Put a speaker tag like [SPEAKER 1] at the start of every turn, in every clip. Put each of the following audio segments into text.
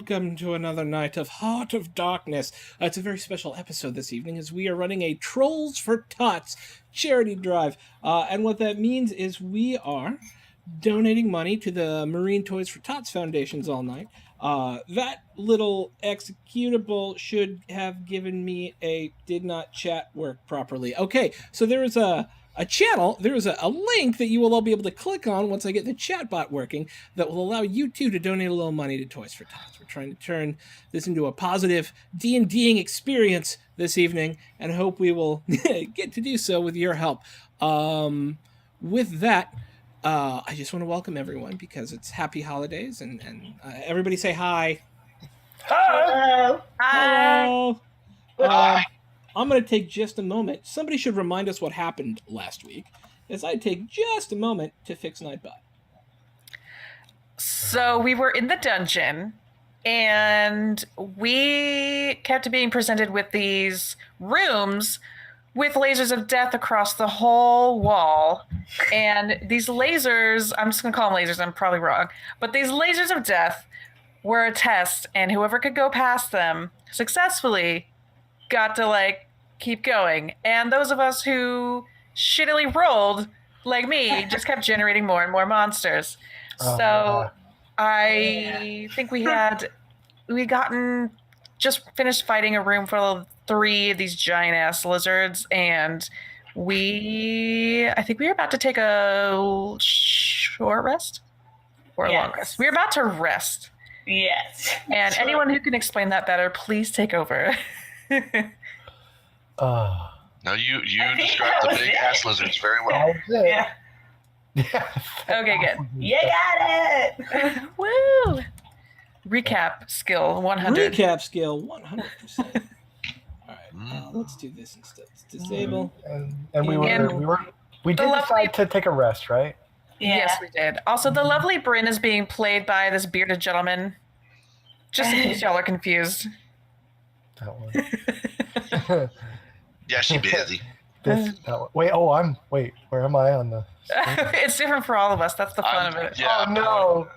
[SPEAKER 1] welcome to another night of Heart of Darkness. It's a very special episode this evening as we are running a Trolls for Tots charity drive. And what that means is we are donating money to the Marine Toys for Tots Foundations all night. That little executable should have given me a did not chat work properly. Okay, so there is a channel, there is a link that you will all be able to click on once I get the chat bot working that will allow you too to donate a little money to Toys for Tots. We're trying to turn this into a positive D&Ding experience this evening and hope we will get to do so with your help. With that, I just want to welcome everyone because it's happy holidays and everybody say hi.
[SPEAKER 2] Hello.
[SPEAKER 1] Hello. Hi. I'm going to take just a moment. Somebody should remind us what happened last week, as I take just a moment to fix Nightbot.
[SPEAKER 2] So we were in the dungeon, and we kept being presented with these rooms with lasers of death across the whole wall. And these lasers, I'm just going to call them lasers, I'm probably wrong, but these lasers of death were a test, and whoever could go past them successfully got to keep going. And those of us who shittily rolled, like me, just kept generating more and more monsters. I think we just finished fighting a room full of 3 of these giant ass lizards, and I think we were about to take a short rest or a long rest. We were about to rest.
[SPEAKER 3] Yes.
[SPEAKER 2] And anyone who can explain that better, please take over.
[SPEAKER 4] No, you described the big ass lizards very well.
[SPEAKER 3] Yeah.
[SPEAKER 2] Okay, good.
[SPEAKER 3] You got it.
[SPEAKER 2] Woo! Recap skill 100.
[SPEAKER 1] Recap skill 100%. All right, let's do this instead. Let's disable.
[SPEAKER 5] And we did decide to take a rest, right?
[SPEAKER 3] Yeah.
[SPEAKER 2] Yes, we did. Also, the lovely Bryn is being played by this bearded gentleman. Just in case y'all are confused.
[SPEAKER 5] That one.
[SPEAKER 4] Yeah, she busy.
[SPEAKER 5] Wait, where am I on the screen?
[SPEAKER 2] It's different for all of us. That's the fun of it.
[SPEAKER 4] Yeah,
[SPEAKER 5] oh, no.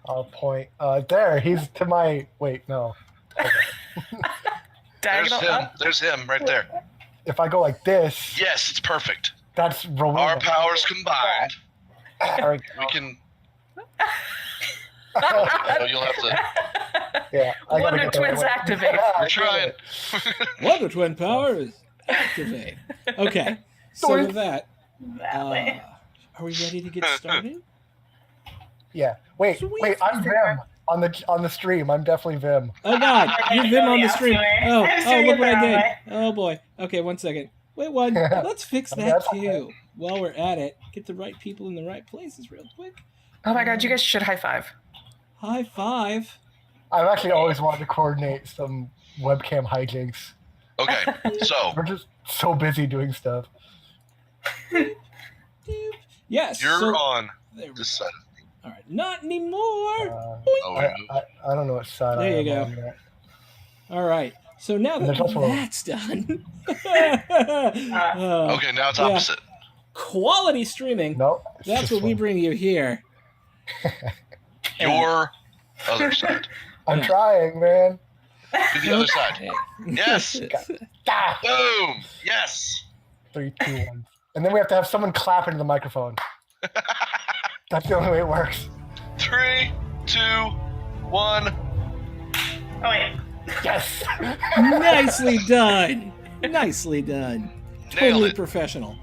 [SPEAKER 5] I'll point. There, he's to my... Wait, no. Okay.
[SPEAKER 2] Diagonal up?
[SPEAKER 4] There's him right there.
[SPEAKER 5] If I go like this...
[SPEAKER 4] Yes, it's perfect.
[SPEAKER 5] That's Rowena.
[SPEAKER 4] Our powers combined.
[SPEAKER 5] There
[SPEAKER 4] We can...
[SPEAKER 5] go.
[SPEAKER 4] You'll have to...
[SPEAKER 5] Yeah,
[SPEAKER 2] Wonder Twins activate.
[SPEAKER 4] We're trying.
[SPEAKER 1] Wonder Twin powers activate. Okay, so with that,
[SPEAKER 3] way.
[SPEAKER 1] are we ready to get started?
[SPEAKER 5] Yeah. Wait, I'm Vim on the stream. I'm definitely Vim.
[SPEAKER 1] Oh God, you've been on the stream. Oh,
[SPEAKER 3] sure
[SPEAKER 1] look what I
[SPEAKER 3] you're
[SPEAKER 1] did.
[SPEAKER 3] right.
[SPEAKER 1] Oh boy. Okay, 1 second. Wait, one. Let's fix that
[SPEAKER 5] That's
[SPEAKER 1] too. While we're at it, get the right people in the right places real quick.
[SPEAKER 2] Oh my god, you guys should high five.
[SPEAKER 1] High five.
[SPEAKER 5] I've actually always wanted to coordinate some webcam hijinks.
[SPEAKER 4] Okay, so
[SPEAKER 5] We're just so busy doing stuff.
[SPEAKER 1] Yes.
[SPEAKER 4] you're on
[SPEAKER 1] There we
[SPEAKER 4] this
[SPEAKER 1] go.
[SPEAKER 4] side of me.
[SPEAKER 1] All right, not anymore.
[SPEAKER 5] I don't know what side
[SPEAKER 1] There
[SPEAKER 5] I
[SPEAKER 1] you
[SPEAKER 5] am
[SPEAKER 1] go.
[SPEAKER 5] on yet.
[SPEAKER 1] All right. So now that
[SPEAKER 5] There's also-
[SPEAKER 1] that's done.
[SPEAKER 4] Okay, now it's opposite.
[SPEAKER 1] Quality streaming.
[SPEAKER 5] Nope. it's
[SPEAKER 1] That's
[SPEAKER 5] just
[SPEAKER 1] what we
[SPEAKER 5] one.
[SPEAKER 1] bring you here.
[SPEAKER 4] Your other side.
[SPEAKER 5] I'm trying, man.
[SPEAKER 4] To the other side.
[SPEAKER 1] Hey.
[SPEAKER 4] Yes.
[SPEAKER 5] Ah!
[SPEAKER 4] Boom. Yes.
[SPEAKER 5] 3, 2, 1. And then we have to have someone clap into the microphone. That's the only way it works.
[SPEAKER 4] 3, 2, 1.
[SPEAKER 3] Oh, wait.
[SPEAKER 5] Yes.
[SPEAKER 1] Nicely done. Nicely done.
[SPEAKER 4] Nailed
[SPEAKER 1] Totally
[SPEAKER 4] it.
[SPEAKER 1] professional.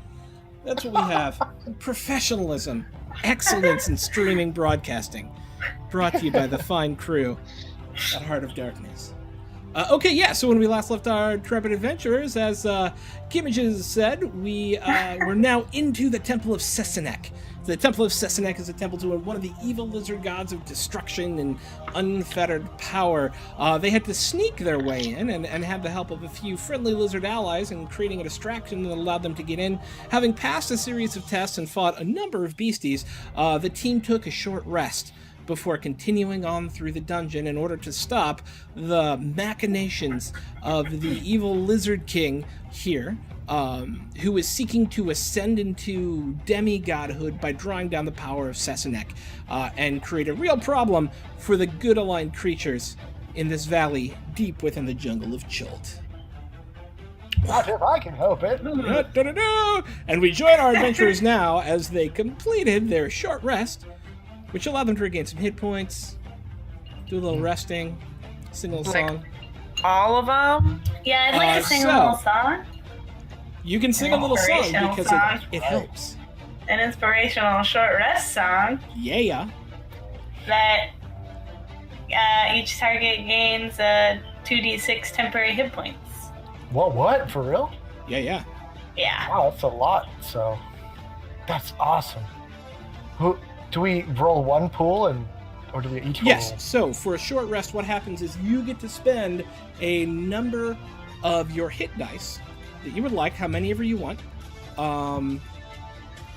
[SPEAKER 1] That's what we have. Professionalism. Excellence in streaming broadcasting. Brought to you by the fine crew at Heart of Darkness. Okay, yeah, so when we last left our intrepid adventurers, as Kimages said, we're now into the Temple of Sesinek. The Temple of Sesinek is a temple to one of the evil lizard gods of destruction and unfettered power. They had to sneak their way in and had the help of a few friendly lizard allies in creating a distraction that allowed them to get in. Having passed a series of tests and fought a number of beasties, the team took a short rest. before continuing on through the dungeon in order to stop the machinations of the evil Lizard King here, who is seeking to ascend into demigodhood by drawing down the power of Sassenach, and create a real problem for the good aligned creatures in this valley deep within the jungle of Chult.
[SPEAKER 5] Not if I can help it.
[SPEAKER 1] And we join our adventurers now as they completed their short rest, which allowed them to regain some hit points, do a little resting, sing a little
[SPEAKER 2] Like-
[SPEAKER 1] song.
[SPEAKER 2] All of them?
[SPEAKER 3] Yeah, I'd like to sing
[SPEAKER 1] so-
[SPEAKER 3] a little song.
[SPEAKER 1] You can sing a little song
[SPEAKER 3] Inspirational
[SPEAKER 1] because
[SPEAKER 3] song.
[SPEAKER 1] it helps.
[SPEAKER 3] An inspirational short rest song
[SPEAKER 1] Yeah.
[SPEAKER 3] that each target gains 2d6 temporary hit points.
[SPEAKER 5] What? For real?
[SPEAKER 1] Yeah.
[SPEAKER 3] Yeah.
[SPEAKER 5] Wow, that's a lot. So that's awesome. Who do we roll one pool or do we each roll?
[SPEAKER 1] Yes, so for a short rest, what happens is you get to spend a number of your hit dice that you would like, how many ever you want,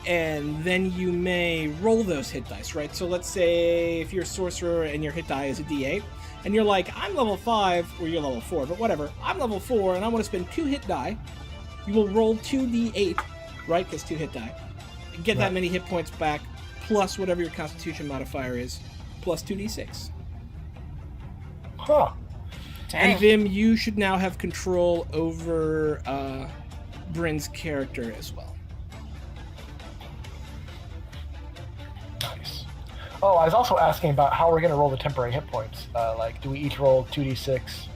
[SPEAKER 1] and then you may roll those hit dice, right? So let's say if you're a sorcerer and your hit die is a d8, and you're like, I'm level 5, or you're level 4, but whatever, I'm level 4, and I want to spend 2 hit die, you will roll 2d8, right, because 2 hit die, and get that
[SPEAKER 5] Right.
[SPEAKER 1] many hit points back, plus whatever your constitution modifier is, plus 2d6.
[SPEAKER 5] Huh.
[SPEAKER 2] Dang.
[SPEAKER 1] And Vim, you should now have control over Bryn's character as well.
[SPEAKER 5] Nice. Oh, I was also asking about how we're going to roll the temporary hit points. Like, do we each roll 2d6?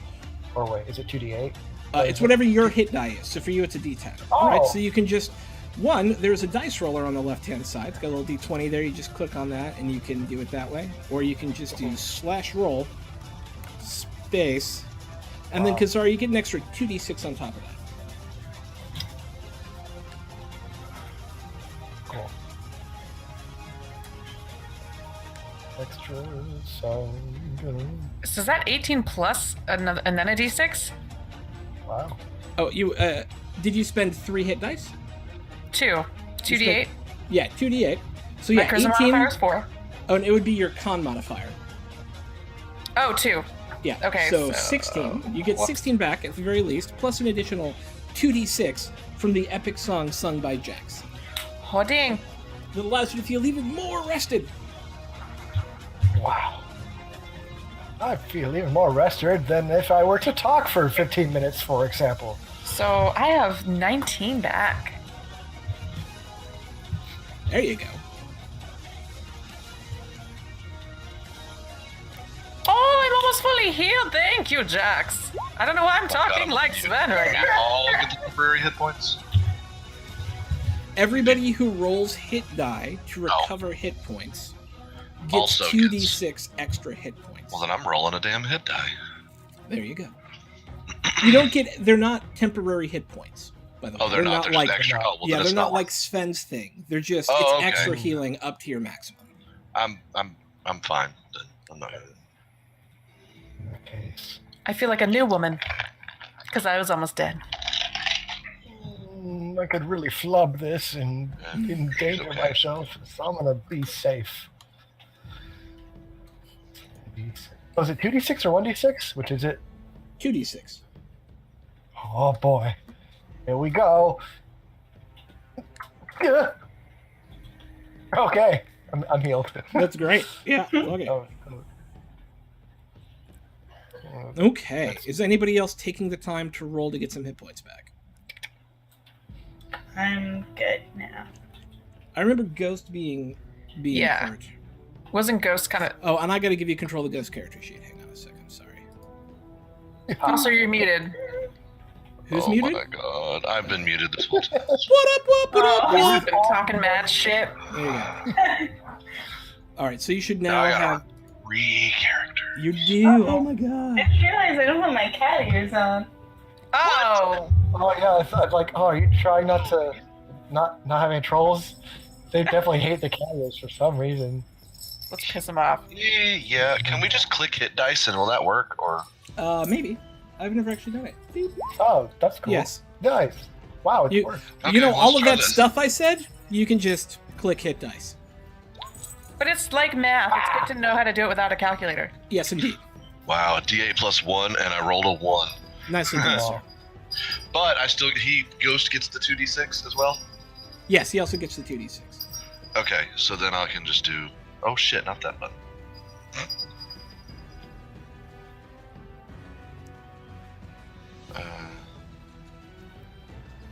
[SPEAKER 5] Or wait, is it 2d8?
[SPEAKER 1] It's whatever your hit die is. So for you, it's a d10.
[SPEAKER 5] Oh.
[SPEAKER 1] Right? So you can just... there's a dice roller on the left-hand side. It's got a little d20 there. You just click on that, and you can do it that way. Or you can just do /roll, space, and then,
[SPEAKER 5] Wow.
[SPEAKER 1] Kazar, you get an extra 2d6 on top of that.
[SPEAKER 5] Cool. Extra song.
[SPEAKER 2] So is that 18 plus another, and then a d6?
[SPEAKER 5] Wow.
[SPEAKER 1] Oh, did you spend 3 hit dice?
[SPEAKER 2] 2. 2d8.
[SPEAKER 1] Yeah, 2d8. So
[SPEAKER 2] My
[SPEAKER 1] yeah,
[SPEAKER 2] charisma
[SPEAKER 1] 18...
[SPEAKER 2] modifier is 4.
[SPEAKER 1] Oh, and it would be your con modifier.
[SPEAKER 2] Oh, 2.
[SPEAKER 1] Yeah.
[SPEAKER 2] Okay,
[SPEAKER 1] So
[SPEAKER 2] so-
[SPEAKER 1] 16. You get
[SPEAKER 2] whoops.
[SPEAKER 1] 16 back at the very least, plus an additional 2d6 from the epic song sung by Jax.
[SPEAKER 2] Oh, dang.
[SPEAKER 1] That allows you to feel even more rested.
[SPEAKER 5] Wow. I feel even more rested than if I were to talk for 15 minutes, for example.
[SPEAKER 2] So I have 19 back.
[SPEAKER 1] There you go.
[SPEAKER 2] Oh, I'm almost fully healed. Thank you, Jax. I don't know why I'm talking like Sven right now.
[SPEAKER 4] All get the temporary hit points.
[SPEAKER 1] Everybody who rolls hit die to recover hit points gets
[SPEAKER 4] Also
[SPEAKER 1] 2d6 extra hit points.
[SPEAKER 4] Well, then I'm rolling a damn hit die.
[SPEAKER 1] There you go. You don't get... They're not temporary hit points, by the way.
[SPEAKER 4] Oh, they're not. They're
[SPEAKER 1] like...
[SPEAKER 4] just extra. Oh, well,
[SPEAKER 1] Yeah,
[SPEAKER 4] then
[SPEAKER 1] they're
[SPEAKER 4] it's
[SPEAKER 1] not
[SPEAKER 4] not
[SPEAKER 1] like Sven's thing. They're just...
[SPEAKER 4] Oh,
[SPEAKER 1] it's
[SPEAKER 4] okay.
[SPEAKER 1] extra healing up to your maximum.
[SPEAKER 4] I'm fine. Then. I'm not.
[SPEAKER 5] Okay.
[SPEAKER 2] I feel like a new woman because I was almost dead.
[SPEAKER 5] I could really flub this and endanger
[SPEAKER 4] Okay.
[SPEAKER 5] myself, so I'm gonna be safe. Was it 2d6 or 1d6? Which is it?
[SPEAKER 1] 2d6.
[SPEAKER 5] Oh boy. Here we go. Yeah. Okay. I'm healed.
[SPEAKER 1] That's great. Yeah. Okay.
[SPEAKER 5] Oh,
[SPEAKER 1] Okay. Is anybody else taking the time to roll to get some hit points back?
[SPEAKER 3] I'm good now.
[SPEAKER 1] I remember Ghost being
[SPEAKER 2] Yeah.
[SPEAKER 1] hurt.
[SPEAKER 2] Wasn't Ghost kind of...
[SPEAKER 1] Oh, and I got to give you control of the Ghost character sheet. Hang on a second. Sorry.
[SPEAKER 2] Also, you're muted.
[SPEAKER 1] Who's
[SPEAKER 4] Oh
[SPEAKER 1] muted?
[SPEAKER 4] my god, I've been muted this whole time.
[SPEAKER 1] What up?
[SPEAKER 2] We've
[SPEAKER 1] What?
[SPEAKER 2] been talking mad shit.
[SPEAKER 1] There you go. All right. So you should now
[SPEAKER 4] Now I got
[SPEAKER 1] have.
[SPEAKER 4] 3 characters.
[SPEAKER 1] You do. Oh my
[SPEAKER 3] I
[SPEAKER 1] god.
[SPEAKER 3] just realized I don't have my cat ears on.
[SPEAKER 2] Oh!
[SPEAKER 5] oh yeah, I thought like, oh, are you trying not to not have any trolls? They definitely hate the carriers for some reason.
[SPEAKER 2] Let's piss him off.
[SPEAKER 4] Yeah, can we just click hit dice and will that work? Or
[SPEAKER 1] Maybe. I've never actually done it. Beep.
[SPEAKER 5] Oh, that's cool.
[SPEAKER 1] Yes.
[SPEAKER 5] Nice. Wow, it
[SPEAKER 1] You-
[SPEAKER 5] worked.
[SPEAKER 4] Okay,
[SPEAKER 1] You know,
[SPEAKER 4] let's
[SPEAKER 1] all of
[SPEAKER 4] try
[SPEAKER 1] that
[SPEAKER 4] this.
[SPEAKER 1] stuff I said, you can just click hit dice.
[SPEAKER 2] But it's like math. It's good to know how to do it without a calculator.
[SPEAKER 1] Yes, indeed.
[SPEAKER 4] Wow, a D8 plus 1, and I rolled a 1.
[SPEAKER 1] Nicely done, sir.
[SPEAKER 4] But Ghost gets the 2d6 as well?
[SPEAKER 1] Yes, he also gets the 2d6.
[SPEAKER 4] Okay, so then I can just do... Oh shit, not that button.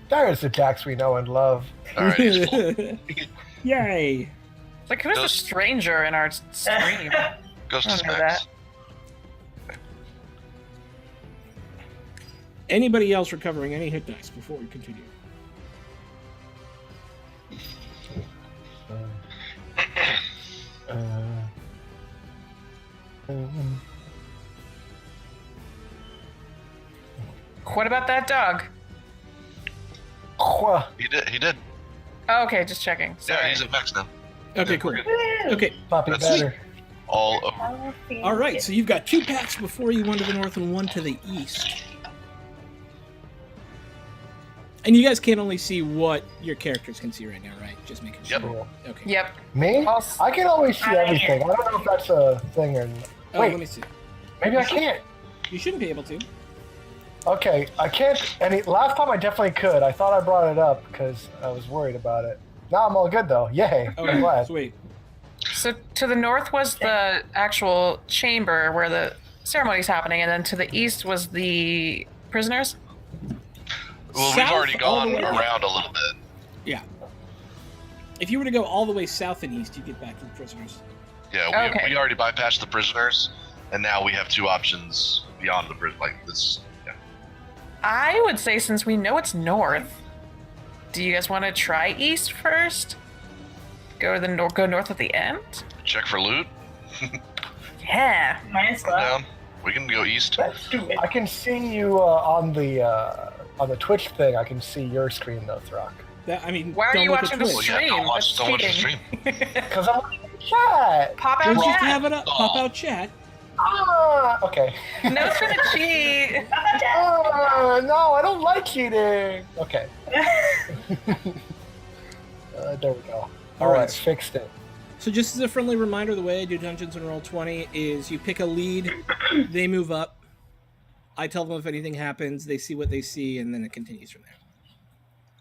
[SPEAKER 5] There's the Jax we know and love.
[SPEAKER 4] Alright, he's full.
[SPEAKER 1] Yay!
[SPEAKER 2] It's like, who's the
[SPEAKER 4] Ghost.
[SPEAKER 2] stranger in our stream?
[SPEAKER 4] Ghost
[SPEAKER 2] I
[SPEAKER 4] is
[SPEAKER 2] don't know
[SPEAKER 4] max.
[SPEAKER 1] Anybody else recovering any hit dice before we continue?
[SPEAKER 2] What about that dog?
[SPEAKER 4] He did.
[SPEAKER 2] Oh, okay, just checking.
[SPEAKER 4] Yeah,
[SPEAKER 2] Sorry.
[SPEAKER 4] he's at max now.
[SPEAKER 1] Okay,
[SPEAKER 4] Yeah,
[SPEAKER 1] cool.
[SPEAKER 4] we're good.
[SPEAKER 1] Okay,
[SPEAKER 5] Poppy
[SPEAKER 4] That's
[SPEAKER 5] better.
[SPEAKER 4] All over.
[SPEAKER 1] all right. So you've got 2 packs before you, one to the north and one to the east. And you guys can't only see what your characters can see right now, right? Just making sure.
[SPEAKER 4] Yep.
[SPEAKER 5] Cool.
[SPEAKER 1] Okay.
[SPEAKER 2] Yep.
[SPEAKER 5] Me?
[SPEAKER 2] I'll
[SPEAKER 5] I can always see everything. I don't know if that's a thing or not.
[SPEAKER 1] Oh,
[SPEAKER 5] Wait,
[SPEAKER 1] let me see.
[SPEAKER 5] maybe I can't.
[SPEAKER 1] You shouldn't be able to.
[SPEAKER 5] Okay, I can't. Last time I definitely could. I thought I brought it up because I was worried about it. Now I'm all good though. Yay! I'm
[SPEAKER 1] Okay,
[SPEAKER 5] glad.
[SPEAKER 1] sweet.
[SPEAKER 2] So to the north was the actual chamber where the ceremony's happening, and then to the east was the prisoners.
[SPEAKER 4] Well, we've
[SPEAKER 1] South
[SPEAKER 4] already
[SPEAKER 1] all
[SPEAKER 4] gone
[SPEAKER 1] the way-
[SPEAKER 4] around a little bit.
[SPEAKER 1] Yeah. If you were to go all the way south and east, you'd get back to the prisoners.
[SPEAKER 4] Yeah,
[SPEAKER 2] Okay.
[SPEAKER 4] we already bypassed the prisoners, and now we have 2 options beyond the prison. Like this. Yeah.
[SPEAKER 2] I would say, since we know it's north, do you guys want to try east first? Go to the go north at the end.
[SPEAKER 4] Check for loot.
[SPEAKER 2] Yeah.
[SPEAKER 3] Might as well.
[SPEAKER 4] Down. We can go east.
[SPEAKER 3] Let's do it.
[SPEAKER 5] I can see you on the Twitch thing. I can see your screen though, Throck.
[SPEAKER 1] That, I mean,
[SPEAKER 2] Why are
[SPEAKER 1] don't
[SPEAKER 2] you
[SPEAKER 1] look at
[SPEAKER 2] watching the
[SPEAKER 1] Twitch.
[SPEAKER 4] Well, yeah, don't watch,
[SPEAKER 2] That's
[SPEAKER 4] don't watch the
[SPEAKER 2] cheating.
[SPEAKER 4] stream.
[SPEAKER 5] Because I'm watching the chat.
[SPEAKER 2] Pop out
[SPEAKER 1] Don't just
[SPEAKER 2] chat.
[SPEAKER 1] have it up, pop out chat.
[SPEAKER 5] Okay.
[SPEAKER 2] No, it's gonna cheat.
[SPEAKER 5] No, I don't like cheating. Okay. There we go.
[SPEAKER 1] All
[SPEAKER 5] All
[SPEAKER 1] right.
[SPEAKER 5] right, fixed it.
[SPEAKER 1] So just as a friendly reminder, the way I do Dungeons and Roll20 is you pick a lead, they move up, I tell them if anything happens, they see what they see, and then it continues from there.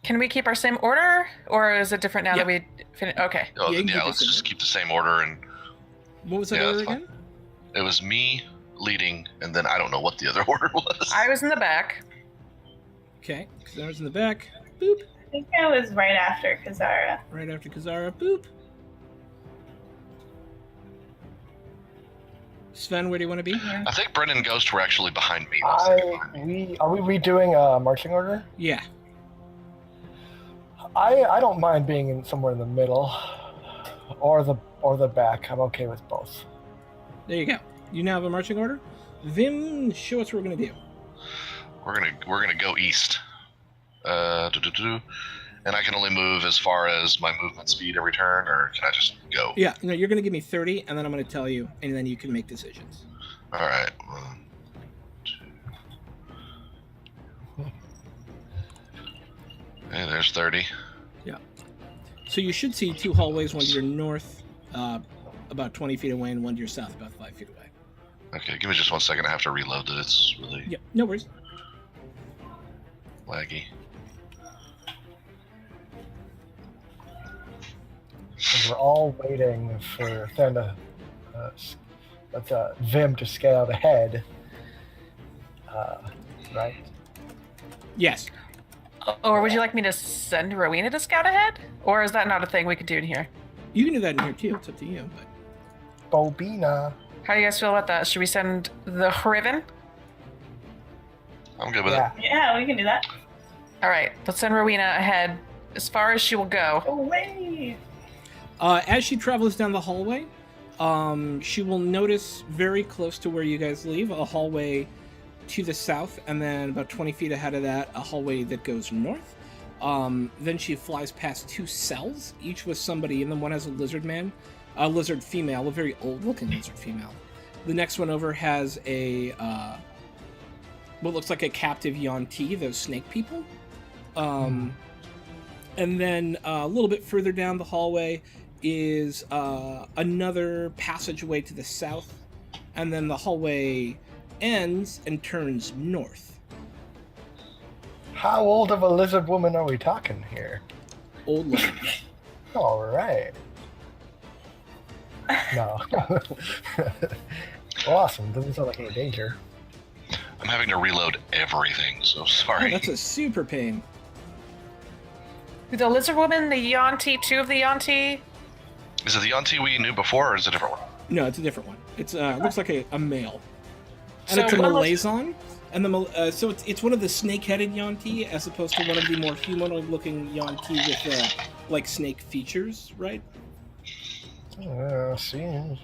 [SPEAKER 2] Can we keep our same order, or is it different now
[SPEAKER 1] Yeah.
[SPEAKER 2] that we finish? Okay.
[SPEAKER 4] Oh,
[SPEAKER 1] Yeah, you can
[SPEAKER 4] yeah,
[SPEAKER 1] keep
[SPEAKER 4] let's
[SPEAKER 1] the same
[SPEAKER 4] just keep the same order. And
[SPEAKER 1] What was that
[SPEAKER 4] Yeah,
[SPEAKER 1] order
[SPEAKER 4] that's fine.
[SPEAKER 1] again?
[SPEAKER 4] it was me leading, and then I don't know what the other order was.
[SPEAKER 2] I was in the back.
[SPEAKER 1] Okay, Kazara's in the back. Boop.
[SPEAKER 3] I think I was right after Kazara.
[SPEAKER 1] Right after Kazara. Boop. Sven, where do you want to be?
[SPEAKER 4] I think Brennan and Ghost were actually behind me. That's the second one.
[SPEAKER 5] Are we redoing a marching order?
[SPEAKER 1] Yeah.
[SPEAKER 5] I don't mind being in somewhere in the middle, or the back. I'm okay with both.
[SPEAKER 1] There you go. You now have a marching order. Vim, show us what we're going to do.
[SPEAKER 4] We're gonna go east. And I can only move as far as my movement speed every turn, or can I just go?
[SPEAKER 1] Yeah, no, you're going to give me 30, and then I'm going to tell you, and then you can make decisions.
[SPEAKER 4] All right. 1, 2. Hey, there's 30.
[SPEAKER 1] So you should see 2 hallways, one to your north, about 20 feet away, and one to your south, about 5 feet away.
[SPEAKER 4] Okay, give me just 1 second. I have to reload it. It's really
[SPEAKER 1] Yep, no worries.
[SPEAKER 4] laggy.
[SPEAKER 5] And we're all waiting for them to, Vim to scale ahead. Right?
[SPEAKER 1] Yes.
[SPEAKER 2] Or would you like me to send Rowena to scout ahead? Or is that not a thing we could do in here?
[SPEAKER 1] You can do that in here, too. It's up to you. But
[SPEAKER 5] Bobina.
[SPEAKER 2] How do you guys feel about that? Should we send the Hriven?
[SPEAKER 4] I'm good with
[SPEAKER 5] Yeah.
[SPEAKER 3] Yeah, we can do that.
[SPEAKER 2] All right, let's send Rowena ahead as far as she will go.
[SPEAKER 3] Away.
[SPEAKER 1] as she travels down the hallway, she will notice very close to where you guys leave a hallway to the south, and then about 20 feet ahead of that, a hallway that goes north. Then she flies past 2 cells, each with somebody in them. One has a lizard man, a lizard female, a very old-looking lizard female. The next one over has a what looks like a captive Yuan-Ti, those snake people. And then a little bit further down the hallway is another passageway to the south, and then the hallway ends and turns north.
[SPEAKER 5] How old of a lizard woman are we talking here?
[SPEAKER 1] Old lady.
[SPEAKER 5] All right. No. Awesome. Doesn't sound like any danger.
[SPEAKER 4] I'm having to reload everything, so sorry.
[SPEAKER 1] That's a super pain.
[SPEAKER 2] The lizard woman, the Yanti, two of the Yanti.
[SPEAKER 4] Is it the Yanti we knew before, or is it a different one?
[SPEAKER 1] No, it's a different one. It's looks like a male, and
[SPEAKER 2] So
[SPEAKER 1] it's a
[SPEAKER 2] one of-
[SPEAKER 1] Malazon, and so it's one of the snake-headed Yanti as opposed to one of the more humanoid-looking Yanti with like snake features, right?
[SPEAKER 5] See.
[SPEAKER 4] And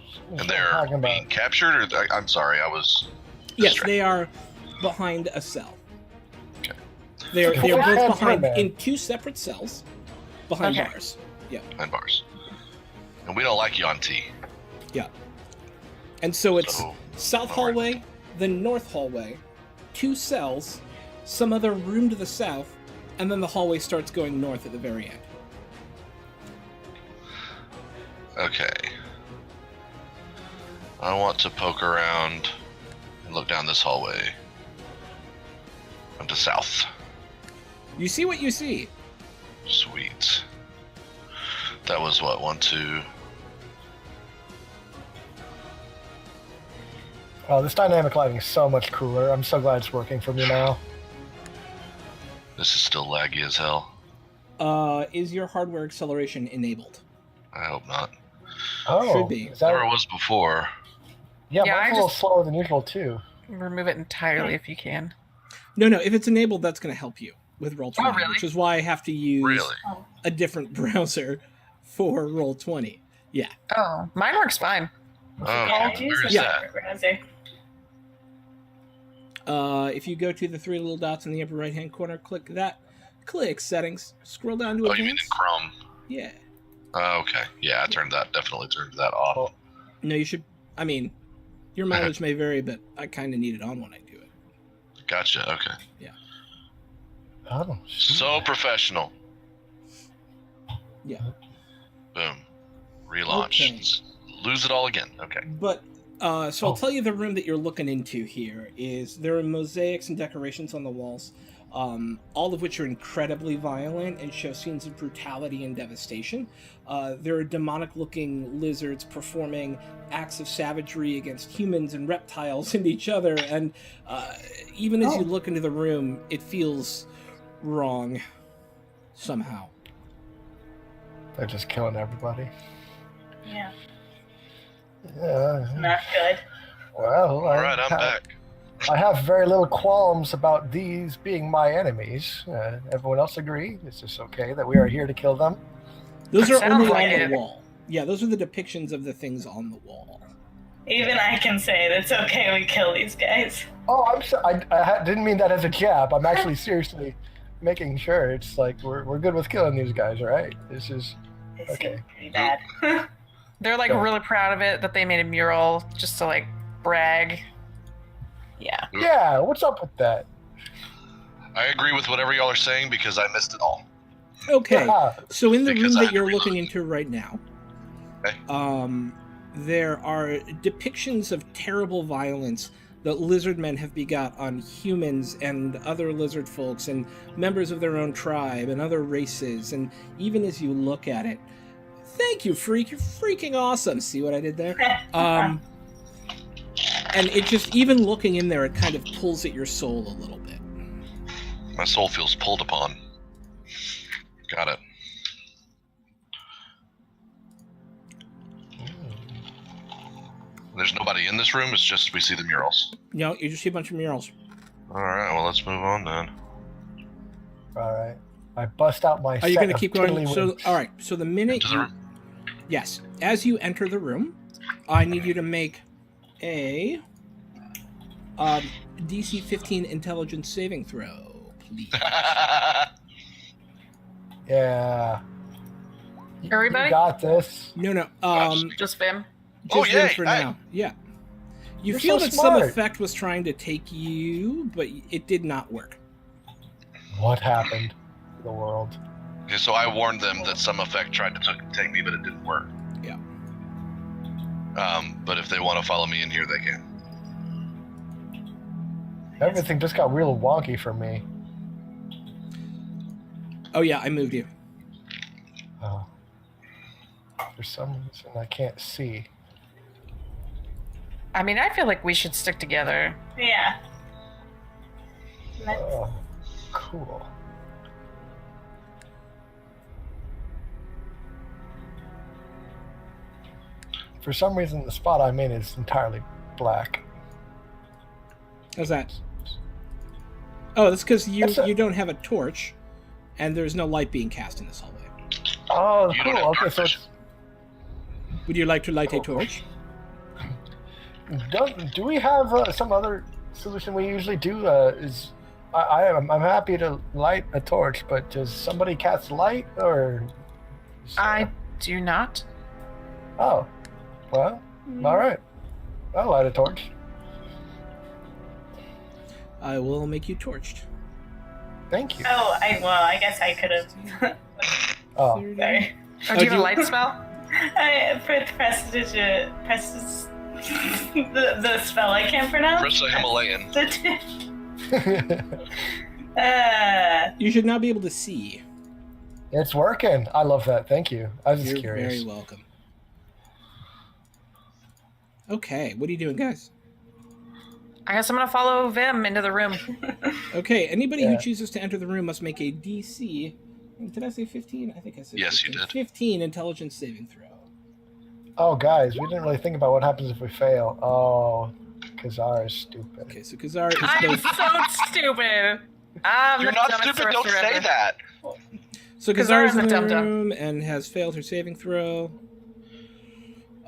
[SPEAKER 4] they're being captured, or I'm sorry, I was.
[SPEAKER 1] Yes,
[SPEAKER 4] distracted.
[SPEAKER 1] they are behind a cell.
[SPEAKER 4] Okay.
[SPEAKER 1] They're
[SPEAKER 5] Okay.
[SPEAKER 1] both behind
[SPEAKER 5] Man.
[SPEAKER 1] in two separate cells behind
[SPEAKER 2] Okay.
[SPEAKER 1] bars.
[SPEAKER 4] Behind bars. And we don't like Yanti.
[SPEAKER 1] And so it's
[SPEAKER 4] So,
[SPEAKER 1] south
[SPEAKER 4] all right.
[SPEAKER 1] hallway, then north hallway, two cells, some other room to the south, and then the hallway starts going north at the very end.
[SPEAKER 4] Okay. I want to poke around and look down this hallway. To south.
[SPEAKER 1] You see what you see.
[SPEAKER 4] Sweet. That was what, 1, 2.
[SPEAKER 5] Oh, this dynamic lighting is so much cooler. I'm so glad it's working for me now.
[SPEAKER 4] This is still laggy as hell.
[SPEAKER 1] Is your hardware acceleration enabled?
[SPEAKER 4] I hope not.
[SPEAKER 5] Oh,
[SPEAKER 1] Should be.
[SPEAKER 5] Is that,
[SPEAKER 4] Never was before.
[SPEAKER 5] yeah,
[SPEAKER 2] Yeah,
[SPEAKER 5] mine's
[SPEAKER 2] I
[SPEAKER 5] a little
[SPEAKER 2] just-
[SPEAKER 5] slower than usual too.
[SPEAKER 2] Remove it entirely if you can.
[SPEAKER 1] No, if it's enabled, that's going to help you with Roll20,
[SPEAKER 2] really?
[SPEAKER 1] which is why I have to use
[SPEAKER 4] Really?
[SPEAKER 1] a different browser for Roll20. Yeah.
[SPEAKER 2] Oh, mine works fine.
[SPEAKER 4] Oh,
[SPEAKER 3] Yeah, I use
[SPEAKER 4] where
[SPEAKER 3] the
[SPEAKER 4] is
[SPEAKER 1] Yeah.
[SPEAKER 4] that?
[SPEAKER 3] separate browser.
[SPEAKER 1] If you go to the three little dots in the upper right-hand corner, click that. Click Settings. Scroll down to
[SPEAKER 4] Oh, you mean in
[SPEAKER 1] Advanced.
[SPEAKER 4] Chrome?
[SPEAKER 1] Yeah.
[SPEAKER 4] Okay. Yeah, definitely turned that off.
[SPEAKER 1] No, you should. I mean, your mileage may vary, but I kind of need it on when I do it.
[SPEAKER 4] Gotcha, okay.
[SPEAKER 5] Oh,
[SPEAKER 4] So professional.
[SPEAKER 1] Yeah.
[SPEAKER 4] Boom. Relaunch.
[SPEAKER 1] Okay.
[SPEAKER 4] Lose it all again. Okay.
[SPEAKER 1] But so I'll
[SPEAKER 5] Oh.
[SPEAKER 1] tell you the room that you're looking into here is there are mosaics and decorations on the walls, all of which are incredibly violent and show scenes of brutality and devastation. There are demonic-looking lizards performing acts of savagery against humans and reptiles and each other, and even as you look into the room, it feels wrong somehow.
[SPEAKER 5] they're just killing everybody.
[SPEAKER 3] Yeah,
[SPEAKER 5] Yeah.
[SPEAKER 3] not good.
[SPEAKER 5] Well,
[SPEAKER 4] All right, I'm back.
[SPEAKER 5] I have very little qualms about these being my enemies. Everyone else agree? Is this okay that we are here to kill them?
[SPEAKER 1] Those are
[SPEAKER 2] Sounds
[SPEAKER 1] only
[SPEAKER 2] like
[SPEAKER 1] on
[SPEAKER 2] it.
[SPEAKER 1] the wall. Yeah, those are the depictions of the things on the wall.
[SPEAKER 3] Even I can say that it's okay we kill these guys.
[SPEAKER 5] Oh, I'm so, didn't mean that as a jab. I'm actually seriously making sure it's like we're good with killing these guys, right? This is
[SPEAKER 3] They
[SPEAKER 5] Okay.
[SPEAKER 3] seem pretty bad.
[SPEAKER 2] They're like
[SPEAKER 5] Yeah.
[SPEAKER 2] really proud of it that they made a mural just to like brag. Yeah.
[SPEAKER 5] yeah. What's up with that?
[SPEAKER 4] I agree with whatever y'all are saying because I missed it all.
[SPEAKER 1] Okay.
[SPEAKER 5] Yeah.
[SPEAKER 1] So in the
[SPEAKER 4] Because
[SPEAKER 1] room
[SPEAKER 4] I
[SPEAKER 1] that you're looking
[SPEAKER 4] realized-
[SPEAKER 1] into right now,
[SPEAKER 4] Okay.
[SPEAKER 1] there are depictions of terrible violence that lizard men have begot on humans and other lizard folks and members of their own tribe and other races. And even as you look at it, thank you, freak, you're freaking awesome. See what I did there? And it just, even looking in there, it kind of pulls at your soul a little bit.
[SPEAKER 4] My soul feels pulled upon. Got it. There's nobody in this room, it's just we see the murals.
[SPEAKER 1] You know, you just see a bunch of murals.
[SPEAKER 4] Alright, well, let's move on then.
[SPEAKER 5] All right. I bust out my.
[SPEAKER 1] Are you
[SPEAKER 5] set
[SPEAKER 1] going to
[SPEAKER 5] of
[SPEAKER 1] keep going? So,
[SPEAKER 5] tiddlywinks.
[SPEAKER 1] all right. So the minute
[SPEAKER 4] Into the
[SPEAKER 1] you,
[SPEAKER 4] room.
[SPEAKER 1] yes, as you enter the room, I need you to make a DC 15 intelligence saving throw, please.
[SPEAKER 5] Yeah.
[SPEAKER 2] Everybody?
[SPEAKER 5] You got this.
[SPEAKER 1] No.
[SPEAKER 2] Just Vim.
[SPEAKER 4] Oh,
[SPEAKER 1] Just Vim
[SPEAKER 4] yay,
[SPEAKER 1] for
[SPEAKER 4] hey.
[SPEAKER 1] now. Yeah. You
[SPEAKER 5] You're
[SPEAKER 1] feel
[SPEAKER 5] so
[SPEAKER 1] that some
[SPEAKER 5] smart.
[SPEAKER 1] effect was trying to take you, but it did not work.
[SPEAKER 5] What happened to the world?
[SPEAKER 4] Okay, so I warned them that some effect tried to take me, but it didn't work.
[SPEAKER 1] Yeah.
[SPEAKER 4] But if they want to follow me in here, they can.
[SPEAKER 5] Everything just got real wonky for me.
[SPEAKER 1] Oh yeah, I moved you.
[SPEAKER 5] For some reason, I can't see.
[SPEAKER 2] I mean, I feel like we should stick together.
[SPEAKER 3] Yeah. Let's,
[SPEAKER 5] Oh, cool. For some reason, the spot I'm in is entirely black.
[SPEAKER 1] How's that? Oh, that's because you
[SPEAKER 5] That's a-
[SPEAKER 1] you don't have a torch, and there's no light being cast in this hallway.
[SPEAKER 5] Oh,
[SPEAKER 4] You don't
[SPEAKER 5] cool.
[SPEAKER 4] have
[SPEAKER 5] Okay,
[SPEAKER 4] dark
[SPEAKER 5] so
[SPEAKER 4] vision.
[SPEAKER 1] Would you like to light a
[SPEAKER 5] Cool.
[SPEAKER 1] torch?
[SPEAKER 5] do we have some other solution we usually do? I'm happy to light a torch, but does somebody cast light or?
[SPEAKER 2] I do not.
[SPEAKER 5] Oh, well, all right. I'll light a torch.
[SPEAKER 1] I will make you torched.
[SPEAKER 5] Thank you.
[SPEAKER 3] I guess I could have.
[SPEAKER 5] Oh,
[SPEAKER 1] 30.
[SPEAKER 3] Sorry.
[SPEAKER 2] Oh, do you have a light spell?
[SPEAKER 3] I pressed the spell I can't pronounce.
[SPEAKER 4] Press the Himalayan.
[SPEAKER 1] You should now be able to see.
[SPEAKER 5] it's working. I love that. Thank you. I was just
[SPEAKER 1] You're
[SPEAKER 5] curious.
[SPEAKER 1] very welcome. Okay, what are you doing, guys?
[SPEAKER 2] I guess I'm gonna follow Vim into the room.
[SPEAKER 1] Okay, anybody
[SPEAKER 5] Yeah.
[SPEAKER 1] who chooses to enter the room must make a DC. Did I say 15? I think I said
[SPEAKER 4] Yes,
[SPEAKER 1] 15.
[SPEAKER 4] you did.
[SPEAKER 1] 15 intelligence saving throw.
[SPEAKER 5] Oh, guys, we didn't really think about what happens if we fail. Oh, Kazar is stupid.
[SPEAKER 1] Okay, so Kazar is
[SPEAKER 2] I'm
[SPEAKER 1] both.
[SPEAKER 2] so stupid. I'm
[SPEAKER 4] You're
[SPEAKER 2] the
[SPEAKER 4] not
[SPEAKER 2] dumbest
[SPEAKER 4] stupid. Don't
[SPEAKER 2] sorcerer
[SPEAKER 4] say
[SPEAKER 2] ever.
[SPEAKER 4] that.
[SPEAKER 1] So
[SPEAKER 2] Kazar
[SPEAKER 1] Kazar's
[SPEAKER 2] is a
[SPEAKER 1] in the
[SPEAKER 2] dum-dum.
[SPEAKER 1] room and has failed her saving throw.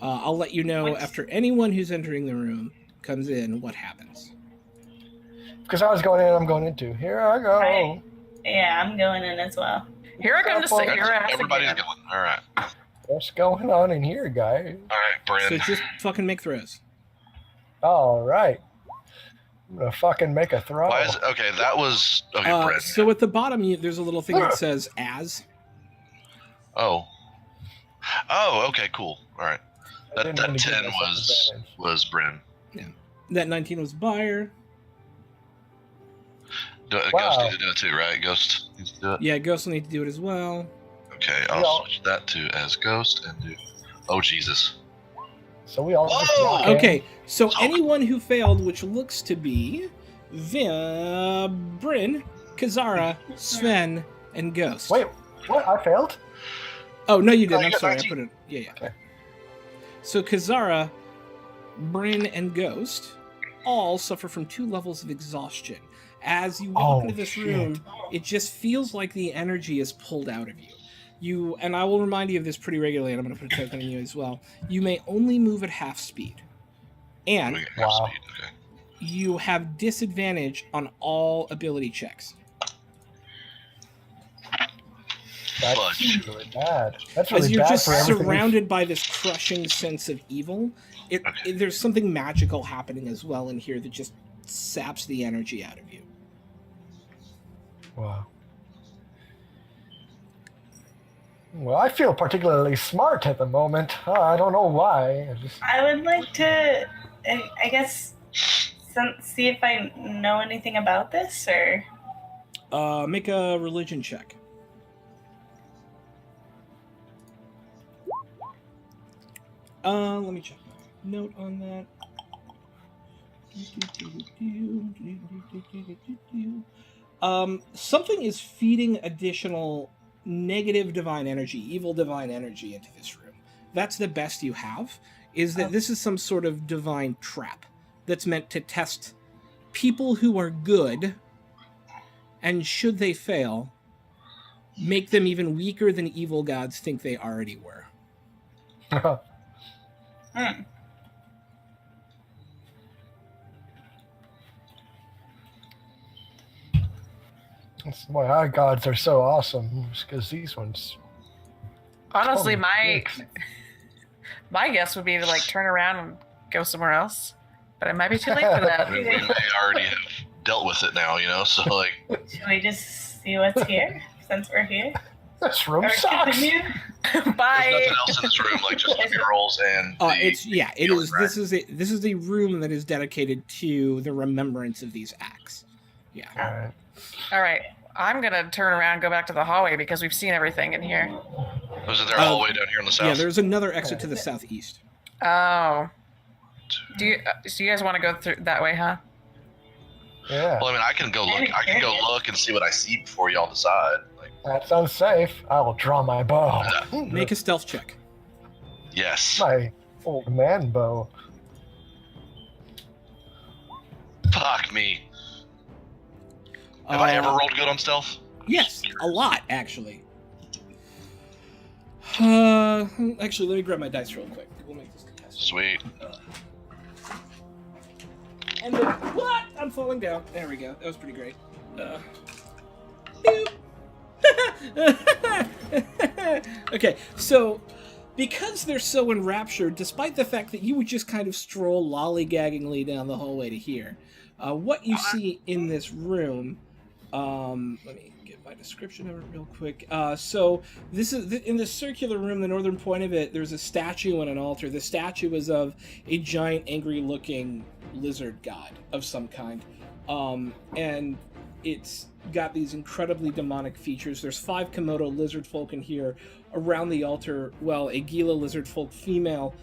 [SPEAKER 1] I'll let you know
[SPEAKER 3] What's-
[SPEAKER 1] after anyone who's entering the room comes in what happens.
[SPEAKER 5] Kazar's going in, I'm going in too. Here I go.
[SPEAKER 3] Right. Yeah, I'm going in as well.
[SPEAKER 2] Here I come to say, here I
[SPEAKER 4] Everybody's
[SPEAKER 2] again.
[SPEAKER 4] going. All right.
[SPEAKER 5] What's going on in here, guys?
[SPEAKER 4] All right, Bryn.
[SPEAKER 1] So just fucking make throws.
[SPEAKER 5] All right. I'm going to fucking make a throw.
[SPEAKER 4] Why is it? Okay, that was okay, Bryn.
[SPEAKER 1] So at the bottom, there's a little thing that says "as."
[SPEAKER 4] Oh, okay, cool. All right.
[SPEAKER 5] I
[SPEAKER 4] That
[SPEAKER 5] didn't really give
[SPEAKER 4] 10
[SPEAKER 5] myself advantage.
[SPEAKER 4] was Bryn.
[SPEAKER 1] That 19 was Buyer.
[SPEAKER 5] Wow.
[SPEAKER 4] Ghost needs to do it too, right? Ghost needs to do it.
[SPEAKER 1] Yeah, Ghost will need to do it as well.
[SPEAKER 4] Okay, I'll
[SPEAKER 5] Yeah.
[SPEAKER 4] switch that to as Ghost and do. Oh Jesus!
[SPEAKER 5] So we all just
[SPEAKER 4] Whoa!
[SPEAKER 5] walk in.
[SPEAKER 1] Okay, so
[SPEAKER 4] So-
[SPEAKER 1] anyone who failed, which looks to be Bryn, Kazara, Sven, and Ghost.
[SPEAKER 5] Wait, what? I failed?
[SPEAKER 1] Oh, no, you
[SPEAKER 4] No,
[SPEAKER 1] didn't.
[SPEAKER 4] you
[SPEAKER 1] I'm
[SPEAKER 4] got
[SPEAKER 1] sorry.
[SPEAKER 4] 19.
[SPEAKER 1] I put it. Yeah.
[SPEAKER 5] Okay.
[SPEAKER 1] So Kazara, Bryn, and Ghost all suffer from 2 levels of exhaustion. As you walk
[SPEAKER 5] Oh,
[SPEAKER 1] into this
[SPEAKER 5] shit.
[SPEAKER 1] room, it just feels like the energy is pulled out of you. And I will remind you of this pretty regularly, and I'm going to put a token on you as well. You may only move at half speed. And
[SPEAKER 4] Moving at half
[SPEAKER 5] Wow.
[SPEAKER 4] speed, okay.
[SPEAKER 1] you have disadvantage on all ability checks.
[SPEAKER 5] That's
[SPEAKER 4] Fudge.
[SPEAKER 5] really bad. That's really
[SPEAKER 1] As you're
[SPEAKER 5] bad
[SPEAKER 1] just
[SPEAKER 5] for everything. we've-
[SPEAKER 1] surrounded by this crushing sense of evil, there's something magical happening as well in here that just saps the energy out of you.
[SPEAKER 5] Wow. Well, I feel particularly smart at the moment. I don't know why.
[SPEAKER 3] I would like to, I guess, see if I know anything about this, or
[SPEAKER 1] Make a religion check. Let me check my note on that. Something is feeding additional negative divine energy, evil divine energy into this room. That's the best you have, is that this is some sort of divine trap that's meant to test people who are good, and should they fail, make them even weaker than evil gods think they already were.
[SPEAKER 3] Hmm.
[SPEAKER 5] That's why our gods are so awesome, because these ones.
[SPEAKER 2] Honestly,
[SPEAKER 5] Holy
[SPEAKER 2] my guess would be to like turn around and go somewhere else, but it might be too late for that.
[SPEAKER 4] We may already have dealt with it now, you know. So like,
[SPEAKER 3] should we just see what's here since we're here?
[SPEAKER 5] This room
[SPEAKER 3] Or
[SPEAKER 5] sucks.
[SPEAKER 3] continue?
[SPEAKER 4] There's
[SPEAKER 2] Bye.
[SPEAKER 4] nothing else in this room, like just the murals and the...
[SPEAKER 1] It
[SPEAKER 4] healing,
[SPEAKER 1] is.
[SPEAKER 4] right?
[SPEAKER 1] This is a room that is dedicated to the remembrance of these acts. Yeah.
[SPEAKER 5] Alright.
[SPEAKER 2] All right. I'm going to turn around and go back to the hallway because we've seen everything in here.
[SPEAKER 4] Was it there all the way down here on the south?
[SPEAKER 1] Yeah, there's another exit to the southeast.
[SPEAKER 2] Oh. Do you guys want to go through that way, huh?
[SPEAKER 5] Yeah.
[SPEAKER 4] Well, I mean, I can go look and see what I see before y'all decide. Like,
[SPEAKER 5] That sounds safe. I will draw my bow.
[SPEAKER 1] Make a stealth check.
[SPEAKER 4] yes.
[SPEAKER 5] My old man bow.
[SPEAKER 4] Fuck me. Have I ever rolled good on stealth?
[SPEAKER 1] Yes, a lot actually. Actually, let me grab my dice real quick. We'll make this contested.
[SPEAKER 4] Sweet.
[SPEAKER 1] And then, what? I'm falling down. There we go. That was pretty great. Okay, so because they're so enraptured, despite the fact that you would just kind of stroll lollygaggingly down the hallway to here, what you see in this room, let me get my description of it real quick. So this is in the circular room, the northern point of it. There's a statue and an altar. The statue is of a giant, angry-looking lizard god of some kind, and it's got these incredibly demonic features. There's 5 Komodo lizard folk in here. Around the altar, well, a Gila lizard folk female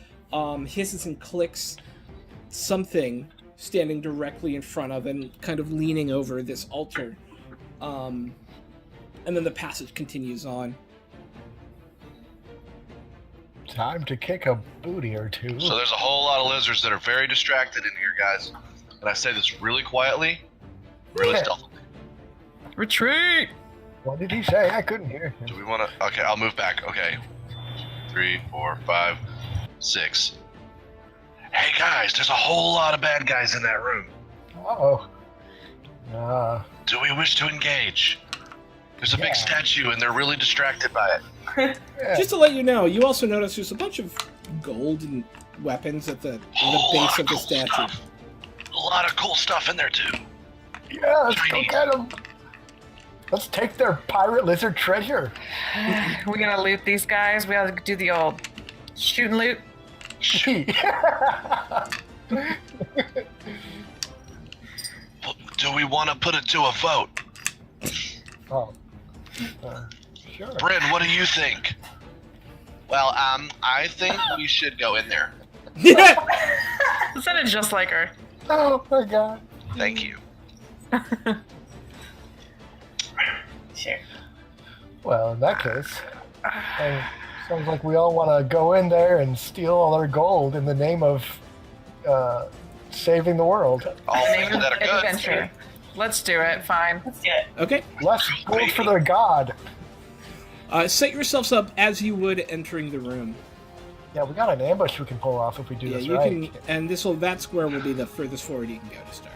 [SPEAKER 1] hisses and clicks something standing directly in front of and kind of leaning over this altar. And then the passage continues on.
[SPEAKER 5] Time to kick a booty or two.
[SPEAKER 4] So there's a whole lot of lizards that are very distracted in here, guys. And I say this really quietly, really
[SPEAKER 5] Yeah.
[SPEAKER 4] stealthily.
[SPEAKER 2] Retreat!
[SPEAKER 5] What did he say? I couldn't hear him.
[SPEAKER 4] Do we want to? Okay, I'll move back. Okay. 3, 4, 5, 6. Hey guys, there's a whole lot of bad guys in that room.
[SPEAKER 5] Uh-oh.
[SPEAKER 4] Do we wish to engage? There's a
[SPEAKER 5] Yeah.
[SPEAKER 4] big statue and they're really distracted by it.
[SPEAKER 5] Yeah.
[SPEAKER 1] Just to let you know, you also notice there's a bunch of gold and weapons at the base of the statue.
[SPEAKER 4] Stuff. A lot of cool stuff in there too.
[SPEAKER 5] Yeah, let's go
[SPEAKER 4] Chinese.
[SPEAKER 5] get them. Let's take their pirate lizard treasure.
[SPEAKER 2] We're going to loot these guys. We gotta do the old shoot and loot.
[SPEAKER 4] Do we want to put it to a vote?
[SPEAKER 5] Oh. Sure.
[SPEAKER 4] Bryn, what do you think? Well, I think we should go in there.
[SPEAKER 2] It sounded just like her.
[SPEAKER 5] Oh my god.
[SPEAKER 4] Thank you.
[SPEAKER 3] Sure.
[SPEAKER 5] Well, in that case, sounds like we all want to go in there and steal all their gold in the name of saving the world.
[SPEAKER 4] All things that are good.
[SPEAKER 2] Adventure. Let's do it. Fine.
[SPEAKER 3] Let's do it.
[SPEAKER 1] Okay.
[SPEAKER 5] Less gold for their god.
[SPEAKER 1] Set yourselves up as you would entering the room.
[SPEAKER 5] Yeah, we got an ambush we can pull off if we do
[SPEAKER 1] Yeah,
[SPEAKER 5] this
[SPEAKER 1] you
[SPEAKER 5] right.
[SPEAKER 1] can, and that square will be the furthest forward you can go to start.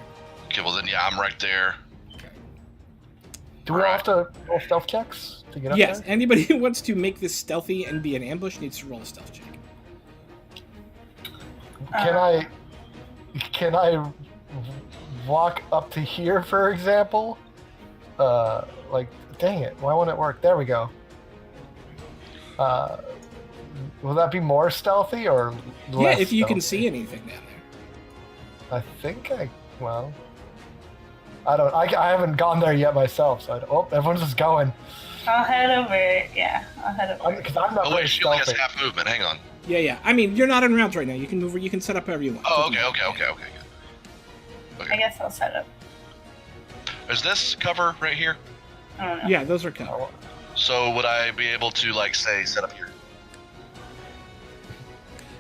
[SPEAKER 4] Okay, well then, yeah, I'm right there.
[SPEAKER 5] Do we all have to roll stealth checks to get up
[SPEAKER 1] Yes,
[SPEAKER 5] there?
[SPEAKER 1] anybody who wants to make this stealthy and be an ambush needs to roll a stealth check.
[SPEAKER 5] Can I walk up to here, for example? Like, dang it, why won't it work? There we go. Will that be more stealthy or less
[SPEAKER 1] Yeah, if you can
[SPEAKER 5] stealthy?
[SPEAKER 1] see anything down there.
[SPEAKER 5] I think I haven't gone there yet myself, so everyone's just going.
[SPEAKER 3] I'll head over. Yeah, I'll head over.
[SPEAKER 5] Because I'm not
[SPEAKER 4] Oh
[SPEAKER 5] very
[SPEAKER 4] wait, she only has
[SPEAKER 5] stealthy.
[SPEAKER 4] half movement. Hang on.
[SPEAKER 1] Yeah. I mean, you're not in rounds right now. You can move. You can set up however you want.
[SPEAKER 4] Oh, okay.
[SPEAKER 3] I
[SPEAKER 4] Okay.
[SPEAKER 3] guess I'll set up.
[SPEAKER 4] Is this cover right here?
[SPEAKER 3] I don't know.
[SPEAKER 1] Yeah, those are covered.
[SPEAKER 4] So would I be able to like say set up here?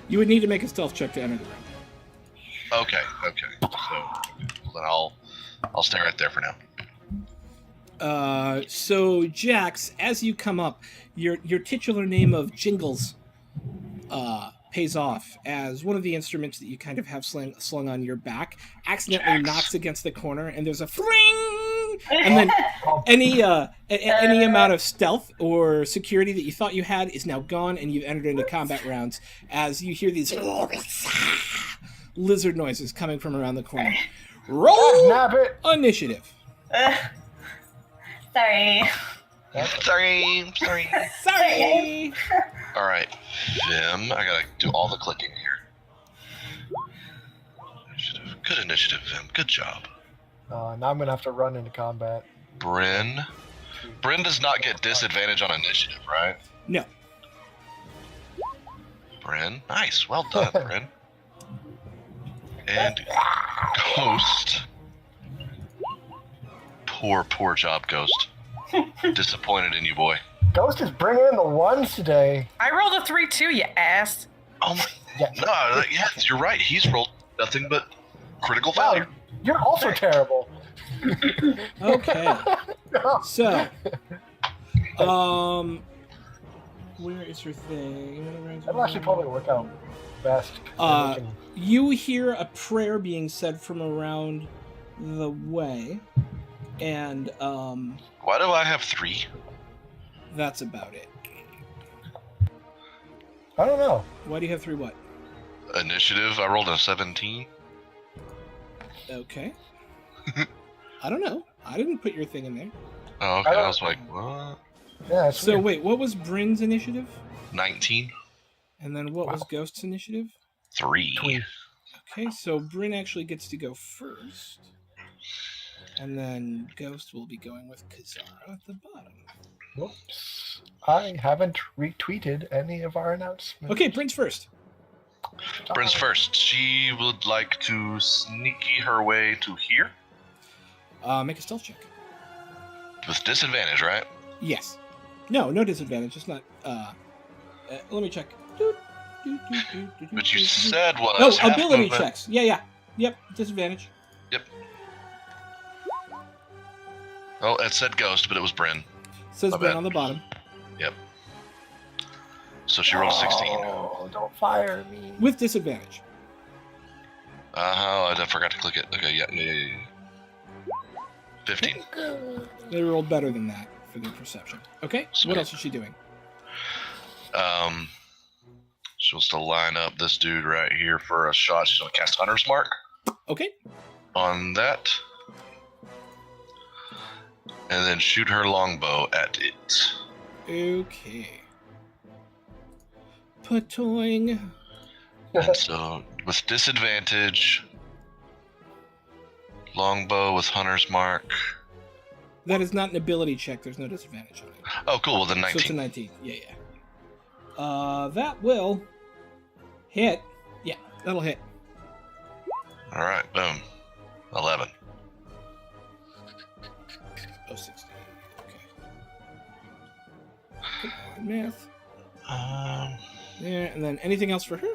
[SPEAKER 1] You would need to make a stealth check to enter the room.
[SPEAKER 4] Okay. So then I'll stay right there for now.
[SPEAKER 1] So Jax, as you come up, your titular name of Jingles pays off as one of the instruments that you kind of have slung on your back accidentally
[SPEAKER 4] Jax.
[SPEAKER 1] knocks against the corner, and there's a fling, and then any amount of stealth or security that you thought you had is now gone, and you've entered into combat rounds as you hear these lizard noises coming from around the corner. Roll
[SPEAKER 5] Nab it!
[SPEAKER 1] initiative.
[SPEAKER 3] Sorry.
[SPEAKER 4] Sorry.
[SPEAKER 1] Sorry.
[SPEAKER 4] All right, Vim. I gotta do all the clicking here. Initiative. Good initiative, Vim. Good job.
[SPEAKER 5] Now I'm gonna have to run into combat.
[SPEAKER 4] Bryn. Bryn does not get disadvantage on initiative, right?
[SPEAKER 1] No.
[SPEAKER 4] Bryn. Nice. Well done, Bryn. And Ghost. Poor job, Ghost. Disappointed in you, boy.
[SPEAKER 5] Ghost is bringing in the ones today.
[SPEAKER 2] I rolled a 3 too, you ass.
[SPEAKER 4] Oh my.
[SPEAKER 5] Yeah.
[SPEAKER 4] No, yes, you're right. He's rolled nothing but critical failure.
[SPEAKER 5] Wow, you're also terrible.
[SPEAKER 1] Okay. So, where is your thing?
[SPEAKER 5] That'll actually probably work out best.
[SPEAKER 1] You hear a prayer being said from around the way, and
[SPEAKER 4] Why do I have 3?
[SPEAKER 1] that's about it.
[SPEAKER 5] I don't know.
[SPEAKER 1] Why do you have 3 what?
[SPEAKER 4] Initiative. I rolled a 17.
[SPEAKER 1] Okay. I don't know. I didn't put your thing in there.
[SPEAKER 4] Oh, okay. I was like, what?
[SPEAKER 5] Yeah, it's
[SPEAKER 1] So
[SPEAKER 5] weird.
[SPEAKER 1] wait, what was Bryn's initiative?
[SPEAKER 4] 19.
[SPEAKER 1] And then what was Ghost's initiative?
[SPEAKER 4] 3.
[SPEAKER 5] Tweet.
[SPEAKER 1] Okay, so Bryn actually gets to go first. And then Ghost will be going with Kazara at the bottom.
[SPEAKER 5] Whoops. I haven't retweeted any of our announcements.
[SPEAKER 1] Okay, Bryn's first.
[SPEAKER 4] Bryn's first. She would like to sneaky her way to here
[SPEAKER 1] Make a stealth check.
[SPEAKER 4] with disadvantage, right?
[SPEAKER 1] Yes. No disadvantage. It's not. Let me check.
[SPEAKER 4] But you said was
[SPEAKER 1] No,
[SPEAKER 4] half
[SPEAKER 1] ability
[SPEAKER 4] movement.
[SPEAKER 1] checks. Yeah. Yep, disadvantage.
[SPEAKER 4] Yep. Oh, it said Ghost, but it was Bryn.
[SPEAKER 1] Says
[SPEAKER 4] My
[SPEAKER 1] Bryn
[SPEAKER 4] bad.
[SPEAKER 1] on the bottom.
[SPEAKER 4] Yep. So she rolled a 16.
[SPEAKER 5] Oh, don't fire me.
[SPEAKER 1] With disadvantage.
[SPEAKER 4] I forgot to click it. Okay, yeah. 15.
[SPEAKER 1] They rolled better than that for their perception. Okay,
[SPEAKER 4] Sweet.
[SPEAKER 1] what else is she doing?
[SPEAKER 4] She wants to line up this dude right here for a shot. She's gonna cast Hunter's Mark
[SPEAKER 1] Okay.
[SPEAKER 4] on that. And then shoot her longbow at it.
[SPEAKER 1] Okay. Patoing.
[SPEAKER 4] And so, with disadvantage, longbow with Hunter's Mark.
[SPEAKER 1] That is not an ability check. There's no disadvantage on it.
[SPEAKER 4] Oh, cool. Well, then
[SPEAKER 1] So it's a
[SPEAKER 4] 19.
[SPEAKER 1] 19. Yeah. That will hit. Yeah, that'll hit.
[SPEAKER 4] All right, boom. 11.
[SPEAKER 1] Oh, 16. Okay. Come on, math. There, and then anything else for her?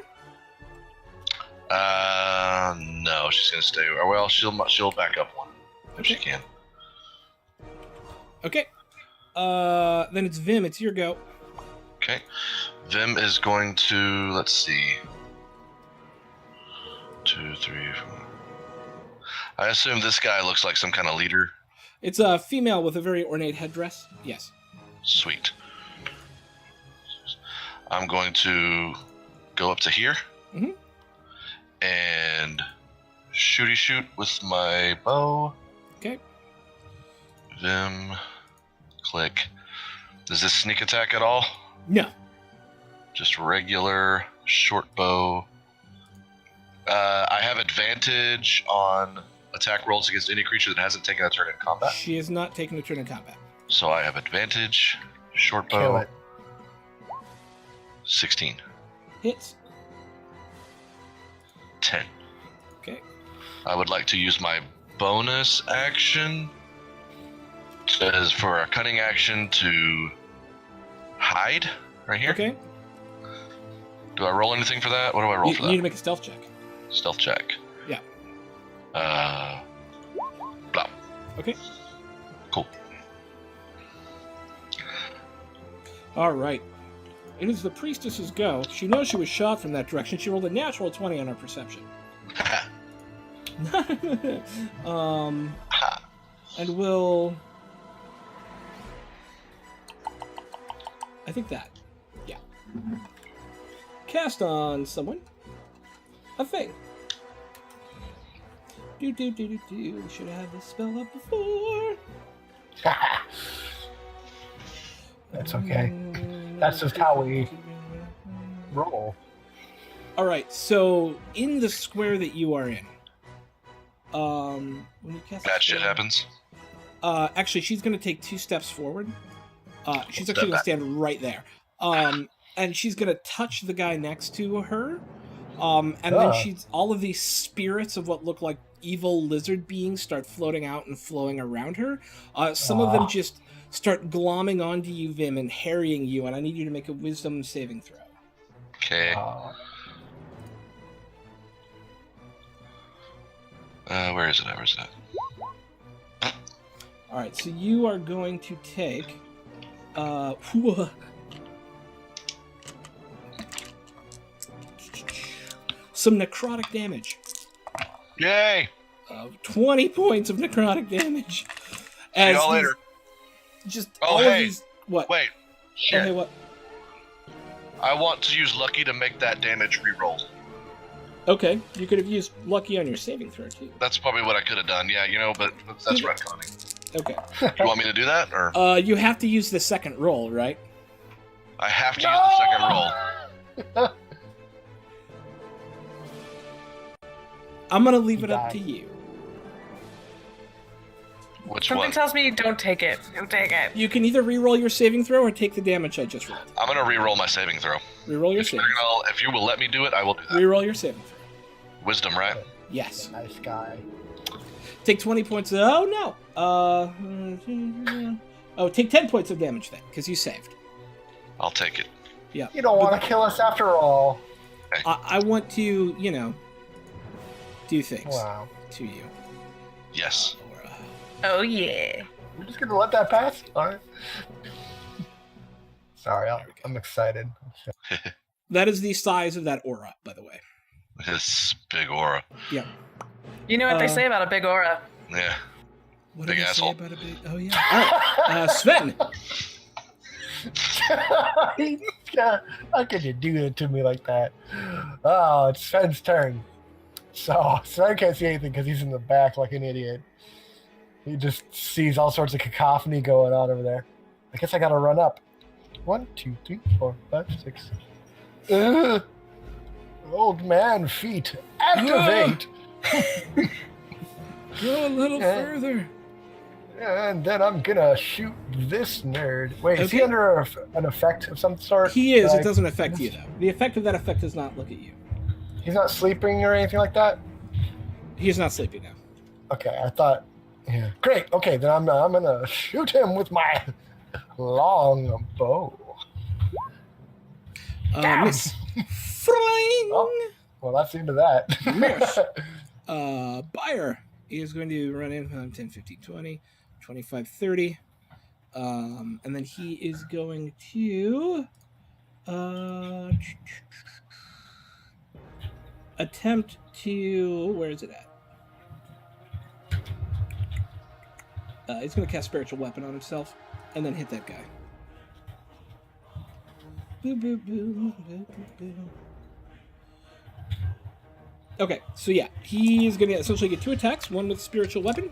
[SPEAKER 4] No, she's gonna stay. Well, she'll back up one if she can.
[SPEAKER 1] Okay. Then it's Vim. It's your go.
[SPEAKER 4] Okay. Vim is going to, let's see. 2, 3, 4. I assume this guy looks like some kind of leader.
[SPEAKER 1] It's a female with a very ornate headdress. Yes.
[SPEAKER 4] Sweet. I'm going to go up to here.
[SPEAKER 1] Mhm.
[SPEAKER 4] And shoot with my bow.
[SPEAKER 1] Okay.
[SPEAKER 4] Vim. Click. Does this sneak attack at all?
[SPEAKER 1] No.
[SPEAKER 4] Just regular short bow. I have advantage on attack rolls against any creature that hasn't taken a turn in combat.
[SPEAKER 1] She is not taking a turn in combat.
[SPEAKER 4] So I have advantage. Short
[SPEAKER 5] Kill
[SPEAKER 4] bow.
[SPEAKER 5] it.
[SPEAKER 4] 16.
[SPEAKER 1] Hits.
[SPEAKER 4] 10.
[SPEAKER 1] Okay.
[SPEAKER 4] I would like to use my bonus action as for a cunning action to hide right here.
[SPEAKER 1] Okay.
[SPEAKER 4] Do I roll anything for that? What do I roll
[SPEAKER 1] You
[SPEAKER 4] for
[SPEAKER 1] need to
[SPEAKER 4] that?
[SPEAKER 1] make a stealth check.
[SPEAKER 4] Stealth check.
[SPEAKER 1] Yeah.
[SPEAKER 4] Blah.
[SPEAKER 1] Okay.
[SPEAKER 4] Cool.
[SPEAKER 1] All right. It is the priestess's go. She knows she was shot from that direction. She rolled a natural 20 on her perception. And will... I think that. Yeah. Cast on someone. A thing. We should have had this spell up before.
[SPEAKER 5] That's okay. That's just how we roll.
[SPEAKER 1] All right. So in the square that you are in, when you cast
[SPEAKER 4] Bad shit
[SPEAKER 1] spell-
[SPEAKER 4] happens.
[SPEAKER 1] Actually, she's going to take 2 steps forward. She's
[SPEAKER 4] Step
[SPEAKER 1] actually going to
[SPEAKER 4] back.
[SPEAKER 1] stand right there. And she's going to touch the guy next to her. And then all of these spirits of what look like evil lizard beings start floating out and flowing around her. Some of them just start glomming onto you, Vim, and harrying you. And I need you to make a wisdom saving throw.
[SPEAKER 4] Okay. Where is it? Where's that?
[SPEAKER 1] All right, so you are going to take some necrotic damage.
[SPEAKER 4] Yay!
[SPEAKER 1] 20 points of necrotic damage.
[SPEAKER 4] See y'all later.
[SPEAKER 1] Just
[SPEAKER 4] Oh,
[SPEAKER 1] all
[SPEAKER 4] hey.
[SPEAKER 1] of these. What?
[SPEAKER 4] Wait.
[SPEAKER 1] Oh,
[SPEAKER 4] Shit.
[SPEAKER 1] hey, what?
[SPEAKER 4] I want to use Lucky to make that damage reroll.
[SPEAKER 1] Okay, you could have used lucky on your saving throw too.
[SPEAKER 4] That's probably what I could have done. Yeah, but that's retconning.
[SPEAKER 1] Okay.
[SPEAKER 4] You want me to do that, or
[SPEAKER 1] You have to use the second roll, right?
[SPEAKER 4] I have to use the second roll?
[SPEAKER 1] I'm gonna leave it up to you.
[SPEAKER 4] Which
[SPEAKER 2] Something
[SPEAKER 4] one?
[SPEAKER 2] tells me don't take it. Don't take it.
[SPEAKER 1] You can either re-roll your saving throw or take the damage I just rolled.
[SPEAKER 4] I'm gonna reroll my saving throw.
[SPEAKER 1] Re-roll your
[SPEAKER 4] If
[SPEAKER 1] saving throw.
[SPEAKER 4] if you will let me do it, I will do that.
[SPEAKER 1] Re-roll your saving throw.
[SPEAKER 4] Wisdom, right?
[SPEAKER 1] Yes.
[SPEAKER 5] Nice guy.
[SPEAKER 1] Take 20 points. Oh no. Take 10 points of damage then, because you saved.
[SPEAKER 4] I'll take it.
[SPEAKER 1] Yeah.
[SPEAKER 5] You don't want to kill us after all.
[SPEAKER 1] I want to, do things
[SPEAKER 5] Wow.
[SPEAKER 1] to you.
[SPEAKER 4] Yes.
[SPEAKER 1] Laura.
[SPEAKER 2] Oh yeah.
[SPEAKER 5] We're just gonna let that pass? Alright. Sorry, I'm excited.
[SPEAKER 1] That is the size of that aura, by the way.
[SPEAKER 4] His big aura.
[SPEAKER 1] Yeah.
[SPEAKER 2] You know what they say about a big aura?
[SPEAKER 4] Yeah.
[SPEAKER 1] What
[SPEAKER 4] Big
[SPEAKER 1] did I say
[SPEAKER 4] asshole.
[SPEAKER 1] about a big? Oh yeah. All right. Sven.
[SPEAKER 5] Yeah, how could you do it to me like that? Oh, it's Sven's turn. So Sven can't see anything because he's in the back like an idiot. He just sees all sorts of cacophony going on over there. I guess I gotta run up. 1, 2, 3, 4, 5, 6. Ugh. Old man feet. Activate!
[SPEAKER 1] Go a little
[SPEAKER 5] Yeah.
[SPEAKER 1] further.
[SPEAKER 5] And then I'm gonna shoot this nerd. Wait, is he
[SPEAKER 1] Okay.
[SPEAKER 5] under an effect of some sort?
[SPEAKER 1] He is.
[SPEAKER 5] Like,
[SPEAKER 1] It doesn't affect you though. The effect of that effect does not look at you.
[SPEAKER 5] He's not sleeping or anything like that?
[SPEAKER 1] He is not sleeping now.
[SPEAKER 5] Okay, I thought. Yeah. Great. Okay, then I'm gonna shoot him with my long bow.
[SPEAKER 1] Miss. Flying.
[SPEAKER 5] Oh. Well, that's the end of that.
[SPEAKER 1] Miss. Buyer is going to run in 10, 15, 20, 25, 30. And then he is going to attempt to. Where is it at? He's going to cast Spiritual Weapon on himself and then hit that guy. Boo, boo, boo, boo, boo, boo. Okay, so yeah, he's going to essentially get 2 attacks, one with Spiritual Weapon,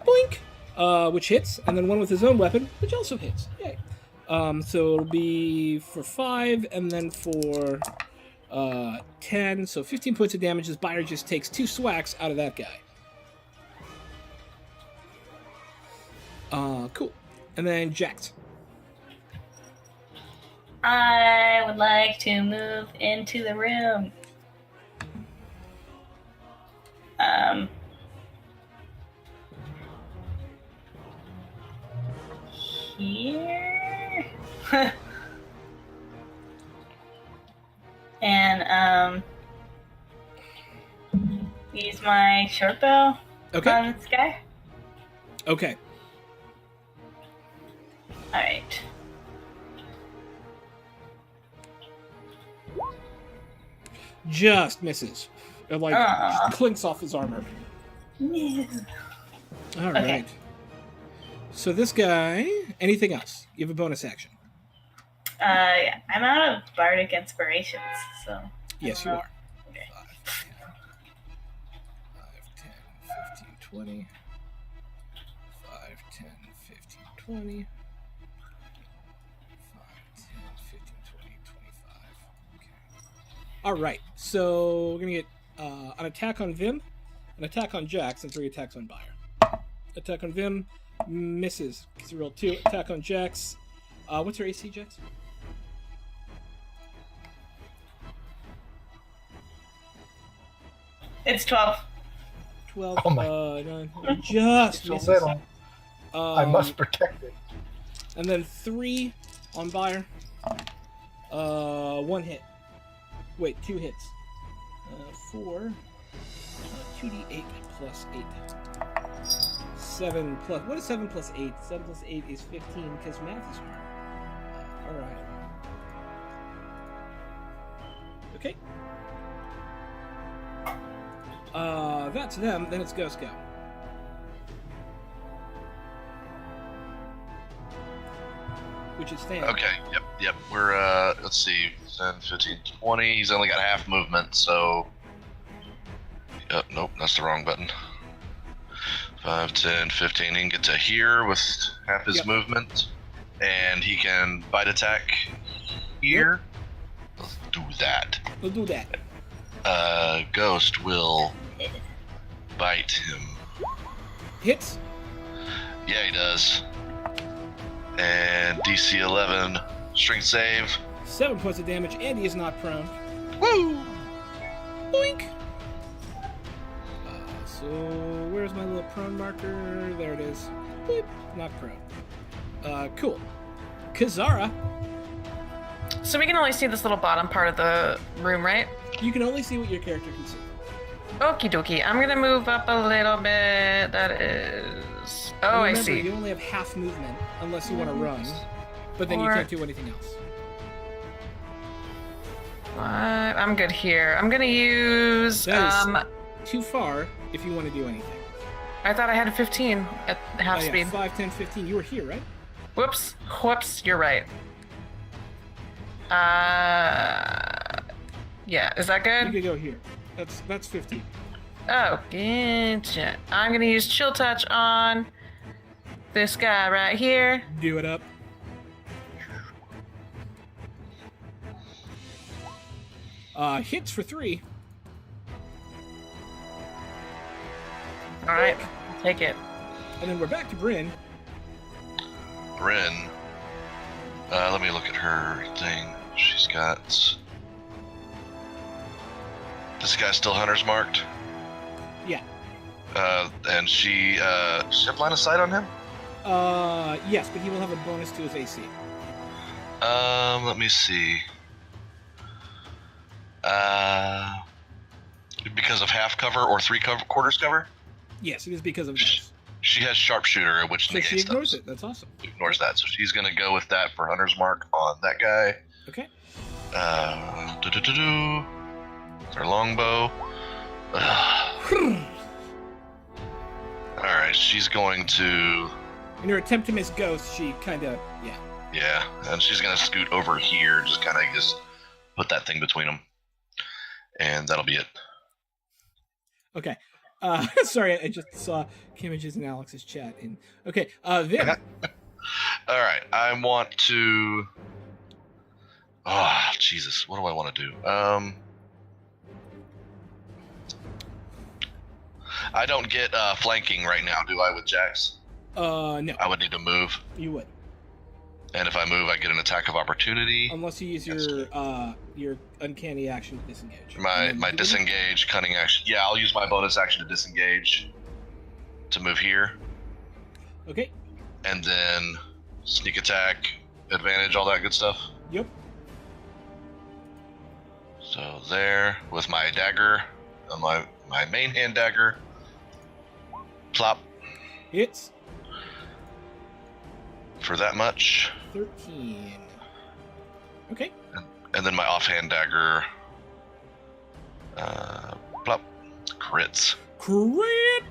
[SPEAKER 1] boink, which hits, and then one with his own weapon, which also hits. Yay. So it'll be for 5, and then for 10, so 15 points of damage. This buyer just takes 2 swacks out of that guy. Cool. And then Jax.
[SPEAKER 3] I would like to move into the room. Here. And use my short bow
[SPEAKER 1] Okay.
[SPEAKER 3] on this guy.
[SPEAKER 1] Okay.
[SPEAKER 3] All right.
[SPEAKER 1] Just misses. It
[SPEAKER 3] Aw.
[SPEAKER 1] clinks off his armor.
[SPEAKER 3] Yeah.
[SPEAKER 1] All right.
[SPEAKER 3] Okay.
[SPEAKER 1] So this guy. Anything else? You have a bonus action.
[SPEAKER 3] I'm out of bardic inspirations, so.
[SPEAKER 1] Yes, you are.
[SPEAKER 3] Okay.
[SPEAKER 1] 5, 10, 15, 20. 5, 10, 15, 20. All right. So we're gonna get an attack on Vim, an attack on Jax, and 3 attacks on Buyer. Attack on Vim misses because he rolled 2. Attack on Jax. What's your AC, Jax?
[SPEAKER 3] It's 12.
[SPEAKER 1] 12.
[SPEAKER 5] Oh my-
[SPEAKER 1] 9. Just
[SPEAKER 5] So
[SPEAKER 1] misses.
[SPEAKER 5] little. I must protect it.
[SPEAKER 1] And then 3 on Buyer. 1 hit. Wait, 2 hits. 4. 2d8 plus 8. 7 plus. What is 7 plus 8? 7 plus 8 is 15 because math is hard. Alright. Okay. That's them. Then it's Ghost Go. Which is Stan.
[SPEAKER 4] Okay, yep. We're, let's see, 10, 15, 20. He's only got half movement, so... Yep, nope, that's the wrong button. 5, 10, 15. He can get to here with half his movement. And he can bite attack here. Let's do that.
[SPEAKER 1] We'll do that.
[SPEAKER 4] Ghost will bite him.
[SPEAKER 1] Hits.
[SPEAKER 4] Yeah, he does. And DC 11, strength save.
[SPEAKER 1] 7 points of damage, and he is not prone.
[SPEAKER 4] Woo!
[SPEAKER 1] Boink! So, where's my little prone marker? There it is. Boop. Not prone. Cool. Kazara,
[SPEAKER 2] So we can only see this little bottom part of the room, right?
[SPEAKER 1] you can only see what your character can see.
[SPEAKER 2] Okie dokie. I'm gonna move up a little bit. That is... Oh,
[SPEAKER 1] And
[SPEAKER 2] I
[SPEAKER 1] remember,
[SPEAKER 2] see.
[SPEAKER 1] you only have half movement, unless you want to run. But then you
[SPEAKER 2] Or-
[SPEAKER 1] can't do anything else.
[SPEAKER 2] I'm good here. I'm gonna use...
[SPEAKER 1] That is too far if you want to do anything.
[SPEAKER 2] I thought I had 15 at half
[SPEAKER 1] Oh, yeah,
[SPEAKER 2] speed.
[SPEAKER 1] 5, 10, 15. You were here, right?
[SPEAKER 2] Whoops. You're right. Yeah, is that
[SPEAKER 1] You
[SPEAKER 2] good?
[SPEAKER 1] could go here. That's 15.
[SPEAKER 2] Oh, gotcha. I'm gonna use Chill Touch on this guy right here.
[SPEAKER 1] Do it up. Hits for 3.
[SPEAKER 2] Alright, take it.
[SPEAKER 1] And then we're back to Bryn.
[SPEAKER 4] Bryn. Let me look at her thing. She's got... This guy's still hunter's marked?
[SPEAKER 1] Yeah.
[SPEAKER 4] And she have line of sight on him?
[SPEAKER 1] Yes, but he will have a bonus to his AC.
[SPEAKER 4] Let me see. Because of half cover or quarters cover?
[SPEAKER 1] Yes, it is because of this.
[SPEAKER 4] She has sharpshooter, which
[SPEAKER 1] So
[SPEAKER 4] negates
[SPEAKER 1] she ignores
[SPEAKER 4] those.
[SPEAKER 1] it. That's awesome.
[SPEAKER 4] Ignores that, so she's gonna go with that for hunter's mark on that guy.
[SPEAKER 1] Okay.
[SPEAKER 4] Her longbow. Alright, she's going to...
[SPEAKER 1] In her attempt to miss Ghost, she kind of, yeah.
[SPEAKER 4] Yeah, and she's gonna scoot over here, just kind of just put that thing between them. And that'll be it.
[SPEAKER 1] Okay. Sorry, I just saw images in Alex's chat. Okay, Vim.
[SPEAKER 4] Alright, I want to... Oh, Jesus, what do I want to do? I don't get flanking right now, do I, with Jax?
[SPEAKER 1] No,
[SPEAKER 4] I would need to move.
[SPEAKER 1] you would.
[SPEAKER 4] And if I move, I get an attack of opportunity.
[SPEAKER 1] Unless you use your uncanny action to disengage.
[SPEAKER 4] My
[SPEAKER 1] You wouldn't?
[SPEAKER 4] disengage, cunning action. Yeah, I'll use my bonus action to disengage to move here.
[SPEAKER 1] Okay.
[SPEAKER 4] And then sneak attack, advantage, all that good stuff.
[SPEAKER 1] Yep.
[SPEAKER 4] So there, with my dagger, my main hand dagger. Plop
[SPEAKER 1] Hits.
[SPEAKER 4] for that much.
[SPEAKER 1] 13. Okay.
[SPEAKER 4] And then my offhand dagger. Plop. Crits.
[SPEAKER 1] Crit!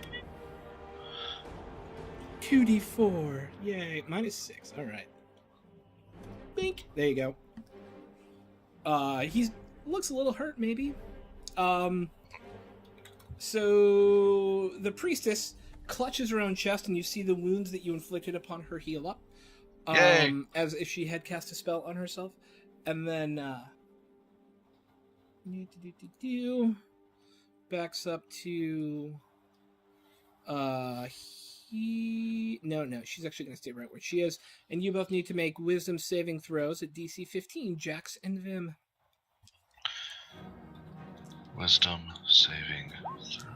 [SPEAKER 1] 2d4. Yay. -6. Alright. Bink. There you go. He looks a little hurt, maybe. So the priestess clutches her own chest, and you see the wounds that you inflicted upon her heal up.
[SPEAKER 4] Yay.
[SPEAKER 1] As if she had cast a spell on herself. And then Backs up to no, she's actually going to stay right where she is, and you both need to make wisdom saving throws at DC 15, Jax and Vim.
[SPEAKER 4] Wisdom saving throw.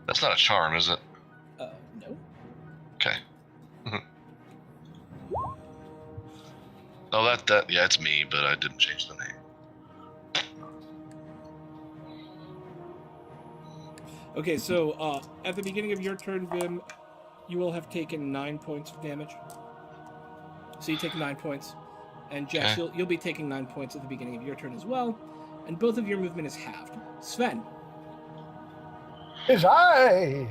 [SPEAKER 4] That's not a charm, is it?
[SPEAKER 1] No.
[SPEAKER 4] Okay. Oh, that yeah, it's me, but I didn't change the name.
[SPEAKER 1] Okay, so at the beginning of your turn, Vim, you will have taken 9 points of damage. So you take 9 points, and Jax,
[SPEAKER 4] Okay.
[SPEAKER 1] you'll be taking 9 points at the beginning of your turn as well, and both of your movement is halved. Sven.
[SPEAKER 5] Is I.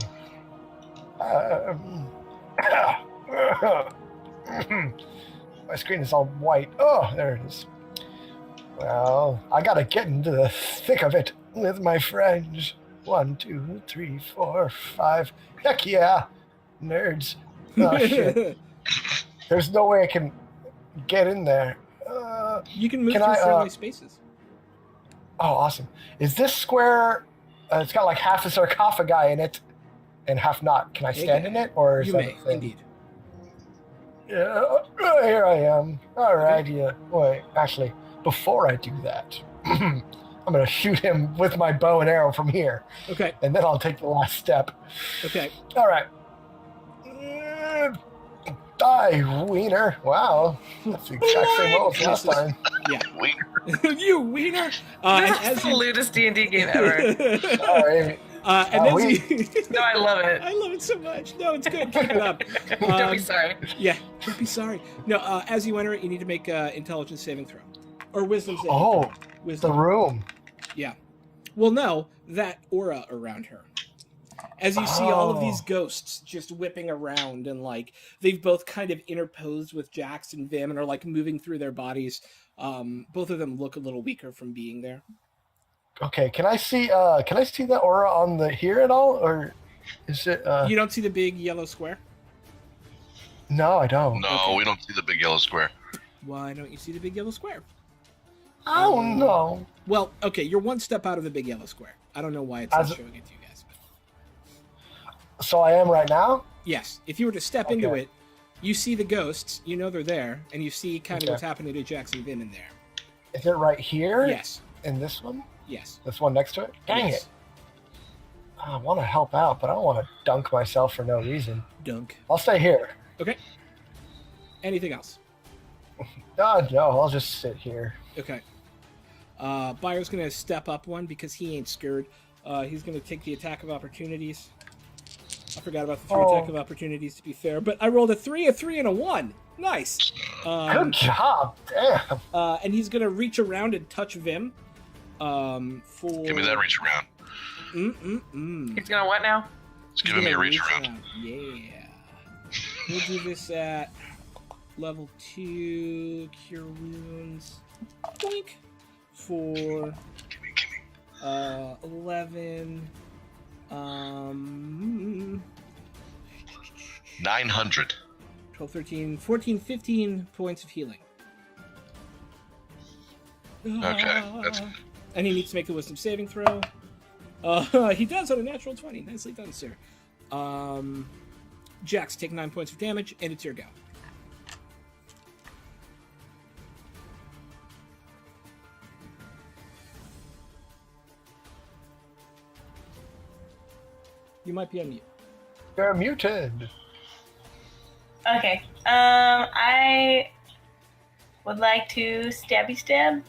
[SPEAKER 5] My screen is all white. Oh, there it is. Well, I gotta get into the thick of it with my friends. 1, 2, 3, 4, 5. Heck yeah, nerds. Oh shit. There's no way I can get in there.
[SPEAKER 1] You can move
[SPEAKER 5] Can
[SPEAKER 1] through
[SPEAKER 5] I,
[SPEAKER 1] friendly spaces.
[SPEAKER 5] Oh, awesome. Is this square? It's got like half a sarcophagi in it and half not. Can I stand in it, or is
[SPEAKER 1] You
[SPEAKER 5] that
[SPEAKER 1] may,
[SPEAKER 5] a thing?
[SPEAKER 1] indeed.
[SPEAKER 5] Yeah, here I am. All right, yeah. Wait, actually, before I do that, I'm gonna shoot him with my bow and arrow from here,
[SPEAKER 1] Okay,
[SPEAKER 5] and then I'll take the last step.
[SPEAKER 1] okay.
[SPEAKER 5] All right. Die, wiener. Wow, that's the exact same roll as last time.
[SPEAKER 1] Yeah.
[SPEAKER 4] Wiener.
[SPEAKER 1] You wiener!
[SPEAKER 2] This
[SPEAKER 1] And
[SPEAKER 2] is
[SPEAKER 1] as
[SPEAKER 2] the
[SPEAKER 1] you...
[SPEAKER 2] lewdest D&D game ever.
[SPEAKER 5] Sorry.
[SPEAKER 1] and as you...
[SPEAKER 2] No, I love it.
[SPEAKER 1] I love it so much. No, it's good. Keep it up.
[SPEAKER 2] Don't be sorry.
[SPEAKER 1] Yeah, don't be sorry. No, as you enter it, you need to make intelligence saving throw. Or wisdom saving
[SPEAKER 5] Oh,
[SPEAKER 1] throw.
[SPEAKER 5] the
[SPEAKER 1] Wisdom.
[SPEAKER 5] room.
[SPEAKER 1] Yeah. Well, no, that aura around her. As you see all of these ghosts just whipping around, and like they've both kind of interposed with Jax and Vim and are like moving through their bodies. Both of them look a little weaker from being there.
[SPEAKER 5] Okay, can I see that aura on the here at all, or is it?
[SPEAKER 1] You don't see the big yellow square?
[SPEAKER 5] No, I don't.
[SPEAKER 4] No,
[SPEAKER 1] Okay.
[SPEAKER 4] we don't see the big yellow square.
[SPEAKER 1] Why don't you see the big yellow square?
[SPEAKER 5] Oh no.
[SPEAKER 1] Well, okay, you're one step out of the big yellow square. I don't know why it's not showing it to you guys.
[SPEAKER 5] So I am right now.
[SPEAKER 1] Yes, if you were to step into
[SPEAKER 5] Okay.
[SPEAKER 1] it, you see the ghosts, you know they're there, and you see kind of
[SPEAKER 5] Okay.
[SPEAKER 1] what's happening to Jax and Vim in there.
[SPEAKER 5] Is it right here?
[SPEAKER 1] Yes,
[SPEAKER 5] In this one?
[SPEAKER 1] yes.
[SPEAKER 5] This one next to it? Dang
[SPEAKER 1] Yes.
[SPEAKER 5] it. I want to help out, but I don't want to dunk myself for no reason.
[SPEAKER 1] Dunk.
[SPEAKER 5] I'll stay here.
[SPEAKER 1] Okay. Anything else?
[SPEAKER 5] Oh, no, I'll just sit here.
[SPEAKER 1] Okay. Byer's going to step up one because he ain't scared. He's going to take the attack of opportunities. I forgot about the three attack of opportunities, to be fair, but I rolled a 3, and a 1. Nice.
[SPEAKER 5] Good job. Damn.
[SPEAKER 1] And he's going to reach around and touch Vim. For...
[SPEAKER 4] Give me that reach around.
[SPEAKER 2] He's gonna what now?
[SPEAKER 4] It's giving me a reach around.
[SPEAKER 1] Yeah. We'll do this at level 2, cure wounds. Boink. For
[SPEAKER 4] Gimme.
[SPEAKER 1] 11.
[SPEAKER 4] 900.
[SPEAKER 1] 12, 13, 14, 15 points of healing.
[SPEAKER 4] Okay, that's
[SPEAKER 1] And he needs to make the wisdom saving throw. He does on a natural 20. Nicely done, sir. Jax, take 9 points of damage, and it's your go. You might be on mute.
[SPEAKER 5] You're muted.
[SPEAKER 3] Okay. I would like to stabby stab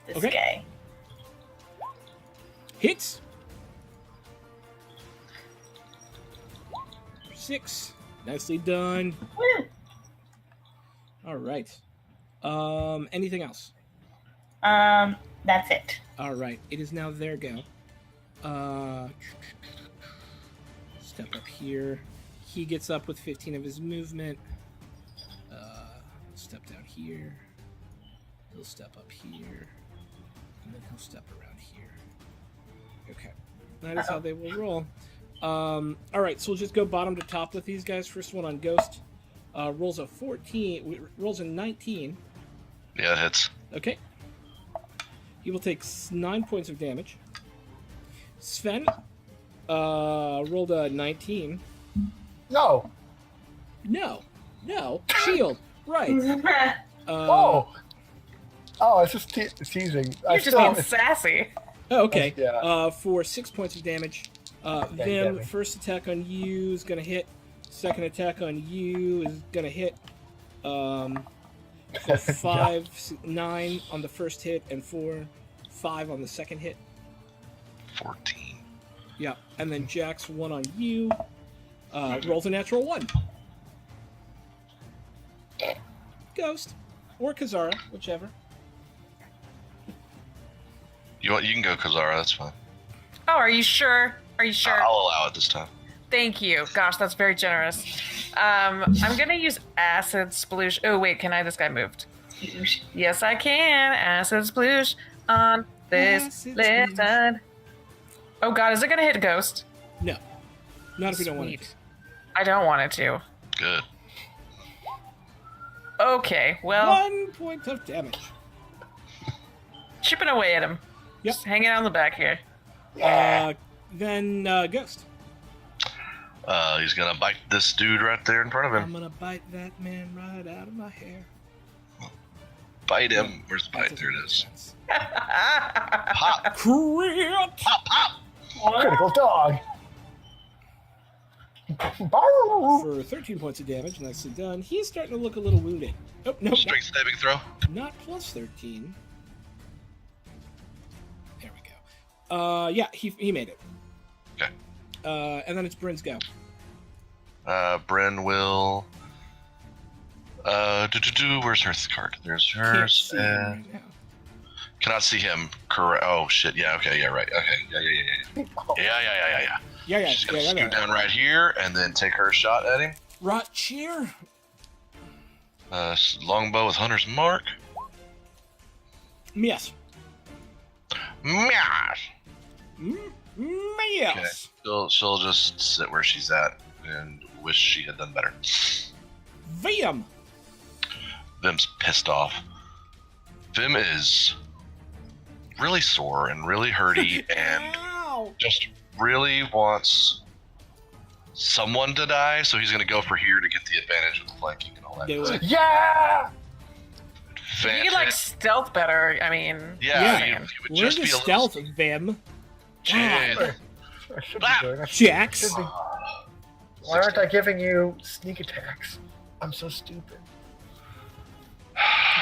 [SPEAKER 3] this
[SPEAKER 1] Okay.
[SPEAKER 3] guy.
[SPEAKER 1] Hits. 6. Nicely done.
[SPEAKER 3] Woo!
[SPEAKER 1] All right. Anything else?
[SPEAKER 3] That's it.
[SPEAKER 1] All right. It is now their go. Step up here. He gets up with 15 of his movement. Step down here. He'll step up here. And then he'll step around here. Okay. That is how they will roll. All right, so we'll just go bottom to top with these guys. First one on Ghost. Rolls a 14. Rolls a 19.
[SPEAKER 4] Yeah, it hits.
[SPEAKER 1] Okay. He will take 9 points of damage. Sven rolled a 19.
[SPEAKER 5] No.
[SPEAKER 1] No. Shield. Right.
[SPEAKER 5] Oh, it's just teasing.
[SPEAKER 2] You're just being sassy.
[SPEAKER 1] Oh, okay.
[SPEAKER 5] Yeah.
[SPEAKER 1] For 6 points of damage. Vim,
[SPEAKER 5] Debbie.
[SPEAKER 1] first attack on you is gonna hit. Second attack on you is gonna hit. So 9 on the first hit and 5 on the second hit.
[SPEAKER 4] 14.
[SPEAKER 1] Yeah, and then Jack's 1 on you. Rolls a natural 1. Ghost or Kazara, whichever.
[SPEAKER 4] You can go Kazara, that's fine.
[SPEAKER 2] Oh, are you sure? Are you sure?
[SPEAKER 4] I'll allow it this time.
[SPEAKER 2] Thank you. Gosh, that's very generous. I'm gonna use acid sploosh. Oh wait, can I? This guy moved. Yes, I can. Acid sploosh on this
[SPEAKER 1] Acid
[SPEAKER 2] left
[SPEAKER 1] sploosh.
[SPEAKER 2] side. Oh God, is it gonna hit Ghost?
[SPEAKER 1] No, not if you don't want it.
[SPEAKER 2] Sweet. I don't want it to.
[SPEAKER 4] Good.
[SPEAKER 2] Okay, well,
[SPEAKER 1] 1 point of damage.
[SPEAKER 2] chipping away at him.
[SPEAKER 1] Yep.
[SPEAKER 2] Just hanging out in the back here.
[SPEAKER 1] Then Ghost.
[SPEAKER 4] He's gonna bite this dude right there in front of
[SPEAKER 1] I'm
[SPEAKER 4] him.
[SPEAKER 1] gonna bite that man right out of my hair.
[SPEAKER 4] Bite him. Where's the bite?
[SPEAKER 1] That
[SPEAKER 4] There it
[SPEAKER 1] doesn't
[SPEAKER 4] is.
[SPEAKER 1] make sense.
[SPEAKER 4] Pop,
[SPEAKER 1] Crit!
[SPEAKER 4] pop, pop.
[SPEAKER 5] Critical dog. Barrel.
[SPEAKER 1] For 13 points of damage, nicely done. He's starting to look a little wounded. Oh, no,
[SPEAKER 4] Strength saving throw.
[SPEAKER 1] not plus 13. There we go. Yeah, he made it.
[SPEAKER 4] Okay.
[SPEAKER 1] And then it's Bryn's go.
[SPEAKER 4] Bryn will. Where's her card? There's
[SPEAKER 1] Can't
[SPEAKER 4] hers.
[SPEAKER 1] see him right now.
[SPEAKER 4] Cannot see him. Correct. Oh shit. Yeah. Okay. Yeah. Right. Okay. Yeah.
[SPEAKER 1] Yeah,
[SPEAKER 4] She's gonna
[SPEAKER 1] yeah.
[SPEAKER 4] scoot down right here and then take her shot at him.
[SPEAKER 1] Rot cheer.
[SPEAKER 4] Longbow with Hunter's Mark.
[SPEAKER 1] Yes.
[SPEAKER 4] Meow.
[SPEAKER 1] Yes.
[SPEAKER 4] She'll just sit where she's at and wish she had done better.
[SPEAKER 1] Vim.
[SPEAKER 4] Vim's pissed off. Vim is really sore and really hurty and
[SPEAKER 1] Ow.
[SPEAKER 4] just really wants someone to die, so he's gonna go for here to get the advantage with the flanking and all that.
[SPEAKER 1] Do it.
[SPEAKER 5] Yeah.
[SPEAKER 2] You could like stealth better. I mean,
[SPEAKER 1] Yeah.
[SPEAKER 4] He would
[SPEAKER 1] Learn
[SPEAKER 4] just
[SPEAKER 1] to
[SPEAKER 4] be a
[SPEAKER 1] stealth,
[SPEAKER 4] little.
[SPEAKER 1] Vim.
[SPEAKER 4] Shit.
[SPEAKER 5] I should be
[SPEAKER 4] Ah.
[SPEAKER 5] doing.
[SPEAKER 1] Jax.
[SPEAKER 5] Should be. Why aren't I giving you sneak attacks? I'm so stupid.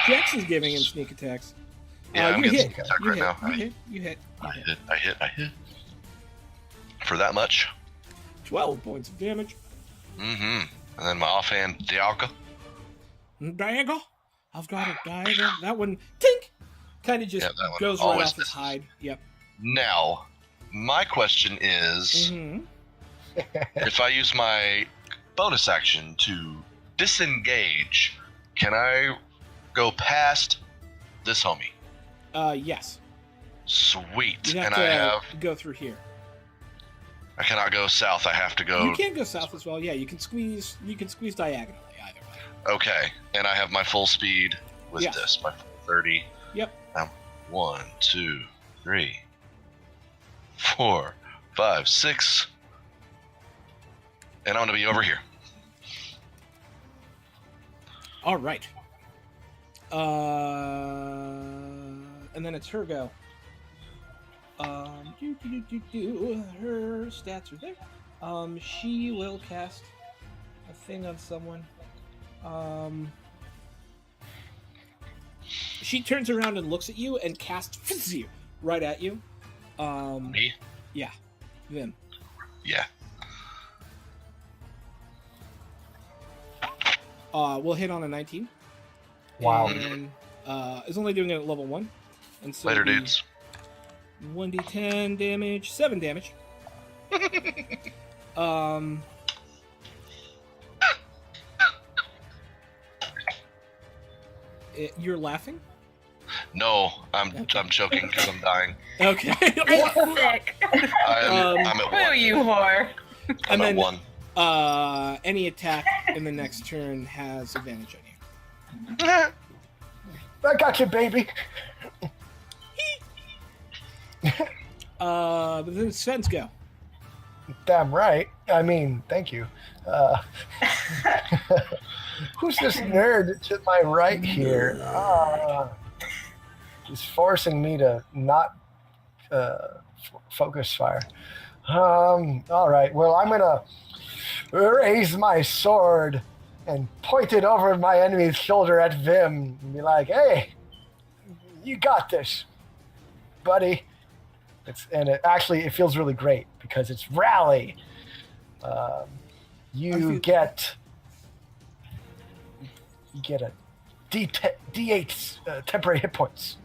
[SPEAKER 1] Jax is giving him sneak attacks.
[SPEAKER 4] Yeah, I'm
[SPEAKER 1] you
[SPEAKER 4] getting
[SPEAKER 1] hit.
[SPEAKER 4] sneak attack
[SPEAKER 1] You
[SPEAKER 4] right
[SPEAKER 1] hit.
[SPEAKER 4] now.
[SPEAKER 1] You hit.
[SPEAKER 4] I hit. For that much.
[SPEAKER 1] 12 points of damage.
[SPEAKER 4] Mm-hmm. And then my offhand Dialga.
[SPEAKER 1] Dagger. I've got a dagger. That one, tink, kind of just
[SPEAKER 4] Yeah, that one
[SPEAKER 1] goes right
[SPEAKER 4] always
[SPEAKER 1] off his
[SPEAKER 4] misses.
[SPEAKER 1] hide. Yep.
[SPEAKER 4] Now, my question is,
[SPEAKER 1] Mm-hmm.
[SPEAKER 4] if I use my bonus action to disengage, can I go past this homie?
[SPEAKER 1] Yes.
[SPEAKER 4] Sweet.
[SPEAKER 1] You have
[SPEAKER 4] And
[SPEAKER 1] to
[SPEAKER 4] I have.
[SPEAKER 1] go through here.
[SPEAKER 4] I cannot go south. I have to go.
[SPEAKER 1] You can go south as well. Yeah, you can squeeze. You can squeeze diagonally either way.
[SPEAKER 4] Okay. And I have my full speed with
[SPEAKER 1] Yes.
[SPEAKER 4] this. My full 30.
[SPEAKER 1] Yep.
[SPEAKER 4] 1, 2, 3, 4, 5, 6. And I'm going to be over here.
[SPEAKER 1] All right. And then it's her go. Her stats are there. She will cast a thing on someone. She turns around and looks at you and casts you right at you.
[SPEAKER 4] Me?
[SPEAKER 1] Yeah, Vim.
[SPEAKER 4] Yeah.
[SPEAKER 1] We'll hit on a 19.
[SPEAKER 5] Wow.
[SPEAKER 1] And is only doing it at level 1. And so
[SPEAKER 4] Later,
[SPEAKER 1] the
[SPEAKER 4] dudes.
[SPEAKER 1] 1d10 damage, 7 damage. You're laughing?
[SPEAKER 4] No, I'm choking because I'm dying.
[SPEAKER 1] Okay.
[SPEAKER 2] Sick.
[SPEAKER 4] I'm at
[SPEAKER 2] Boo,
[SPEAKER 4] 1.
[SPEAKER 2] you whore.
[SPEAKER 1] And
[SPEAKER 4] I'm at
[SPEAKER 1] then
[SPEAKER 4] 1.
[SPEAKER 1] any attack in the next turn has advantage on you.
[SPEAKER 5] I got you, baby.
[SPEAKER 1] But then Sven's go.
[SPEAKER 5] Damn right. I mean, thank you. Who's this nerd to my right here? He's forcing me to not focus fire. All right. Well, I'm gonna raise my sword and point it over my enemy's shoulder at Vim and be like, "Hey, you got this, buddy." It feels really great because it's rally. You get a D8 temporary hit points.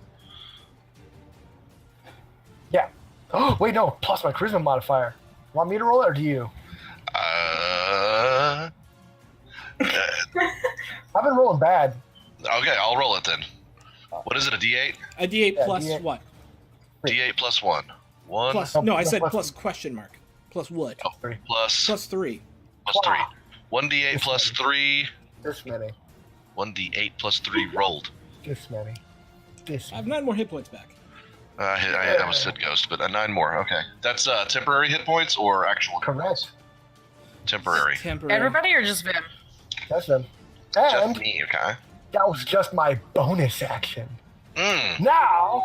[SPEAKER 5] Yeah. Oh wait, no. Plus my charisma modifier. Want me to roll it or do you?
[SPEAKER 4] Uh,
[SPEAKER 5] I've been rolling bad.
[SPEAKER 4] okay, I'll roll it then. What is it, a D8?
[SPEAKER 1] A D8
[SPEAKER 5] Yeah,
[SPEAKER 1] plus
[SPEAKER 5] D8.
[SPEAKER 1] what?
[SPEAKER 4] D8 plus 1. 1
[SPEAKER 1] Plus,
[SPEAKER 5] Oh,
[SPEAKER 1] no, I said
[SPEAKER 5] plus-
[SPEAKER 1] plus question mark. Plus what?
[SPEAKER 4] plus,
[SPEAKER 1] Plus 3.
[SPEAKER 4] plus 3. 1D8 plus 3.
[SPEAKER 5] This many.
[SPEAKER 4] 1D8 plus 3 rolled.
[SPEAKER 5] This many. This
[SPEAKER 1] I have 9 more hit points back.
[SPEAKER 4] That was Sid Ghost, but 9 more. Okay. That's temporary hit points or actual hit points?
[SPEAKER 5] correct.
[SPEAKER 4] Temporary.
[SPEAKER 1] Temporary.
[SPEAKER 2] Everybody or just Vim?
[SPEAKER 5] That's them.
[SPEAKER 4] Just
[SPEAKER 5] And
[SPEAKER 4] me, okay.
[SPEAKER 5] that was just my bonus action.
[SPEAKER 4] Mm.
[SPEAKER 5] Now,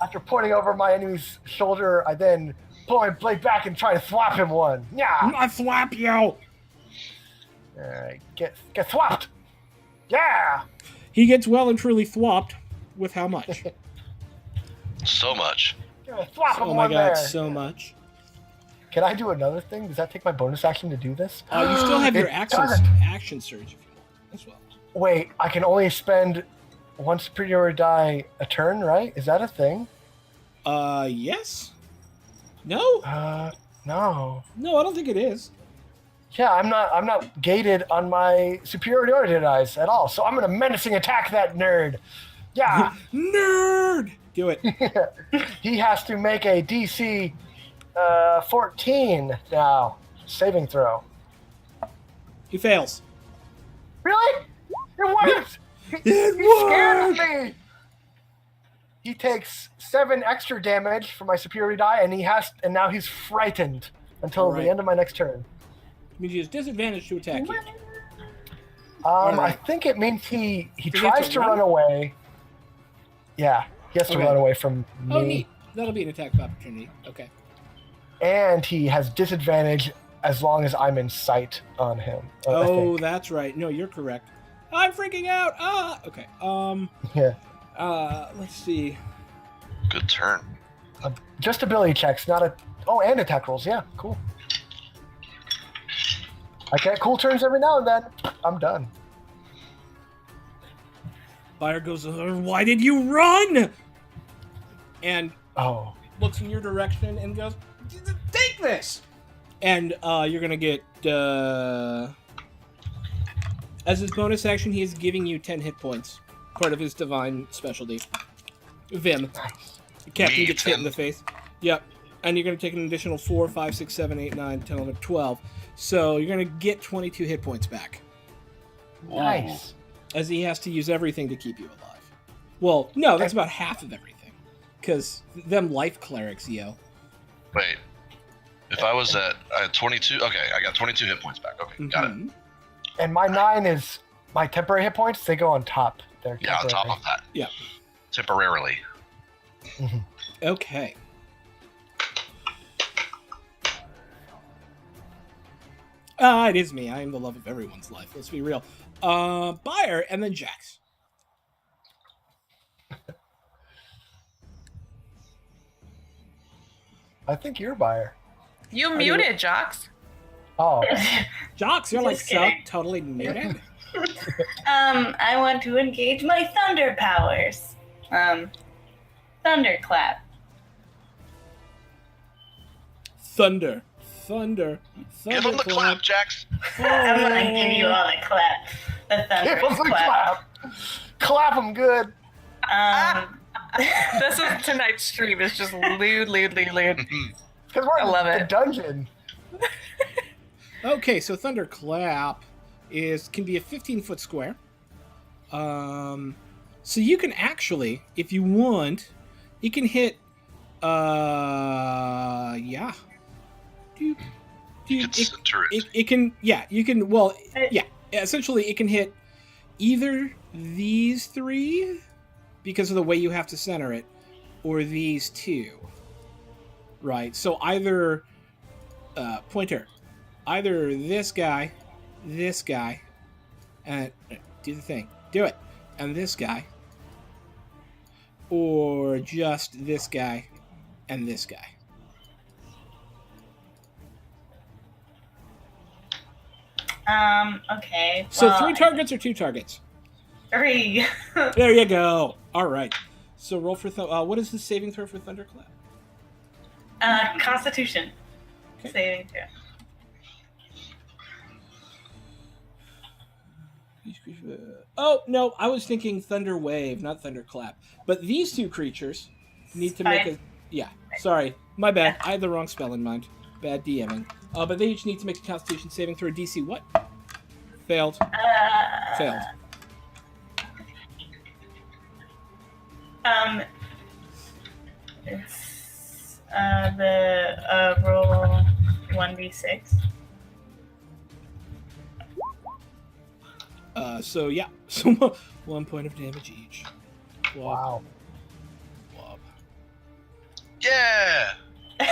[SPEAKER 5] after pointing over my enemy's shoulder, I then pull my blade back and try to thwap him one. Yeah.
[SPEAKER 1] I slap you!
[SPEAKER 5] Alright, get thwapped. Yeah.
[SPEAKER 1] He gets well and truly thwopped with how much?
[SPEAKER 4] So much.
[SPEAKER 5] Yeah, thwap him
[SPEAKER 1] Oh my
[SPEAKER 5] one
[SPEAKER 1] god,
[SPEAKER 5] there.
[SPEAKER 1] so much.
[SPEAKER 5] Can I do another thing? Does that take my bonus action to do this?
[SPEAKER 1] You still have your
[SPEAKER 5] It
[SPEAKER 1] action
[SPEAKER 5] doesn't.
[SPEAKER 1] surge if you want as well.
[SPEAKER 5] Wait, I can only spend one superiority die a turn, right? Is that a thing?
[SPEAKER 1] Yes? No?
[SPEAKER 5] No.
[SPEAKER 1] No, I don't think it is.
[SPEAKER 5] Yeah, I'm not gated on my superiority dice at all. So I'm gonna menacing attack that nerd. Yeah.
[SPEAKER 1] Nerd! Do it.
[SPEAKER 5] He has to make a DC 14 now. Saving throw.
[SPEAKER 1] He fails.
[SPEAKER 5] Really? It worked!
[SPEAKER 1] It
[SPEAKER 5] He scared
[SPEAKER 1] worked!
[SPEAKER 5] me! He takes 7 extra damage from my superiority die, and now he's frightened until
[SPEAKER 1] Alright.
[SPEAKER 5] the end of my next turn.
[SPEAKER 1] Means he has disadvantage to attack you.
[SPEAKER 5] I
[SPEAKER 1] Alright.
[SPEAKER 5] think it means he
[SPEAKER 1] he have
[SPEAKER 5] tries
[SPEAKER 1] to
[SPEAKER 5] to
[SPEAKER 1] run?
[SPEAKER 5] run away. Yeah, he has to
[SPEAKER 1] Okay.
[SPEAKER 5] run away from me.
[SPEAKER 1] Oh, neat. That'll be an attack of opportunity. Okay.
[SPEAKER 5] And he has disadvantage as long as I'm in sight on him. I
[SPEAKER 1] Oh,
[SPEAKER 5] think.
[SPEAKER 1] that's right. No, you're correct. I'm freaking out. Ah. Okay.
[SPEAKER 5] Yeah.
[SPEAKER 1] Let's see.
[SPEAKER 4] Good turn.
[SPEAKER 5] Just ability checks, not a. Oh, and attack rolls. Yeah, cool. I get cool turns every now and then. I'm done.
[SPEAKER 1] Fire goes. Why did you run? And
[SPEAKER 5] Oh.
[SPEAKER 1] looks in your direction and goes, "Take this!" And you're gonna get as his bonus action, he is giving you 10 hit points, part of his divine specialty. Vim,
[SPEAKER 5] Nice.
[SPEAKER 1] Captain
[SPEAKER 4] Me,
[SPEAKER 1] gets hit in
[SPEAKER 4] 10.
[SPEAKER 1] the face. Yep, and you're gonna take an additional 4, 5, 6, 7, 8, 9, 10, 11, 12. So you're gonna get 22 hit points back,
[SPEAKER 5] Nice.
[SPEAKER 1] as he has to use everything to keep you alive. Well, no, that's about half of everything, because them life clerics, yo.
[SPEAKER 4] Wait. If I was at 22, okay, I got 22 hit points back. Okay, got it.
[SPEAKER 1] Mhm.
[SPEAKER 5] And my 9 is my temporary hit points. They go on top. They're
[SPEAKER 4] Yeah, on top
[SPEAKER 5] temporary.
[SPEAKER 4] of that.
[SPEAKER 1] Yeah.
[SPEAKER 4] Temporarily.
[SPEAKER 1] Okay. It is me. I am the love of everyone's life. Let's be real. Buyer and then Jax.
[SPEAKER 5] I think you're buyer.
[SPEAKER 2] You
[SPEAKER 1] you-
[SPEAKER 2] muted, Jocks.
[SPEAKER 5] Oh.
[SPEAKER 1] Jax, you're like
[SPEAKER 3] Just
[SPEAKER 1] so
[SPEAKER 3] kidding.
[SPEAKER 1] totally muted.
[SPEAKER 3] I want to engage my thunder powers. Thunderclap.
[SPEAKER 1] Thunder. Thunder.
[SPEAKER 4] Give him the clap, Jax.
[SPEAKER 3] I'm gonna give you all the clap. The
[SPEAKER 5] Give
[SPEAKER 3] thunderous
[SPEAKER 5] him the
[SPEAKER 3] clap.
[SPEAKER 5] clap. Clap him good.
[SPEAKER 2] This is tonight's stream. It's just lewd.
[SPEAKER 5] Because we're
[SPEAKER 2] I
[SPEAKER 5] in
[SPEAKER 2] love
[SPEAKER 5] the
[SPEAKER 2] it.
[SPEAKER 5] dungeon.
[SPEAKER 1] Okay, so Thunderclap can be a 15-foot square. So you can actually, if you want, you can hit. Yeah.
[SPEAKER 4] You can center it.
[SPEAKER 1] It can. Yeah, you can. Well, yeah. Essentially, it can hit either these three because of the way you have to center it, or these two. Right. So either pointer, either this guy, and do the thing, do it, and this guy, or just this guy and this guy.
[SPEAKER 3] Okay.
[SPEAKER 1] So
[SPEAKER 3] well,
[SPEAKER 1] 3 targets or 2 targets?
[SPEAKER 3] 3.
[SPEAKER 1] There you go. All right. So roll for what is the saving throw for Thunderclap?
[SPEAKER 3] Constitution.
[SPEAKER 1] Okay.
[SPEAKER 3] Saving throw.
[SPEAKER 1] Oh no, I was thinking Thunder Wave, not Thunderclap. But these 2 creatures need to make a. Yeah. Sorry, my bad. I had the wrong spell in mind. Bad DMing. But they each need to make a Constitution saving throw. DC what? Failed. Failed.
[SPEAKER 3] It's the roll 1d6.
[SPEAKER 1] So yeah. So 1 point of damage each.
[SPEAKER 5] Wow.
[SPEAKER 1] Blob.
[SPEAKER 4] Yeah.
[SPEAKER 3] Woo!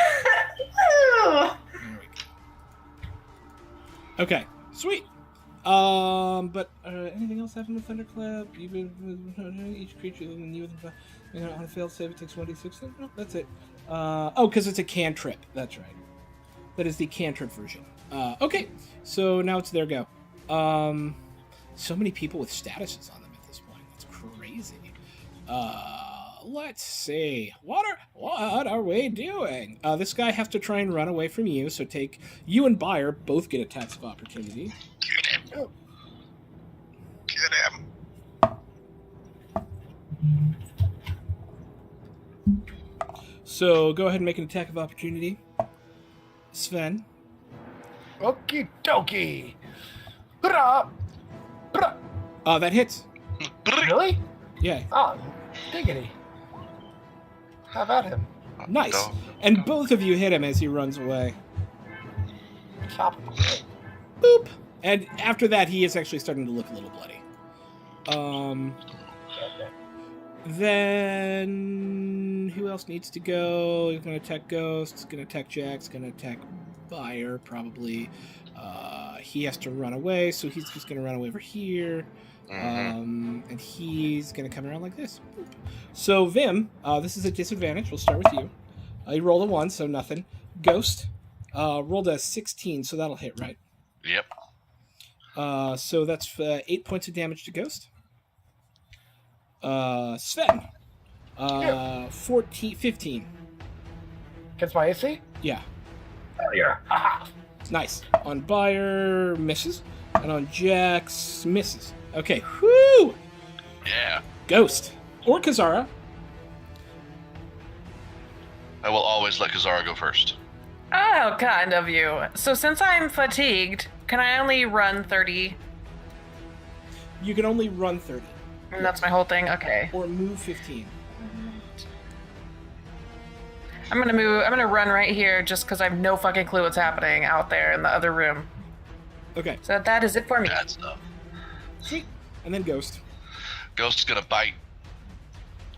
[SPEAKER 1] There we go. Okay. Sweet. But anything else happen with Thunderclap? Even each creature than you on a failed save, it takes 1d6. No, that's it. Because it's a cantrip. That's right. That is the cantrip version. Okay. So now it's their go. So many people with statuses on them at this point. That's crazy. Let's see. What are we doing? This guy has to try and run away from you. So you and Bayer both get attacks of opportunity.
[SPEAKER 4] Get him. Get him.
[SPEAKER 1] So go ahead and make an attack of opportunity. Sven.
[SPEAKER 5] Okie dokie. Hurrah! Hurrah!
[SPEAKER 1] That hits.
[SPEAKER 5] Really?
[SPEAKER 1] Yeah.
[SPEAKER 5] Oh, diggity. Have at him.
[SPEAKER 1] Nice. And both of you hit him as he runs away.
[SPEAKER 5] Chop him.
[SPEAKER 1] Boop. And after that, he is actually starting to look a little bloody. Then who else needs to go? He's going to attack Ghost. He's going to attack Jack. He's going to attack Bayer, probably. He has to run away, so he's just going to run away over here. And he's going to come around like this. Boop. So Vim, this is a disadvantage. We'll start with you. You rolled a 1, so nothing. Ghost rolled a 16, so that'll hit, right?
[SPEAKER 4] Yep.
[SPEAKER 1] So that's 8 points of damage to Ghost. Sven. 15.
[SPEAKER 5] Against my AC?
[SPEAKER 1] Yeah.
[SPEAKER 5] Oh, yeah. Haha.
[SPEAKER 1] Nice. On Bayer, misses. And on Jax, misses. Okay. Whoo!
[SPEAKER 4] Yeah.
[SPEAKER 1] Ghost. Or Kazara.
[SPEAKER 4] I will always let Kazara go first.
[SPEAKER 2] Oh, how kind of you. So since I'm fatigued, can I only run 30?
[SPEAKER 1] You can only run 30.
[SPEAKER 2] And that's my whole thing? Okay.
[SPEAKER 1] Or move 15.
[SPEAKER 2] I'm gonna run right here just because I have no fucking clue what's happening out there in the other room.
[SPEAKER 1] Okay.
[SPEAKER 2] So that is it for me.
[SPEAKER 4] Bad stuff.
[SPEAKER 1] Sweet. And then Ghost.
[SPEAKER 4] Ghost's gonna bite.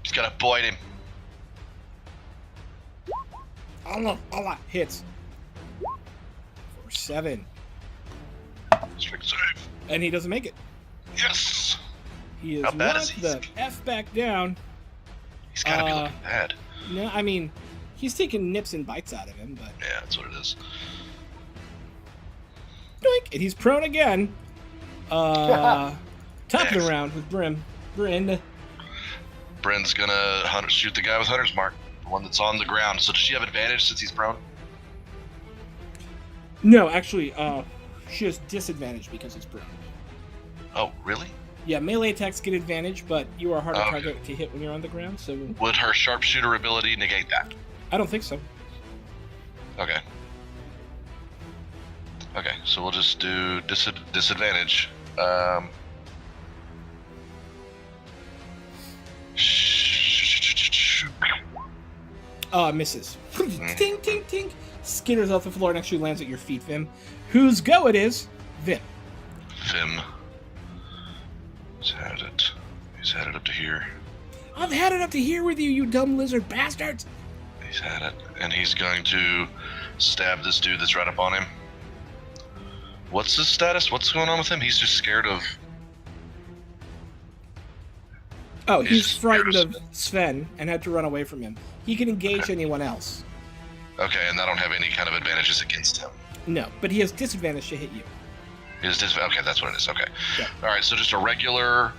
[SPEAKER 4] He's gonna bite him.
[SPEAKER 1] Allah. Hits. For 7.
[SPEAKER 4] Strength save.
[SPEAKER 1] And he doesn't make it.
[SPEAKER 4] Yes.
[SPEAKER 1] He is
[SPEAKER 4] How bad
[SPEAKER 1] knocked
[SPEAKER 4] is he?
[SPEAKER 1] the F back down.
[SPEAKER 4] He's gotta be looking bad.
[SPEAKER 1] No, I mean, he's taking nips and bites out of him, but...
[SPEAKER 4] Yeah, that's what it is.
[SPEAKER 1] Doink! And he's prone again. Top of the round with Bryn.
[SPEAKER 4] Bryn's gonna shoot the guy with Hunter's Mark. The one that's on the ground. So does she have advantage since he's prone?
[SPEAKER 1] No, actually, she has disadvantage because he's prone.
[SPEAKER 4] Oh, really?
[SPEAKER 1] Yeah, melee attacks get advantage, but you are a harder
[SPEAKER 4] Okay.
[SPEAKER 1] target to hit when you're on the ground, so...
[SPEAKER 4] Would her sharpshooter ability negate that?
[SPEAKER 1] I don't think so.
[SPEAKER 4] Okay. Okay, so we'll just do disadvantage.
[SPEAKER 1] Misses. Ting, ting, ting. Skitters off the floor and actually lands at your feet, Vim. Whose go it is? Vim.
[SPEAKER 4] Vim. He's had it. He's had it up to here.
[SPEAKER 1] I've had it up to here with you, you dumb lizard bastards.
[SPEAKER 4] He's had it. And he's going to stab this dude that's right up on him. What's his status? What's going on with him? He's just scared of...
[SPEAKER 1] Oh, he's frightened of Sven and had to run away from him. He can engage anyone else.
[SPEAKER 4] Okay, and I don't have any kind of advantages against him.
[SPEAKER 1] No, but he has disadvantage to hit you.
[SPEAKER 4] Okay, that's what it is. Okay.
[SPEAKER 1] Yeah.
[SPEAKER 4] All right, so just a regular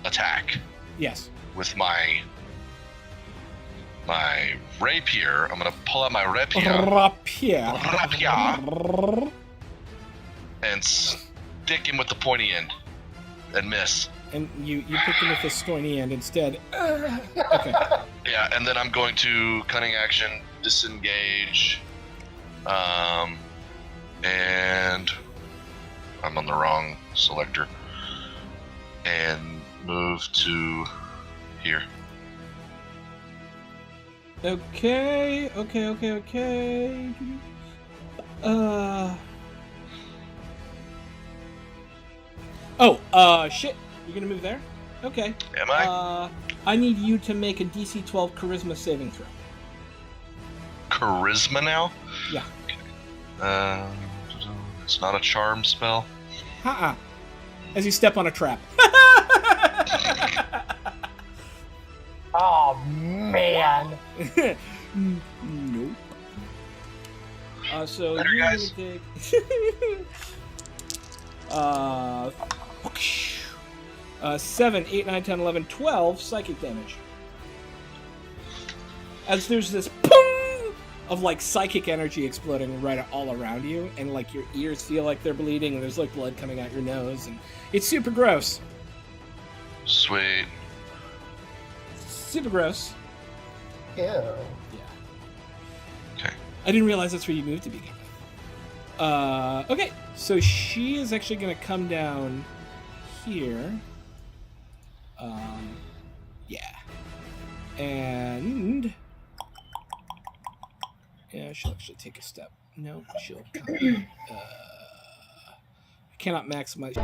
[SPEAKER 4] attack
[SPEAKER 1] Yes.
[SPEAKER 4] with my rapier. I'm gonna pull out my rapier and stick him with the pointy end and miss.
[SPEAKER 1] And you picked him with the stony end instead. Okay.
[SPEAKER 4] Yeah, and then I'm going to cunning action, disengage, and I'm on the wrong selector, and move to here.
[SPEAKER 1] Okay. Shit. You're gonna move there? Okay.
[SPEAKER 4] Am I?
[SPEAKER 1] I need you to make a DC 12 Charisma saving throw.
[SPEAKER 4] Charisma now?
[SPEAKER 1] Yeah.
[SPEAKER 4] It's not a charm spell.
[SPEAKER 1] As you step on a trap.
[SPEAKER 5] Oh man.
[SPEAKER 1] Nope. So
[SPEAKER 4] Later,
[SPEAKER 1] you're
[SPEAKER 4] guys.
[SPEAKER 1] gonna take 7, 8, 9, 10, 11, 12 psychic damage. As there's this boom of like psychic energy exploding right all around you, and like your ears feel like they're bleeding, and there's like blood coming out your nose, and it's super gross.
[SPEAKER 4] Sweet.
[SPEAKER 1] Super gross.
[SPEAKER 5] Ew.
[SPEAKER 1] Yeah.
[SPEAKER 4] Okay.
[SPEAKER 1] I didn't realize that's where you moved to begin with. Okay, so she is actually going to come down here. Yeah. And... yeah, she'll actually take a step. No, she'll come. I cannot maximize...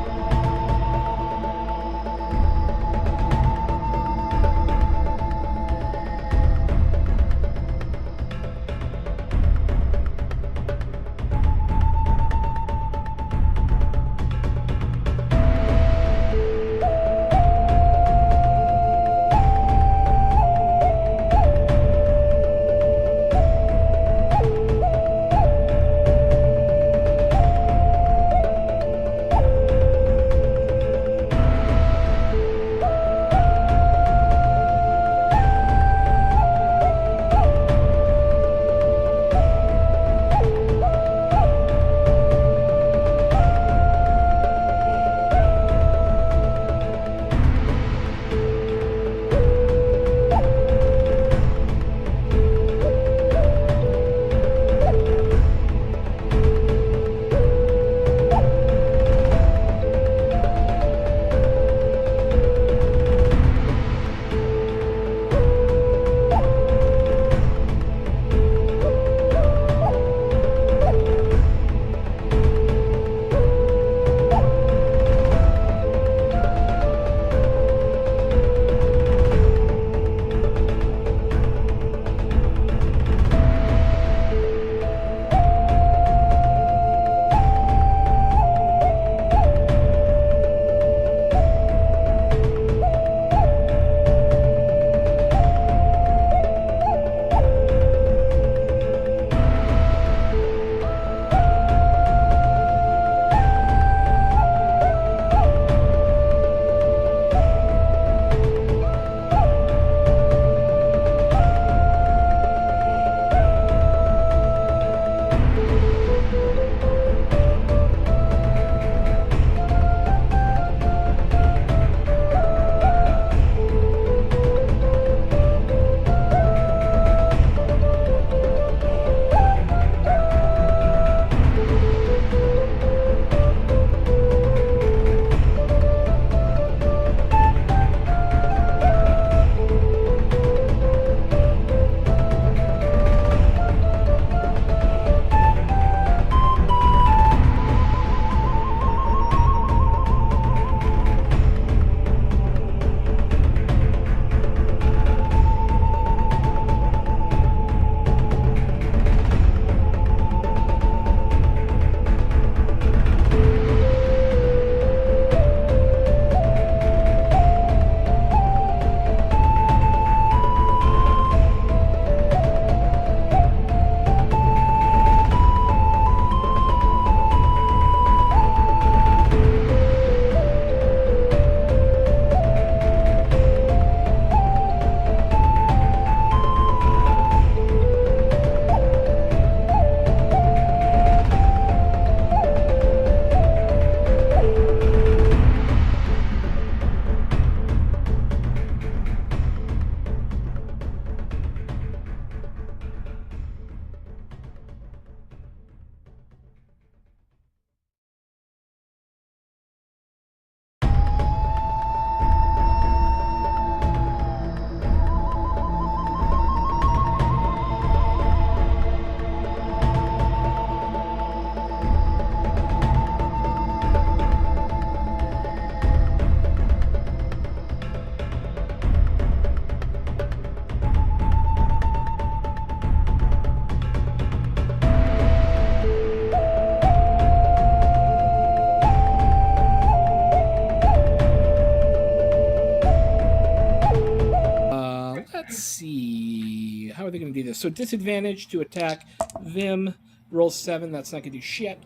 [SPEAKER 1] So disadvantage to attack. Vim rolls 7. That's not going to do shit.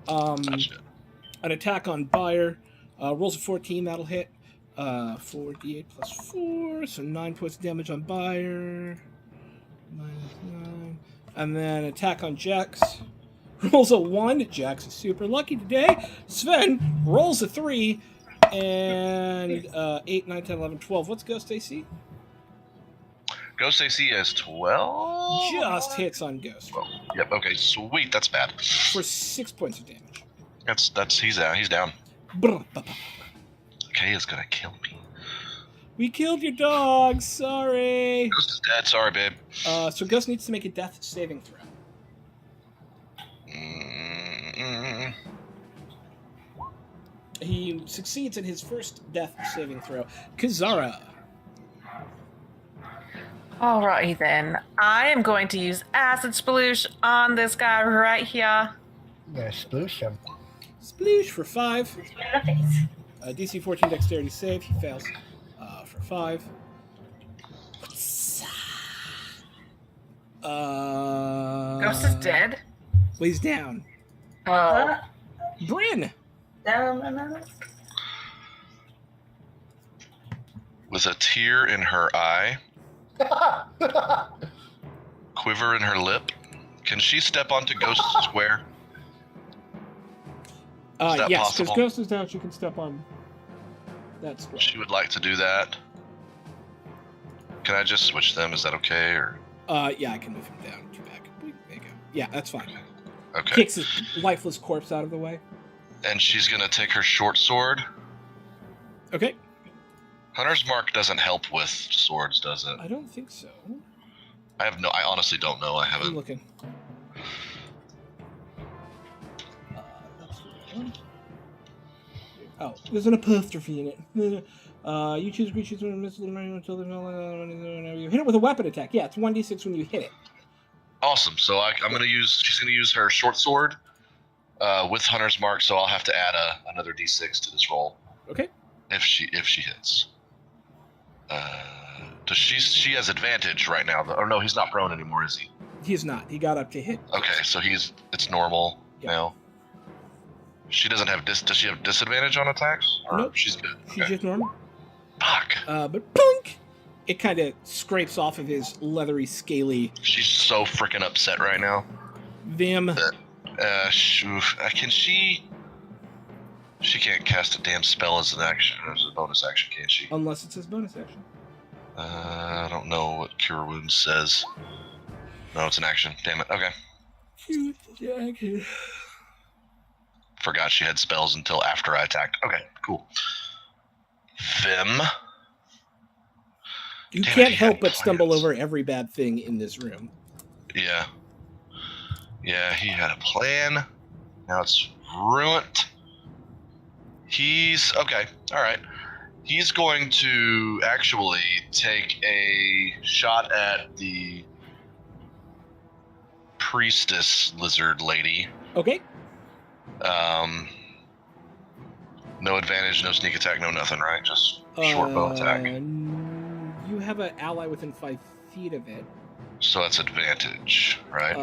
[SPEAKER 1] An attack on Bayer. Rolls a 14. That'll hit. 4d8 plus 4. So 9 points of damage on Bayer. Minus 9. And then attack on Jax. Rolls a 1. Jax is super lucky today. Sven rolls a 3. And 8, 9, 10, 11, 12. What's Ghost AC?
[SPEAKER 4] Ghost AC is 12.
[SPEAKER 1] Just hits on Ghost.
[SPEAKER 4] Well, yep. Okay. Sweet. That's bad.
[SPEAKER 1] For 6 points of damage.
[SPEAKER 4] He's out. He's down.
[SPEAKER 1] Brr.
[SPEAKER 4] Kay is gonna kill me.
[SPEAKER 1] We killed your dog. Sorry.
[SPEAKER 4] Ghost is dead. Sorry, babe.
[SPEAKER 1] So Ghost needs to make a death saving throw. He succeeds in his first death saving throw. Kazara.
[SPEAKER 2] Alrighty then. I am going to use Acid Sploosh on this guy right here.
[SPEAKER 5] Yeah, sploosh him.
[SPEAKER 1] Sploosh for 5.
[SPEAKER 3] In the face.
[SPEAKER 1] DC 14 dexterity save. He fails for 5.
[SPEAKER 2] Ghost is dead?
[SPEAKER 1] Well, he's down.
[SPEAKER 2] Oh.
[SPEAKER 1] Bryn.
[SPEAKER 3] Down.
[SPEAKER 4] With a tear in her eye, quiver in her lip, can she step onto Ghost Square? Is that
[SPEAKER 1] Yes, because
[SPEAKER 4] possible?
[SPEAKER 1] Ghost is down, she can step on that square.
[SPEAKER 4] She would like to do that. Can I just switch them? Is that okay? Or
[SPEAKER 1] Yeah, I can move him down 2 back. There you go. Yeah, that's fine.
[SPEAKER 4] okay.
[SPEAKER 1] Kicks his lifeless corpse out of the way.
[SPEAKER 4] And she's gonna take her short sword.
[SPEAKER 1] Okay.
[SPEAKER 4] Hunter's Mark doesn't help with swords, does it?
[SPEAKER 1] I don't think so.
[SPEAKER 4] I honestly don't know. I
[SPEAKER 1] I'm
[SPEAKER 4] haven't.
[SPEAKER 1] looking. That's the one. Oh, there's an apostrophe in it. You choose creatures when miss until there's no. You hit it with a weapon attack. Yeah, it's 1d6 when you hit it.
[SPEAKER 4] Awesome. So I'm gonna use. She's gonna use her short sword with Hunter's Mark. So I'll have to add another d6 to this roll.
[SPEAKER 1] Okay.
[SPEAKER 4] If she hits. Does she has advantage right now? Or no, he's not prone anymore, is he?
[SPEAKER 1] He's not. He got up to hit.
[SPEAKER 4] Okay, so it's normal
[SPEAKER 1] Yeah.
[SPEAKER 4] now. She doesn't have does she have disadvantage on attacks? Or
[SPEAKER 1] Nope.
[SPEAKER 4] She's good.
[SPEAKER 1] She's
[SPEAKER 4] Okay.
[SPEAKER 1] just normal.
[SPEAKER 4] Fuck.
[SPEAKER 1] But plunk! It kind of scrapes off of his leathery, scaly
[SPEAKER 4] She's so freaking upset right now.
[SPEAKER 1] Vim.
[SPEAKER 4] Can she? She can't cast a damn spell as an action or as a bonus action, can she?
[SPEAKER 1] Unless it's his bonus action.
[SPEAKER 4] I don't know what Cure Wounds says. No, it's an action. Damn it. Okay. Forgot she had spells until after I attacked. Okay, cool. Vim.
[SPEAKER 1] You
[SPEAKER 4] Damn it,
[SPEAKER 1] can't
[SPEAKER 4] he
[SPEAKER 1] help
[SPEAKER 4] had
[SPEAKER 1] but stumble
[SPEAKER 4] plans.
[SPEAKER 1] over every bad thing in this room.
[SPEAKER 4] Yeah. Yeah, he had a plan. Now it's ruined. He's okay. All right. He's going to actually take a shot at the priestess lizard lady.
[SPEAKER 1] Okay.
[SPEAKER 4] No advantage, no sneak attack, no nothing, right? Just short bow attack.
[SPEAKER 1] You have an ally within 5 feet of it.
[SPEAKER 4] So that's advantage, right?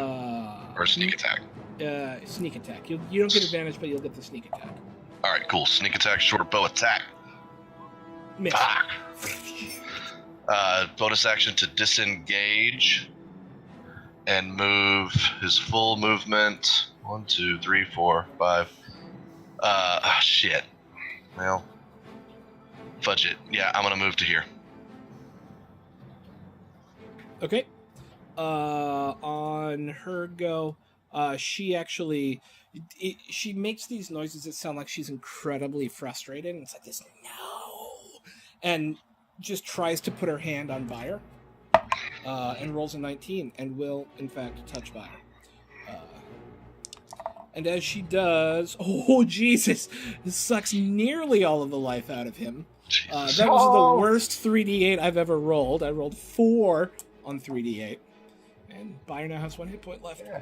[SPEAKER 4] Or sneak attack.
[SPEAKER 1] Sneak attack. You don't get advantage, but you'll get the sneak attack.
[SPEAKER 4] All right, cool. Sneak attack, short bow attack.
[SPEAKER 1] Miss.
[SPEAKER 4] Fuck. Bonus action to disengage and move his full movement. 1, 2, 3, 4, 5. Shit. Well, fudge it. Yeah, I'm gonna move to here.
[SPEAKER 1] Okay. On her go, she actually she makes these noises that sound like she's incredibly frustrated. And it's like this no, and just tries to put her hand on Bayer, and rolls a 19 and will in fact touch Bayer. And as she does, oh Jesus, this sucks nearly all of the life out of him. That was the worst 3d8 I've ever rolled. I rolled 4 on 3d8. And Bayer now has 1 hit point left.
[SPEAKER 5] Yeah.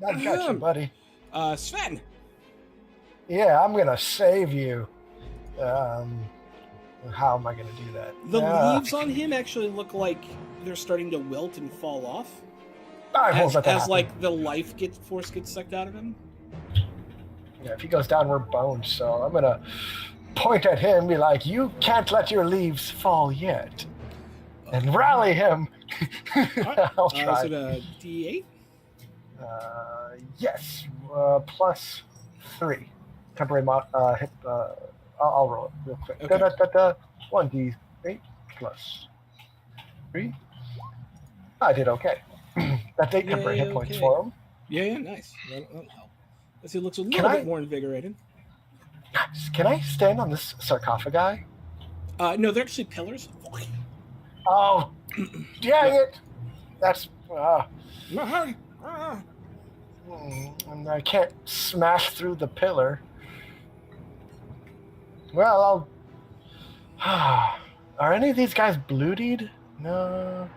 [SPEAKER 5] I got you, buddy.
[SPEAKER 1] Sven.
[SPEAKER 5] Yeah, I'm gonna save you. How am I going to do that?
[SPEAKER 1] The leaves on him actually look like they're starting to wilt and fall off.
[SPEAKER 5] I won't let that
[SPEAKER 1] As
[SPEAKER 5] happen.
[SPEAKER 1] like the force gets sucked out of him.
[SPEAKER 5] Yeah, if he goes down, we're boned. So I'm going to point at him and be like, you can't let your leaves fall yet. And rally him. I'll try.
[SPEAKER 1] Is it a D8?
[SPEAKER 5] Yes. Plus 3. Temporary hit. I'll roll it real quick.
[SPEAKER 1] Okay.
[SPEAKER 5] 1d8 plus 3. I did okay. That's 8 temporary hit points for him.
[SPEAKER 1] Yeah, nice. That'll help. He looks a
[SPEAKER 5] Can
[SPEAKER 1] little
[SPEAKER 5] I-
[SPEAKER 1] bit more invigorated.
[SPEAKER 5] Nice. Can I stand on this sarcophagi?
[SPEAKER 1] No, they're actually pillars.
[SPEAKER 5] Oh, dang it! That's. And I can't smash through the pillar. Well, I'll. Are any of these guys bloodied? No.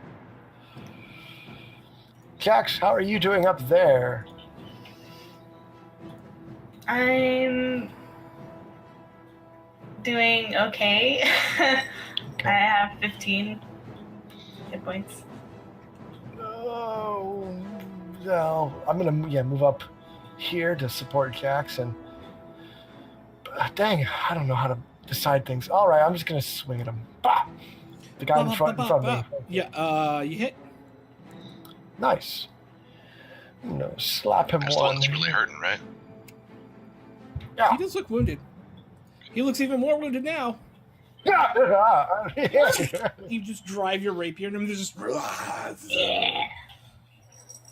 [SPEAKER 5] Jax, how are you doing up there?
[SPEAKER 3] I'm doing okay. I have 15 hit points.
[SPEAKER 5] Oh, no. I'm gonna move up here to support Jackson. Dang, I don't know how to decide things. All right, I'm just gonna swing at him. Bah! The guy in front of me.
[SPEAKER 1] Yeah, you hit.
[SPEAKER 5] Nice. I'm gonna slap him
[SPEAKER 4] That's the one that's really hurting, right?
[SPEAKER 5] Yeah.
[SPEAKER 1] He does look wounded. He looks even more wounded now. You just drive your rapier into him. There's just.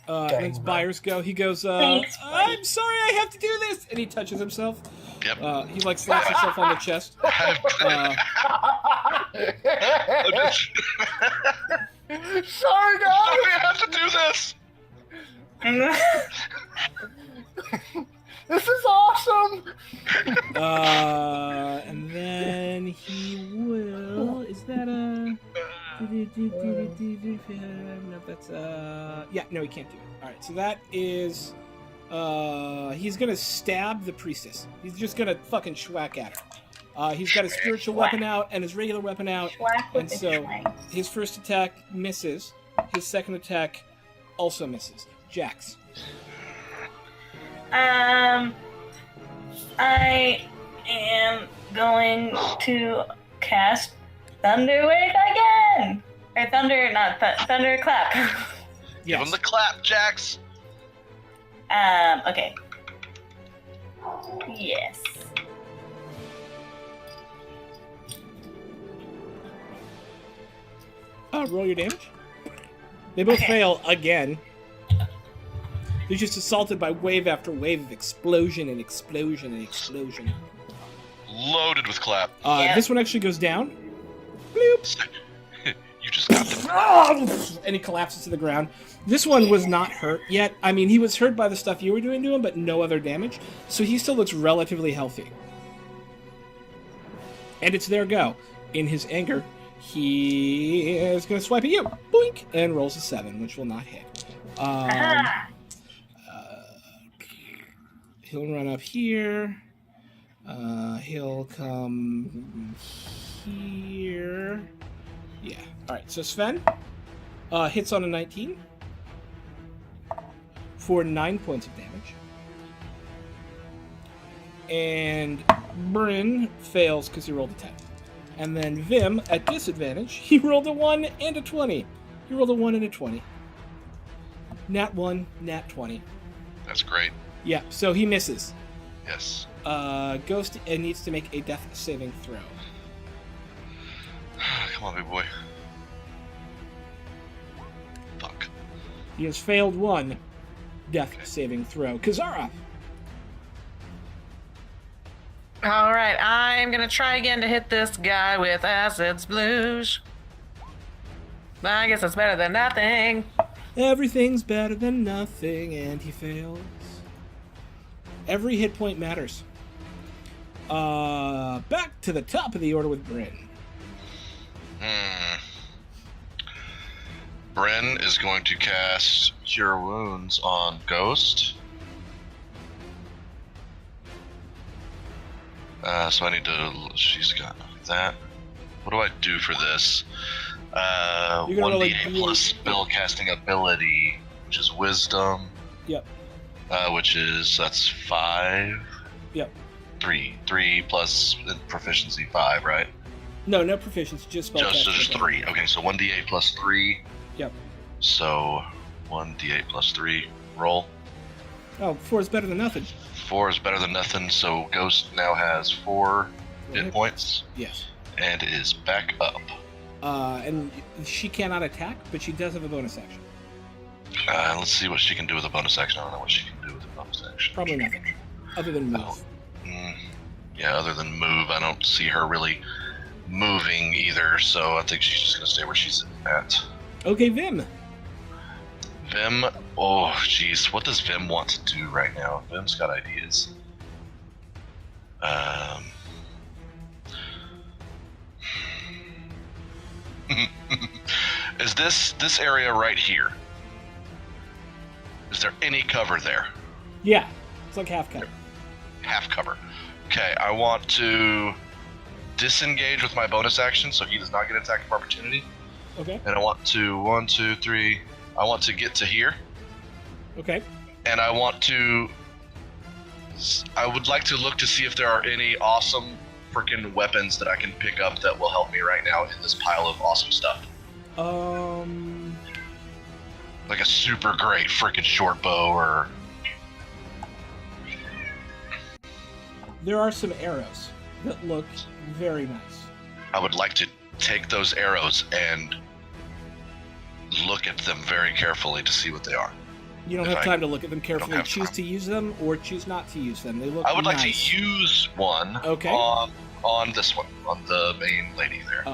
[SPEAKER 1] And it's Byers' go. He goes,
[SPEAKER 3] Thanks, buddy.
[SPEAKER 1] I'm sorry I have to do this. And he touches himself.
[SPEAKER 4] Yep.
[SPEAKER 1] He like slaps himself on the chest.
[SPEAKER 5] Sorry, guys.
[SPEAKER 4] We have to do this.
[SPEAKER 5] This is awesome.
[SPEAKER 1] And then he will. Is that a? No, that's yeah. No, he can't do it. All right, so that is. He's gonna stab the priestess. He's just gonna fucking schwack at her. He's got his spiritual weapon out and his regular weapon out, and so his first attack misses. His second attack also misses. Jax.
[SPEAKER 3] I am going to cast Thunder Wave again. Or Thunder, not Thunder Clap.
[SPEAKER 4] Give him the clap, Jax.
[SPEAKER 3] Okay. Yes.
[SPEAKER 1] Roll your damage. They both fail again. They're just assaulted by wave after wave of explosion and explosion and explosion.
[SPEAKER 4] Loaded with clap.
[SPEAKER 1] This one actually goes down. Bloop.
[SPEAKER 4] You just got the...
[SPEAKER 1] And he collapses to the ground. This one was not hurt yet. I mean, he was hurt by the stuff you were doing to him, but no other damage. So he still looks relatively healthy. And it's their go. In his anger, he is going to swipe at you. Boink! And rolls a 7, which will not hit. He'll run up here. He'll come here. Yeah. All right. So Sven hits on a 19 for 9 points of damage, and Bryn fails because he rolled a 10. And then Vim at disadvantage. He rolled a 1 and a 20. He rolled a 1 and a 20. Nat 1, nat 20.
[SPEAKER 4] That's great.
[SPEAKER 1] Yeah. So he misses.
[SPEAKER 4] Yes.
[SPEAKER 1] Ghost needs to make a death saving throw.
[SPEAKER 4] Come on, big boy. Fuck.
[SPEAKER 1] He has failed one death saving throw. Kazara.
[SPEAKER 2] All right, I'm gonna try again to hit this guy with acid sploosh. I guess it's better than nothing.
[SPEAKER 1] Everything's better than nothing, and he fails. Every hit point matters. Back to the top of the order with Bryn.
[SPEAKER 4] Bryn is going to cast Cure Wounds on Ghost. So I need to... She's got that. what do I do for this?
[SPEAKER 1] You're gonna roll a
[SPEAKER 4] 1d8 plus spellcasting ability, which is wisdom.
[SPEAKER 1] Yep.
[SPEAKER 4] That's 5.
[SPEAKER 1] Yep.
[SPEAKER 4] 3 plus proficiency 5, right?
[SPEAKER 1] No proficiency, just spellcasting.
[SPEAKER 4] Just 3. Okay, so 1d8 plus 3.
[SPEAKER 1] Yep.
[SPEAKER 4] So 1d8 plus 3. Roll.
[SPEAKER 1] Oh, 4 is better than nothing.
[SPEAKER 4] 4 is better than nothing. So Ghost now has 4 hit points
[SPEAKER 1] Yes.
[SPEAKER 4] and is back up.
[SPEAKER 1] And she cannot attack, but she does have a bonus action.
[SPEAKER 4] Let's see what she can do with a bonus action. I don't know what she can do with a bonus action.
[SPEAKER 1] Probably nothing, other than move.
[SPEAKER 4] Yeah, other than move, I don't see her really moving either. So I think she's just gonna stay where she's at.
[SPEAKER 1] Okay, Vim.
[SPEAKER 4] Vim, oh jeez, what does Vim want to do right now? Vim's got ideas. Is this area right here? Is there any cover there?
[SPEAKER 1] Yeah, it's like half cover.
[SPEAKER 4] Half cover. Okay, I want to disengage with my bonus action so he does not get attack of opportunity.
[SPEAKER 1] Okay.
[SPEAKER 4] And I want to 1, 2, 3. I want to get to here.
[SPEAKER 1] Okay.
[SPEAKER 4] And I would like to look to see if there are any awesome freaking weapons that I can pick up that will help me right now in this pile of awesome stuff. Like a super great freaking short bow or...
[SPEAKER 1] There are some arrows that look very nice.
[SPEAKER 4] I would like to take those arrows and look at them very carefully to see what they are.
[SPEAKER 1] You don't have time to look at them carefully. Choose to use them or choose not to use them. They look
[SPEAKER 4] I would
[SPEAKER 1] nice.
[SPEAKER 4] like to use one on this one, on the main lady there.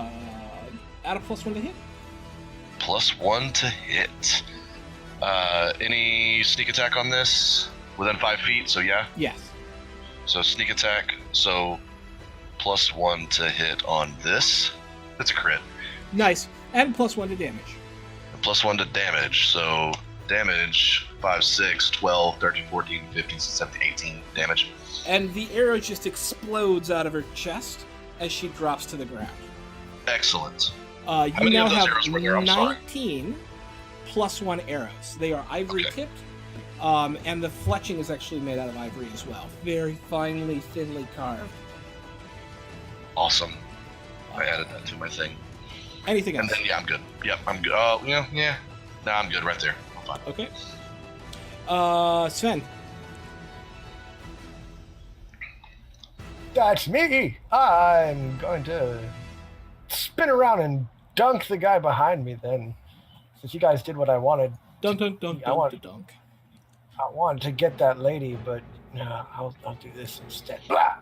[SPEAKER 1] Add a +1 to hit.
[SPEAKER 4] +1 to hit. Any sneak attack on this? Within 5 feet, so yeah?
[SPEAKER 1] Yes.
[SPEAKER 4] So sneak attack, so +1 to hit on this. That's a crit.
[SPEAKER 1] Nice. And +1 to damage.
[SPEAKER 4] +1 to damage, so damage 5, 6, 12, 13, 14, 15, 17, 18 damage.
[SPEAKER 1] And the arrow just explodes out of her chest as she drops to the ground.
[SPEAKER 4] Excellent.
[SPEAKER 1] You now have
[SPEAKER 4] arrows were there? I'm sorry.
[SPEAKER 1] 19 +1 arrows. They are ivory tipped, and the fletching is actually made out of ivory as well. Very finely, thinly carved.
[SPEAKER 4] Awesome. I added that to my thing.
[SPEAKER 1] Anything else?
[SPEAKER 4] And then, yeah, I'm good. Yep, I'm good. Yeah. No, I'm good right there. I'm fine.
[SPEAKER 1] Okay. Sven.
[SPEAKER 5] That's me! I'm going to spin around and dunk the guy behind me then. Since you guys did what I wanted.
[SPEAKER 1] Dunk.
[SPEAKER 5] I wanted to get that lady, but no, I'll do this instead. Blah!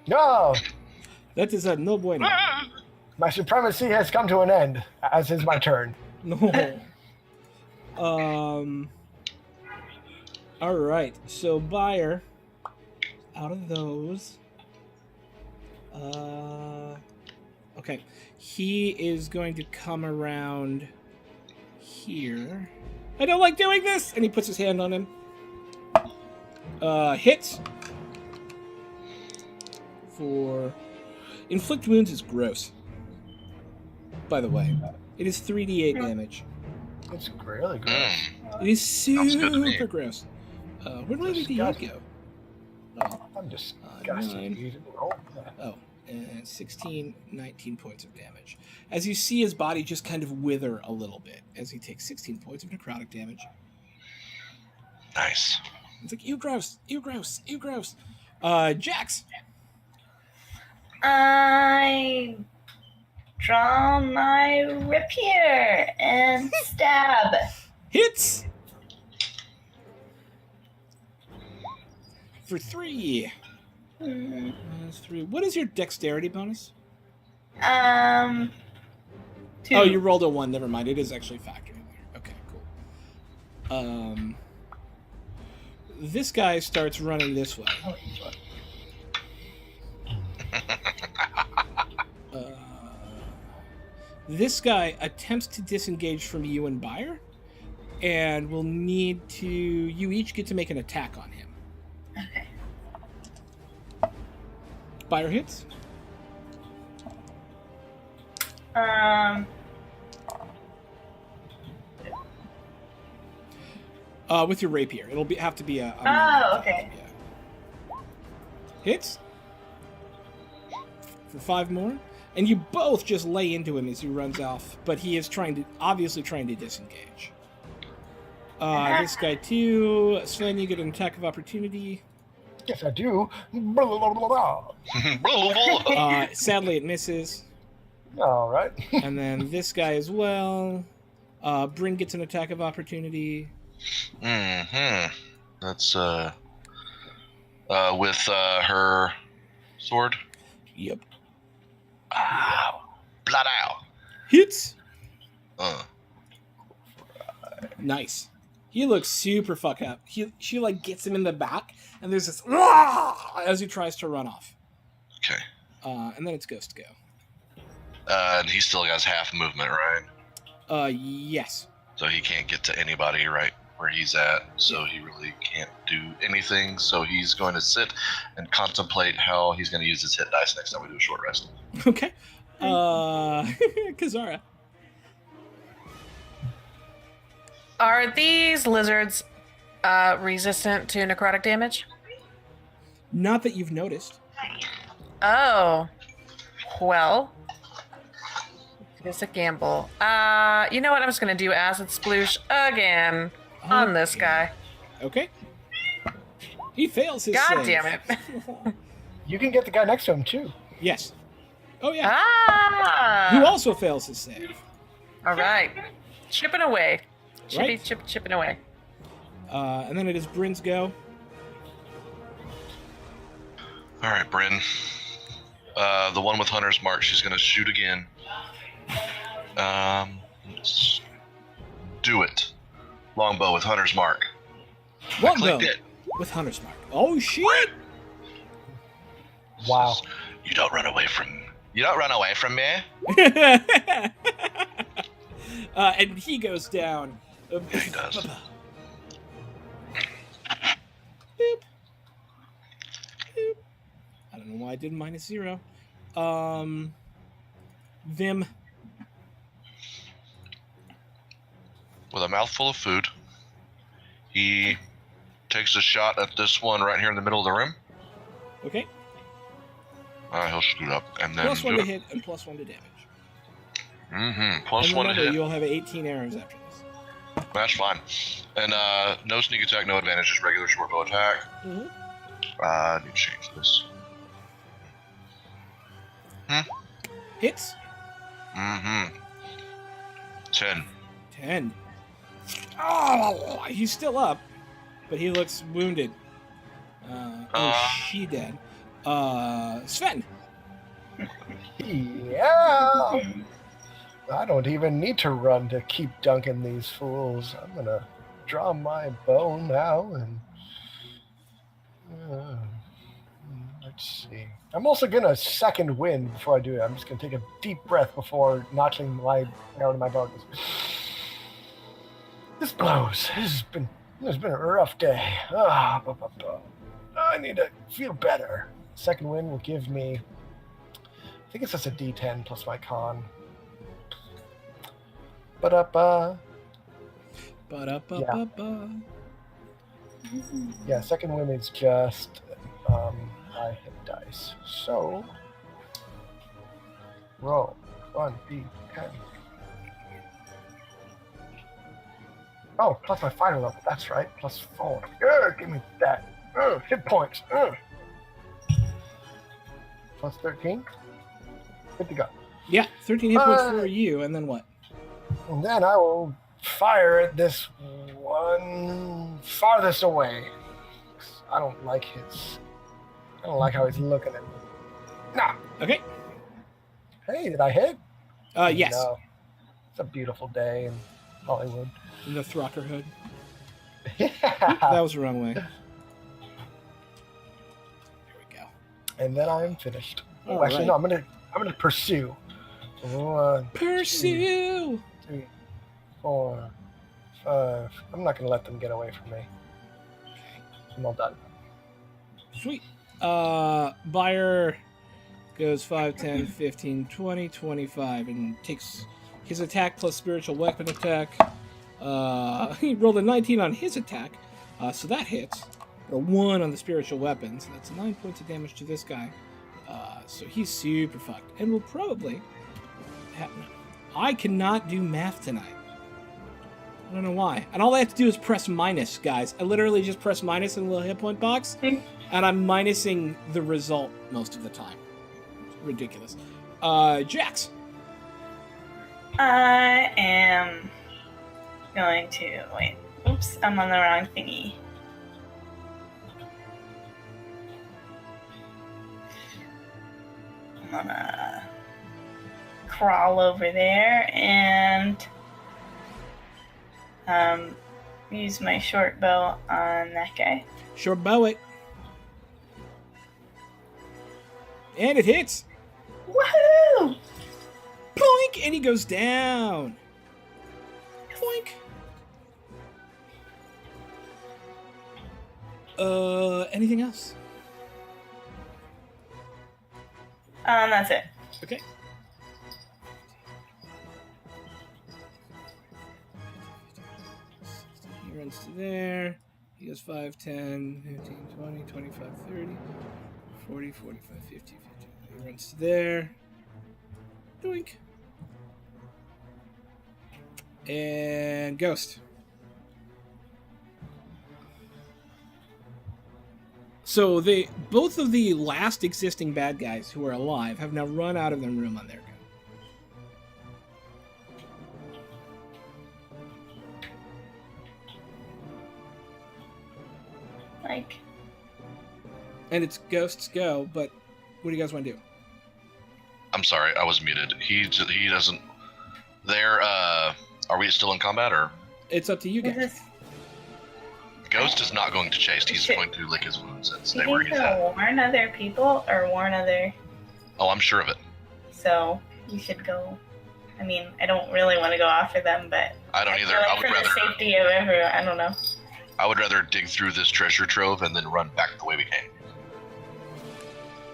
[SPEAKER 5] No!
[SPEAKER 1] That is a no bueno.
[SPEAKER 5] My supremacy has come to an end, as is my turn.
[SPEAKER 1] No. All right. So Buyer, out of those, okay, he is going to come around here. I don't like doing this, and he puts his hand on him. Hits for inflict wounds is gross. By the way, it is 3d8 damage.
[SPEAKER 5] It's really gross.
[SPEAKER 1] It is super
[SPEAKER 4] me.
[SPEAKER 1] gross. Where do you go?
[SPEAKER 5] I'm disgusted.
[SPEAKER 1] Oh, and 16, 19 points of damage. As you see his body just kind of wither a little bit as he takes 16 points of necrotic damage.
[SPEAKER 4] Nice.
[SPEAKER 1] It's like, ew gross. Jax.
[SPEAKER 3] I draw my rapier and stab.
[SPEAKER 1] Hits! For 3. That's 3. What is your dexterity bonus?
[SPEAKER 3] 2.
[SPEAKER 1] Oh, you rolled a 1. Never mind. It is actually factored in there. Okay, cool. This guy starts running this way. This guy attempts to disengage from you and Buyer, and will need to... You each get to make an attack on him.
[SPEAKER 3] Okay.
[SPEAKER 1] Buyer hits. With your rapier, it'll have to be a.
[SPEAKER 3] Oh, okay.
[SPEAKER 1] Yeah. Hits for 5 more, and you both just lay into him as he runs off. But he is obviously trying to disengage. This guy too. Sven, you get an attack of opportunity.
[SPEAKER 5] Yes, I do. Blah, blah, blah, blah.
[SPEAKER 1] Sadly, it misses.
[SPEAKER 5] All right.
[SPEAKER 1] And then this guy as well. Bryn gets an attack of opportunity.
[SPEAKER 4] That's with her sword.
[SPEAKER 1] Yep.
[SPEAKER 4] Ow. Blood out.
[SPEAKER 1] Hits.
[SPEAKER 4] Nice.
[SPEAKER 1] He looks super fucked up. She like gets him in the back, and there's this as he tries to run off.
[SPEAKER 4] Okay.
[SPEAKER 1] And then it's Ghost go.
[SPEAKER 4] And he still has half movement, right?
[SPEAKER 1] Yes.
[SPEAKER 4] So he can't get to anybody right where he's at. So he really can't do anything. So he's going to sit and contemplate how he's going to use his hit dice next time we do a short rest.
[SPEAKER 1] Okay. Kazara.
[SPEAKER 2] Are these lizards resistant to necrotic damage?
[SPEAKER 1] Not that you've noticed.
[SPEAKER 2] Oh. Well. It's a gamble. You know what? I'm just going to do acid sploosh again on this guy.
[SPEAKER 1] Okay. He fails his
[SPEAKER 2] God
[SPEAKER 1] save.
[SPEAKER 2] damn it.
[SPEAKER 5] You can get the guy next to him, too.
[SPEAKER 1] Yes. Oh, yeah.
[SPEAKER 2] Ah!
[SPEAKER 1] Who also fails his save.
[SPEAKER 2] All right. Chipping away.
[SPEAKER 1] Right.
[SPEAKER 2] Chipping away.
[SPEAKER 1] And then it is Bryn's go.
[SPEAKER 4] All right, Bryn. The one with Hunter's Mark, she's going to shoot again. Let's do it. Longbow with Hunter's Mark.
[SPEAKER 1] Longbow
[SPEAKER 4] I clicked it.
[SPEAKER 1] with Hunter's Mark. Oh, shit!
[SPEAKER 5] Wow.
[SPEAKER 4] You don't run away from me.
[SPEAKER 1] And he goes down.
[SPEAKER 4] He does.
[SPEAKER 1] Boop. Boop. I don't know why I did -0. Vim.
[SPEAKER 4] With a mouthful of food, he takes a shot at this one right here in the middle of the room.
[SPEAKER 1] Okay.
[SPEAKER 4] He'll scoot up and then
[SPEAKER 1] +1 to hit and +1 to damage.
[SPEAKER 4] Plus
[SPEAKER 1] and
[SPEAKER 4] one to
[SPEAKER 1] remember,
[SPEAKER 4] hit.
[SPEAKER 1] you'll have 18 arrows after this.
[SPEAKER 4] That's fine. And no sneak attack, no advantage, just regular short bow attack.
[SPEAKER 1] Mm-hmm.
[SPEAKER 4] I need to change this.
[SPEAKER 1] Hits.
[SPEAKER 4] 10.
[SPEAKER 1] 10. Oh, he's still up, but he looks wounded. She dead. Sven.
[SPEAKER 5] Yeah. I don't even need to run to keep dunking these fools. I'm gonna draw my bow now and let's see. I'm also gonna second wind before I do it. I'm just gonna take a deep breath before notching my arrow to my bow. This blows. It's been a rough day. I need to feel better. Second wind will give me, I think it's just a D10 plus my con. Yeah, second wind is just I hit dice. So roll 1d10. Oh, plus my fighter level. That's right. +4. Give me that. Hit points. Plus 13. Good to go.
[SPEAKER 1] Yeah, 13 hit points for you, and then what?
[SPEAKER 5] And then I will fire at this one farthest away. I don't like how he's looking at me. Nah.
[SPEAKER 1] Okay.
[SPEAKER 5] Hey, did I hit?
[SPEAKER 1] Yes.
[SPEAKER 5] No. It's a beautiful day in Hollywood.
[SPEAKER 1] In the Throcker hood.
[SPEAKER 5] Yeah.
[SPEAKER 1] That was the wrong way. There we go.
[SPEAKER 5] And then I'm finished.
[SPEAKER 1] All
[SPEAKER 5] Actually,
[SPEAKER 1] right.
[SPEAKER 5] no. I'm gonna pursue. 1,
[SPEAKER 1] Pursue.
[SPEAKER 5] 2, 3, 4, 5. I'm not gonna let them get away from me. I'm all done.
[SPEAKER 1] Sweet. Buyer goes 5, 10, 15, 20, 25, and takes his attack plus spiritual weapon attack. He rolled a 19 on his attack, so that hits. A 1 on the spiritual weapon, so that's 9 points of damage to this guy. So he's super fucked, and will probably... I cannot do math tonight. I don't know why. And all I have to do is press minus, guys. I literally just press minus in a little hit point box, and I'm minusing the result most of the time. It's ridiculous. Jax.
[SPEAKER 3] I am going to... Wait. Oops, I'm on the wrong thingy. I'm gonna crawl over there and use my short bow on that guy.
[SPEAKER 1] Short bow it. And it hits.
[SPEAKER 3] Woohoo!
[SPEAKER 1] Boink! And he goes down. Boink. Anything else?
[SPEAKER 3] That's it.
[SPEAKER 1] Okay. He runs to there. He goes 5, 10, 15, 20, 25, 30, 40, 45, 50, 50. He runs to there. Doink. And Ghost. So both of the last existing bad guys who are alive have now run out of their room on their go.
[SPEAKER 3] Like,
[SPEAKER 1] And it's Ghost's go, but what do you guys want to do?
[SPEAKER 4] I'm sorry, I was muted. He doesn't. Are we still in combat or?
[SPEAKER 1] It's up to you
[SPEAKER 3] is
[SPEAKER 1] guys.
[SPEAKER 3] this...
[SPEAKER 4] Ghost is not going to chase. He's
[SPEAKER 3] Shit.
[SPEAKER 4] going to lick his wounds and
[SPEAKER 3] Do
[SPEAKER 4] stay
[SPEAKER 3] you
[SPEAKER 4] where
[SPEAKER 3] think
[SPEAKER 4] he's at.
[SPEAKER 3] he'll warn other people or warn other...
[SPEAKER 4] Oh, I'm sure of it.
[SPEAKER 3] So, you should go... I mean, I don't really want to go after them, but...
[SPEAKER 4] I don't
[SPEAKER 3] I
[SPEAKER 4] either.
[SPEAKER 3] feel like
[SPEAKER 4] I would
[SPEAKER 3] for
[SPEAKER 4] rather.
[SPEAKER 3] the safety of everyone, I don't know.
[SPEAKER 4] I would rather dig through this treasure trove and then run back the way we came.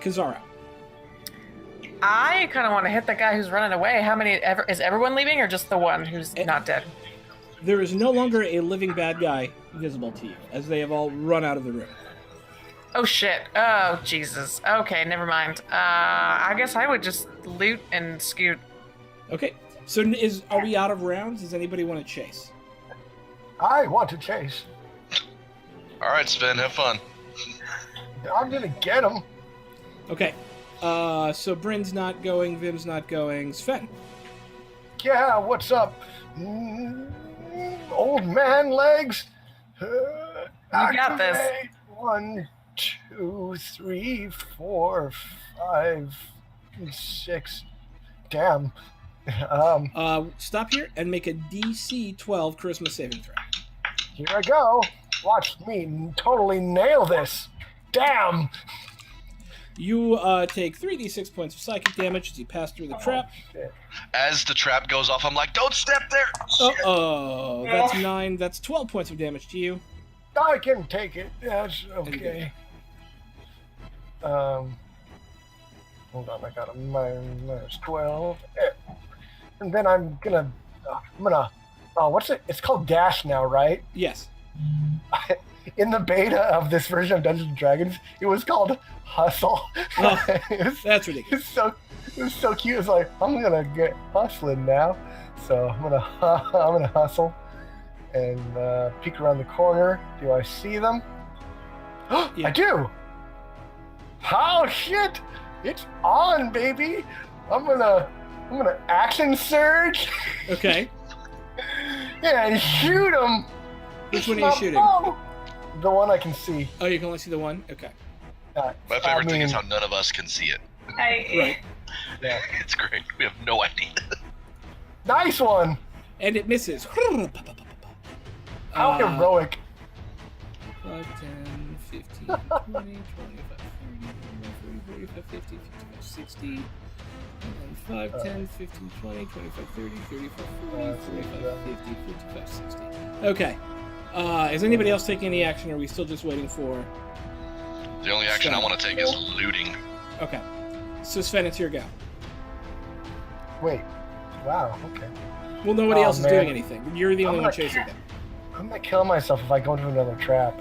[SPEAKER 1] Kazara.
[SPEAKER 2] I kind of want to hit the guy who's running away. How many? Is everyone leaving, or just the one who's not dead?
[SPEAKER 1] There is no longer a living bad guy visible to you, as they have all run out of the room.
[SPEAKER 2] Oh shit! Oh Jesus! Okay, never mind. I guess I would just loot and scoot.
[SPEAKER 1] Okay, so are we out of rounds? Does anybody want to chase?
[SPEAKER 5] I want to chase.
[SPEAKER 4] All right, Sven, have fun.
[SPEAKER 5] I'm gonna get him.
[SPEAKER 1] Okay, so Bryn's not going, Vim's not going, Sven.
[SPEAKER 5] Yeah, what's up? Old man legs.
[SPEAKER 2] got this.
[SPEAKER 5] Activate. 1, 2, 3, 4, 5, 6. Damn.
[SPEAKER 1] Stop here and make a DC 12 Charisma saving throw.
[SPEAKER 5] Here I go. Watch me totally nail this. Damn.
[SPEAKER 1] You take 3d6 points of psychic damage as you pass through the trap.
[SPEAKER 5] Shit.
[SPEAKER 4] As the trap goes off, I'm like, don't step there!
[SPEAKER 1] Uh-oh, that's 9, that's 12 points of damage to you.
[SPEAKER 5] I can take it. That's okay. Hold on, I got a minus 12. And then I'm gonna, what's it? It's called Dash now, right?
[SPEAKER 1] Yes.
[SPEAKER 5] In the beta of this version of Dungeons & Dragons, it was called Hustle.
[SPEAKER 1] Oh,
[SPEAKER 5] it
[SPEAKER 1] that's ridiculous.
[SPEAKER 5] was so cute. It's like, I'm gonna get hustling now. So I'm gonna hustle and peek around the corner. Do I see them?
[SPEAKER 1] Yeah.
[SPEAKER 5] I do. Oh shit! It's on, baby. I'm gonna action surge.
[SPEAKER 1] Okay.
[SPEAKER 5] And shoot him.
[SPEAKER 1] Which one are you shooting?
[SPEAKER 5] The one I can see.
[SPEAKER 1] Oh, you can only see the one? Okay.
[SPEAKER 4] My favorite thing is how none of us can see it.
[SPEAKER 1] Right.
[SPEAKER 5] Yeah.
[SPEAKER 4] It's great. We have no idea.
[SPEAKER 5] Nice one.
[SPEAKER 1] And it misses.
[SPEAKER 5] How heroic.
[SPEAKER 1] 5, 10, 15, 20, 25, 30, 45, 50, 55, 60. And then 5, 10, 15, 20, 25, 30, 35, 40, 45, 50, 55, 60. Okay. Is anybody else taking any action, or are we still just waiting for...
[SPEAKER 4] The only action I want to take is looting.
[SPEAKER 1] Okay. So Sven, it's your go.
[SPEAKER 5] Wait. Wow. Okay.
[SPEAKER 1] Well, nobody
[SPEAKER 5] Oh,
[SPEAKER 1] else is
[SPEAKER 5] man.
[SPEAKER 1] doing anything. You're the only
[SPEAKER 5] I'm
[SPEAKER 1] one
[SPEAKER 5] gonna
[SPEAKER 1] chasing them.
[SPEAKER 5] I'm gonna kill myself if I go into another trap.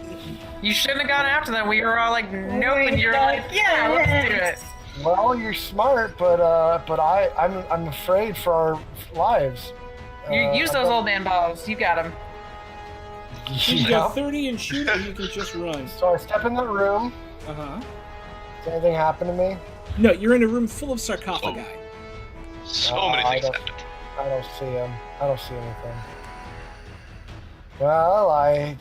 [SPEAKER 2] You shouldn't have gone after them. We were all like, nope, and you're like, yeah, let's do it.
[SPEAKER 5] Well, you're smart, but I'm afraid for our lives.
[SPEAKER 2] You use those old man balls. You got them.
[SPEAKER 1] You can go 30 and shoot, or you can just run.
[SPEAKER 5] So I step in the room.
[SPEAKER 1] Uh-huh.
[SPEAKER 5] Does anything happen to me?
[SPEAKER 1] No, you're in a room full of sarcophagi.
[SPEAKER 4] So many
[SPEAKER 5] I
[SPEAKER 4] things
[SPEAKER 5] don't-
[SPEAKER 4] happened.
[SPEAKER 5] I don't see him. I don't see anything. Well, I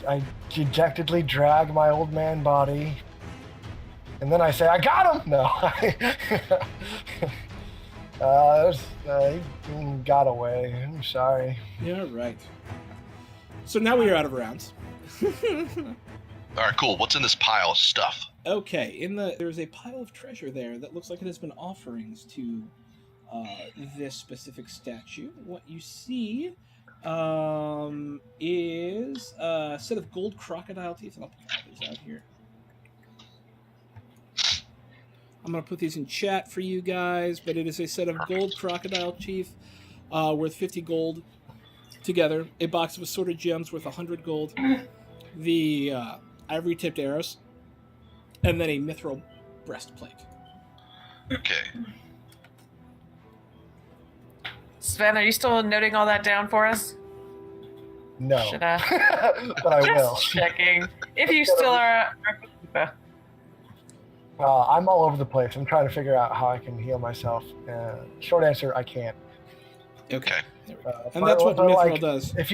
[SPEAKER 5] dejectedly drag my old man body, and then I say, "I got him!" No, he got away. I'm sorry.
[SPEAKER 1] Yeah, right. So now we are out of rounds.
[SPEAKER 4] All right, cool. What's in this pile of stuff?
[SPEAKER 1] Okay, there's a pile of treasure there that looks like it has been offerings to this specific statue. What you see is a set of gold crocodile teeth, and I'll put these out here. I'm going to put these in chat for you guys, but it is a set of gold crocodile teeth worth 50 gold together, a box of assorted gems worth 100 gold, the ivory-tipped arrows, and then a mithril breastplate.
[SPEAKER 4] Okay.
[SPEAKER 2] Sven, are you still noting all that down for us?
[SPEAKER 5] No,
[SPEAKER 2] Should I?
[SPEAKER 5] but I will.
[SPEAKER 2] Just checking. If you still are.
[SPEAKER 5] I'm all over the place. I'm trying to figure out how I can heal myself. Short answer: I can't.
[SPEAKER 1] Okay. There we go. And
[SPEAKER 5] But-
[SPEAKER 1] that's what
[SPEAKER 5] but,
[SPEAKER 1] mithril
[SPEAKER 5] like,
[SPEAKER 1] does.
[SPEAKER 5] If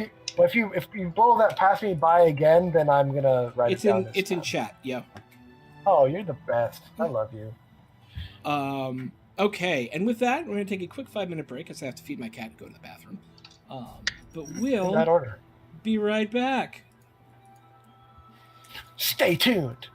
[SPEAKER 5] you blow that past me by again, then I'm gonna write
[SPEAKER 1] It's
[SPEAKER 5] it down.
[SPEAKER 1] in chat. Yeah.
[SPEAKER 5] Oh, you're the best. I love you.
[SPEAKER 1] Okay, and with that, we're going to take a quick 5-minute break because I have to feed my cat and go to the bathroom. But
[SPEAKER 5] In that
[SPEAKER 1] we'll
[SPEAKER 5] order.
[SPEAKER 1] be right back.
[SPEAKER 5] Stay tuned.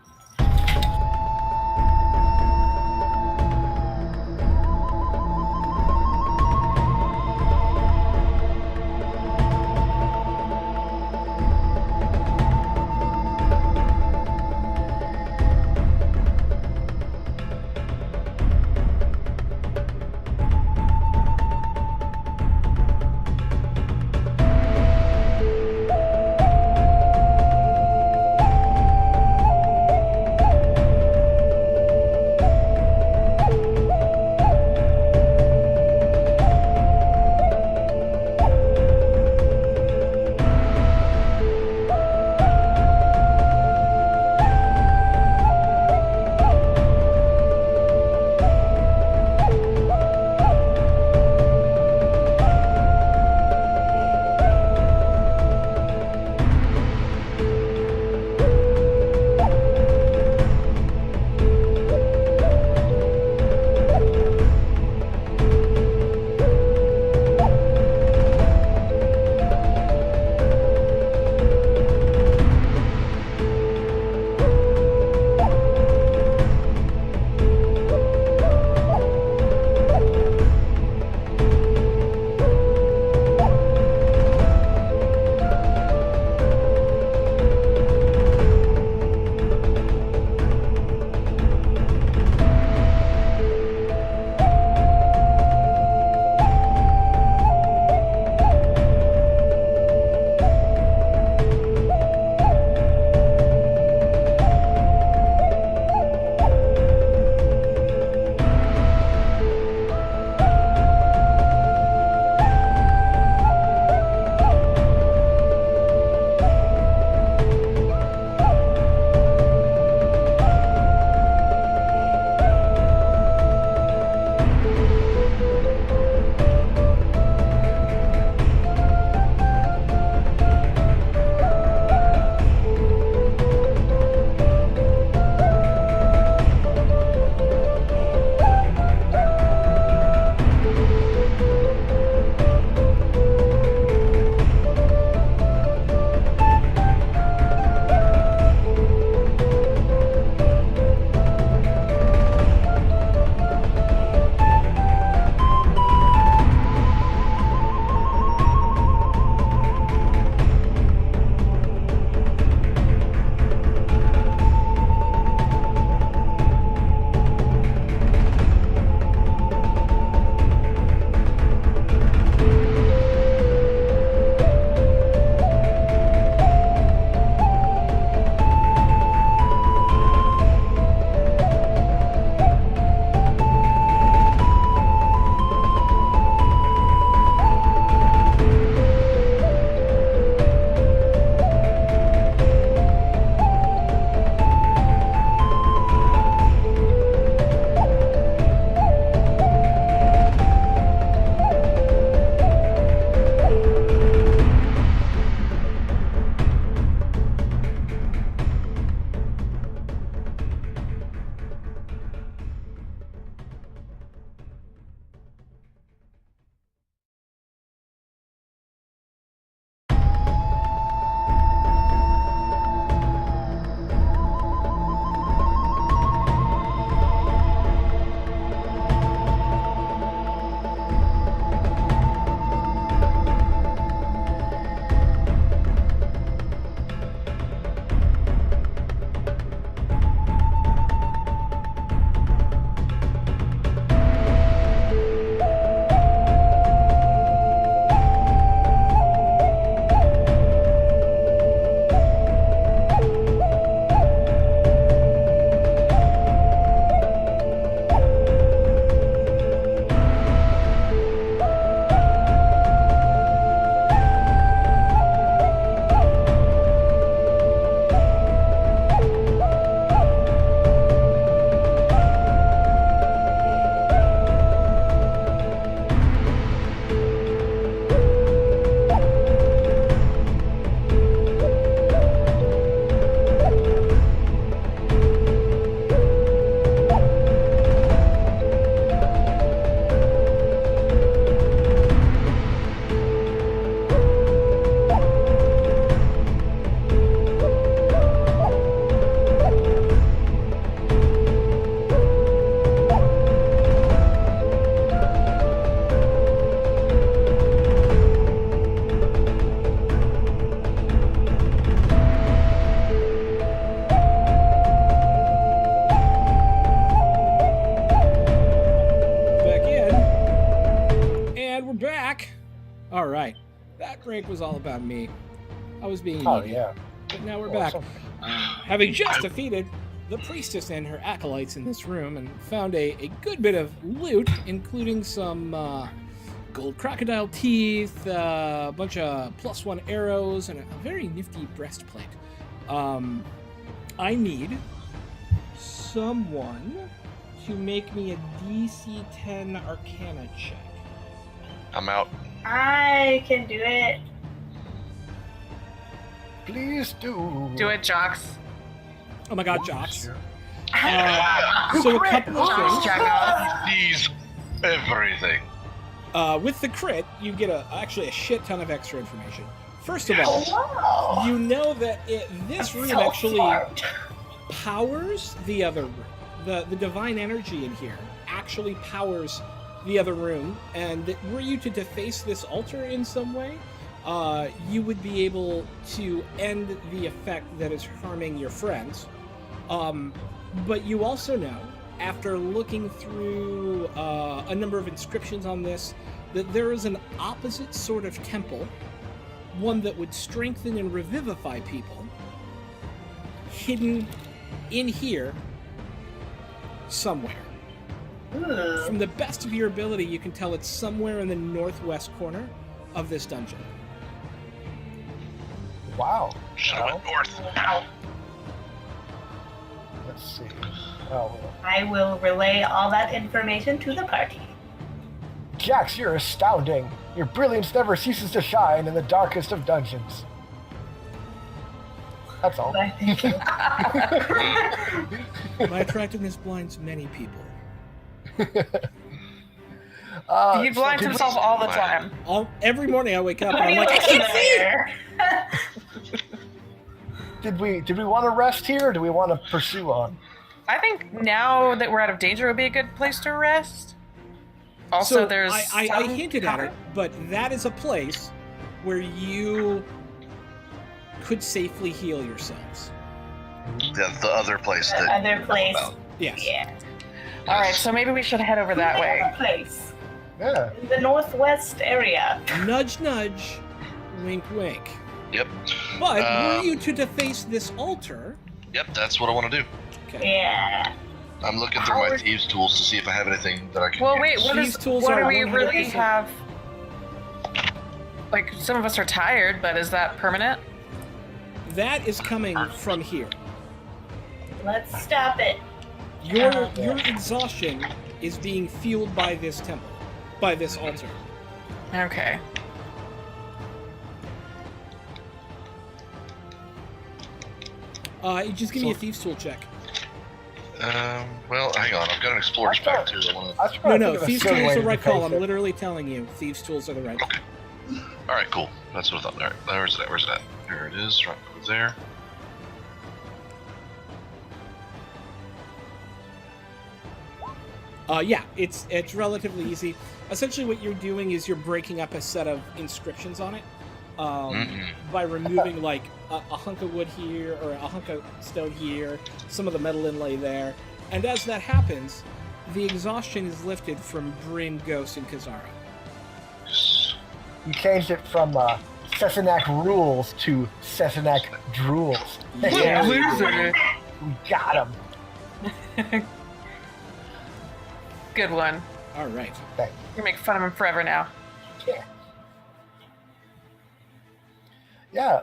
[SPEAKER 1] break was all about me. I was being
[SPEAKER 5] Oh
[SPEAKER 1] needy.
[SPEAKER 5] yeah.
[SPEAKER 1] But now we're
[SPEAKER 5] Well,
[SPEAKER 1] back.
[SPEAKER 5] something.
[SPEAKER 1] Having just defeated the priestess and her acolytes in this room and found a good bit of loot, including some gold crocodile teeth, a bunch of +1 arrows, and a very nifty breastplate. I need someone to make me a DC 10 Arcana check.
[SPEAKER 4] I'm out.
[SPEAKER 3] I can do it.
[SPEAKER 5] Please do.
[SPEAKER 2] Do it, Jocks.
[SPEAKER 1] Oh my god, Jocks.
[SPEAKER 5] Sure.
[SPEAKER 1] So a couple of
[SPEAKER 2] Jocks,
[SPEAKER 1] things.
[SPEAKER 2] Jocks.
[SPEAKER 4] He's everything.
[SPEAKER 1] With the crit, you get actually a shit ton of extra information. First of all,
[SPEAKER 3] Wow.
[SPEAKER 1] you know that this room
[SPEAKER 3] So
[SPEAKER 1] actually
[SPEAKER 3] smart.
[SPEAKER 1] powers the other room. The divine energy in here actually powers the other room, and that were you to deface this altar in some way, you would be able to end the effect that is harming your friends. But you also know, after looking through a number of inscriptions on this, that there is an opposite sort of temple, one that would strengthen and revivify people, hidden in here somewhere.
[SPEAKER 3] Ooh.
[SPEAKER 1] From the best of your ability, you can tell it's somewhere in the northwest corner of this dungeon.
[SPEAKER 5] Wow.
[SPEAKER 4] Should have went north.
[SPEAKER 3] Wow.
[SPEAKER 5] Let's see. Oh,
[SPEAKER 3] I will relay all that information to the party.
[SPEAKER 5] Jax, you're astounding. Your brilliance never ceases to shine in the darkest of dungeons. That's all.
[SPEAKER 3] But thank you.
[SPEAKER 1] My attractiveness blinds many people.
[SPEAKER 2] He blinds
[SPEAKER 5] so
[SPEAKER 2] himself all the time.
[SPEAKER 1] Every morning I wake up and
[SPEAKER 3] What
[SPEAKER 1] I'm
[SPEAKER 3] are you
[SPEAKER 1] like, I
[SPEAKER 3] looking
[SPEAKER 1] can't see!
[SPEAKER 3] there?
[SPEAKER 5] Did we want to rest here, or do we want to pursue on?
[SPEAKER 2] I think now that we're out of danger would be a good place to rest. Also,
[SPEAKER 1] So
[SPEAKER 2] there's
[SPEAKER 1] I
[SPEAKER 2] some
[SPEAKER 1] hinted at it, but that is a place where you could safely heal yourselves.
[SPEAKER 4] That's the other place
[SPEAKER 3] The
[SPEAKER 4] that.
[SPEAKER 3] other place.
[SPEAKER 4] About.
[SPEAKER 1] Yes.
[SPEAKER 3] Yeah.
[SPEAKER 2] All right, so maybe we should head over that way.
[SPEAKER 3] Other place.
[SPEAKER 5] Yeah.
[SPEAKER 3] In the northwest area.
[SPEAKER 1] Nudge, nudge, wink, wink.
[SPEAKER 4] Yep.
[SPEAKER 1] But were you to deface this altar,
[SPEAKER 4] Yep. That's what I want to do.
[SPEAKER 1] okay.
[SPEAKER 3] Yeah.
[SPEAKER 4] I'm looking through my thieves' tools to see if I have anything that I can.
[SPEAKER 2] Well,
[SPEAKER 4] use.
[SPEAKER 2] wait,
[SPEAKER 1] These tools
[SPEAKER 2] what
[SPEAKER 1] are
[SPEAKER 2] do we
[SPEAKER 1] 100%
[SPEAKER 2] really have? Like, some of us are tired, but is that permanent?
[SPEAKER 1] That is coming from here.
[SPEAKER 3] Let's stop it.
[SPEAKER 1] Your exhaustion is being fueled by this temple, by this altar.
[SPEAKER 2] Okay.
[SPEAKER 1] Just give me a thieves tool check.
[SPEAKER 4] Well, hang on. I've got an explorer's pack too. I want to.
[SPEAKER 5] I was trying to
[SPEAKER 1] No,
[SPEAKER 5] think of a
[SPEAKER 1] thieves
[SPEAKER 5] silly
[SPEAKER 1] tools
[SPEAKER 5] way
[SPEAKER 1] is the
[SPEAKER 5] to
[SPEAKER 1] right call.
[SPEAKER 5] deface
[SPEAKER 1] I'm
[SPEAKER 5] it.
[SPEAKER 1] literally telling you, thieves tools are the right call.
[SPEAKER 4] Okay. All right. Cool. That's what I thought. All right. Where's it at? Where's it at? There it is. Right over there.
[SPEAKER 1] Yeah, it's relatively easy. Essentially, what you're doing is you're breaking up a set of inscriptions on it by removing like a hunk of wood here or a hunk of stone here, some of the metal inlay there, and as that happens, the exhaustion is lifted from Bryn, Ghost, and Kazara.
[SPEAKER 5] You changed it from Sessanak rules to Sessanak drools.
[SPEAKER 1] Yeah.
[SPEAKER 2] Loser.
[SPEAKER 5] We got him.
[SPEAKER 2] Good one.
[SPEAKER 1] All right.
[SPEAKER 5] Thanks.
[SPEAKER 2] You make fun of him forever now.
[SPEAKER 5] Yeah. Yeah.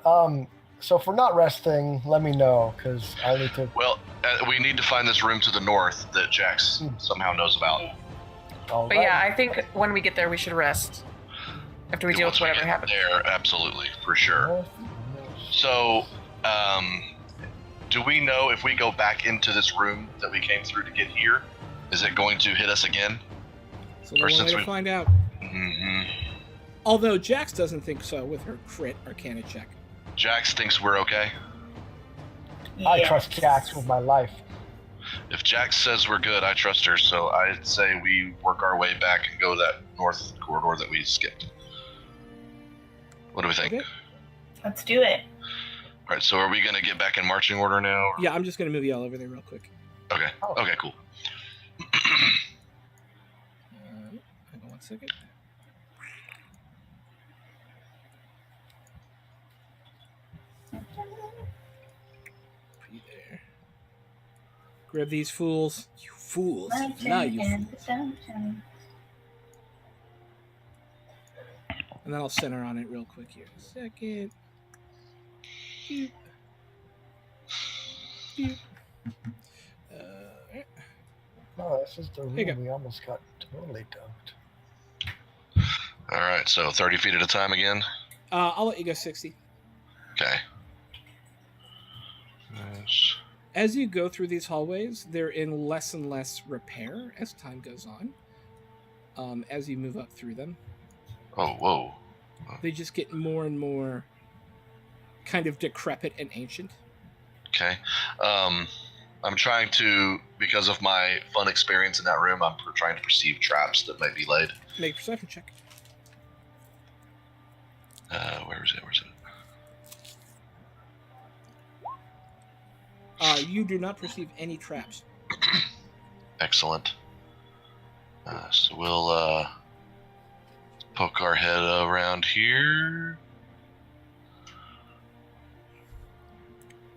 [SPEAKER 5] So if we're not resting, let me know because I need to.
[SPEAKER 4] Well, we need to find this room to the north that Jax somehow knows about.
[SPEAKER 5] All
[SPEAKER 2] But
[SPEAKER 5] right.
[SPEAKER 2] yeah, I think when we get there, we should rest. After we deal with
[SPEAKER 4] Once we
[SPEAKER 2] whatever
[SPEAKER 4] get
[SPEAKER 2] happens.
[SPEAKER 4] there, absolutely, for sure. So, do we know if we go back into this room that we came through to get here, is it going to hit us again?
[SPEAKER 1] So the
[SPEAKER 4] Or
[SPEAKER 1] one
[SPEAKER 4] since
[SPEAKER 1] way to
[SPEAKER 4] we-
[SPEAKER 1] find out.
[SPEAKER 4] Mm-hmm.
[SPEAKER 1] Although Jax doesn't think so with her crit Arcana check.
[SPEAKER 4] Jax thinks we're okay.
[SPEAKER 5] I
[SPEAKER 3] Yes.
[SPEAKER 5] trust Jax with my life.
[SPEAKER 4] If Jax says we're good, I trust her. So I'd say we work our way back and go that north corridor that we skipped. What do we think?
[SPEAKER 1] Okay.
[SPEAKER 3] Let's do it.
[SPEAKER 4] All right. So are we gonna get back in marching order now? or-
[SPEAKER 1] Yeah, I'm just gonna move you all over there real quick.
[SPEAKER 4] Okay.
[SPEAKER 5] Oh.
[SPEAKER 4] Okay. Cool.
[SPEAKER 1] Hang on one second. Grab these fools. You fools.
[SPEAKER 3] Mountain
[SPEAKER 1] Now you
[SPEAKER 3] and
[SPEAKER 1] fools.
[SPEAKER 3] assumption.
[SPEAKER 1] And then I'll center on it real quick here. Second. Doop. Doop. Alright.
[SPEAKER 5] Oh, this is the
[SPEAKER 1] There you
[SPEAKER 5] room
[SPEAKER 1] go.
[SPEAKER 5] we almost got totally dumped.
[SPEAKER 4] All right, so 30 feet at a time again.
[SPEAKER 1] I'll let you go 60.
[SPEAKER 4] Okay. Yes.
[SPEAKER 1] As you go through these hallways, they're in less and less repair as time goes on. As you move up through them,
[SPEAKER 4] Oh, whoa.
[SPEAKER 1] they just get more and more kind of decrepit and ancient.
[SPEAKER 4] Okay. I'm trying to, because of my fun experience in that room, I'm trying to perceive traps that might be laid.
[SPEAKER 1] Make a perception check.
[SPEAKER 4] Where is it? Where's it?
[SPEAKER 1] You do not perceive any traps.
[SPEAKER 4] Excellent. So we'll poke our head around here.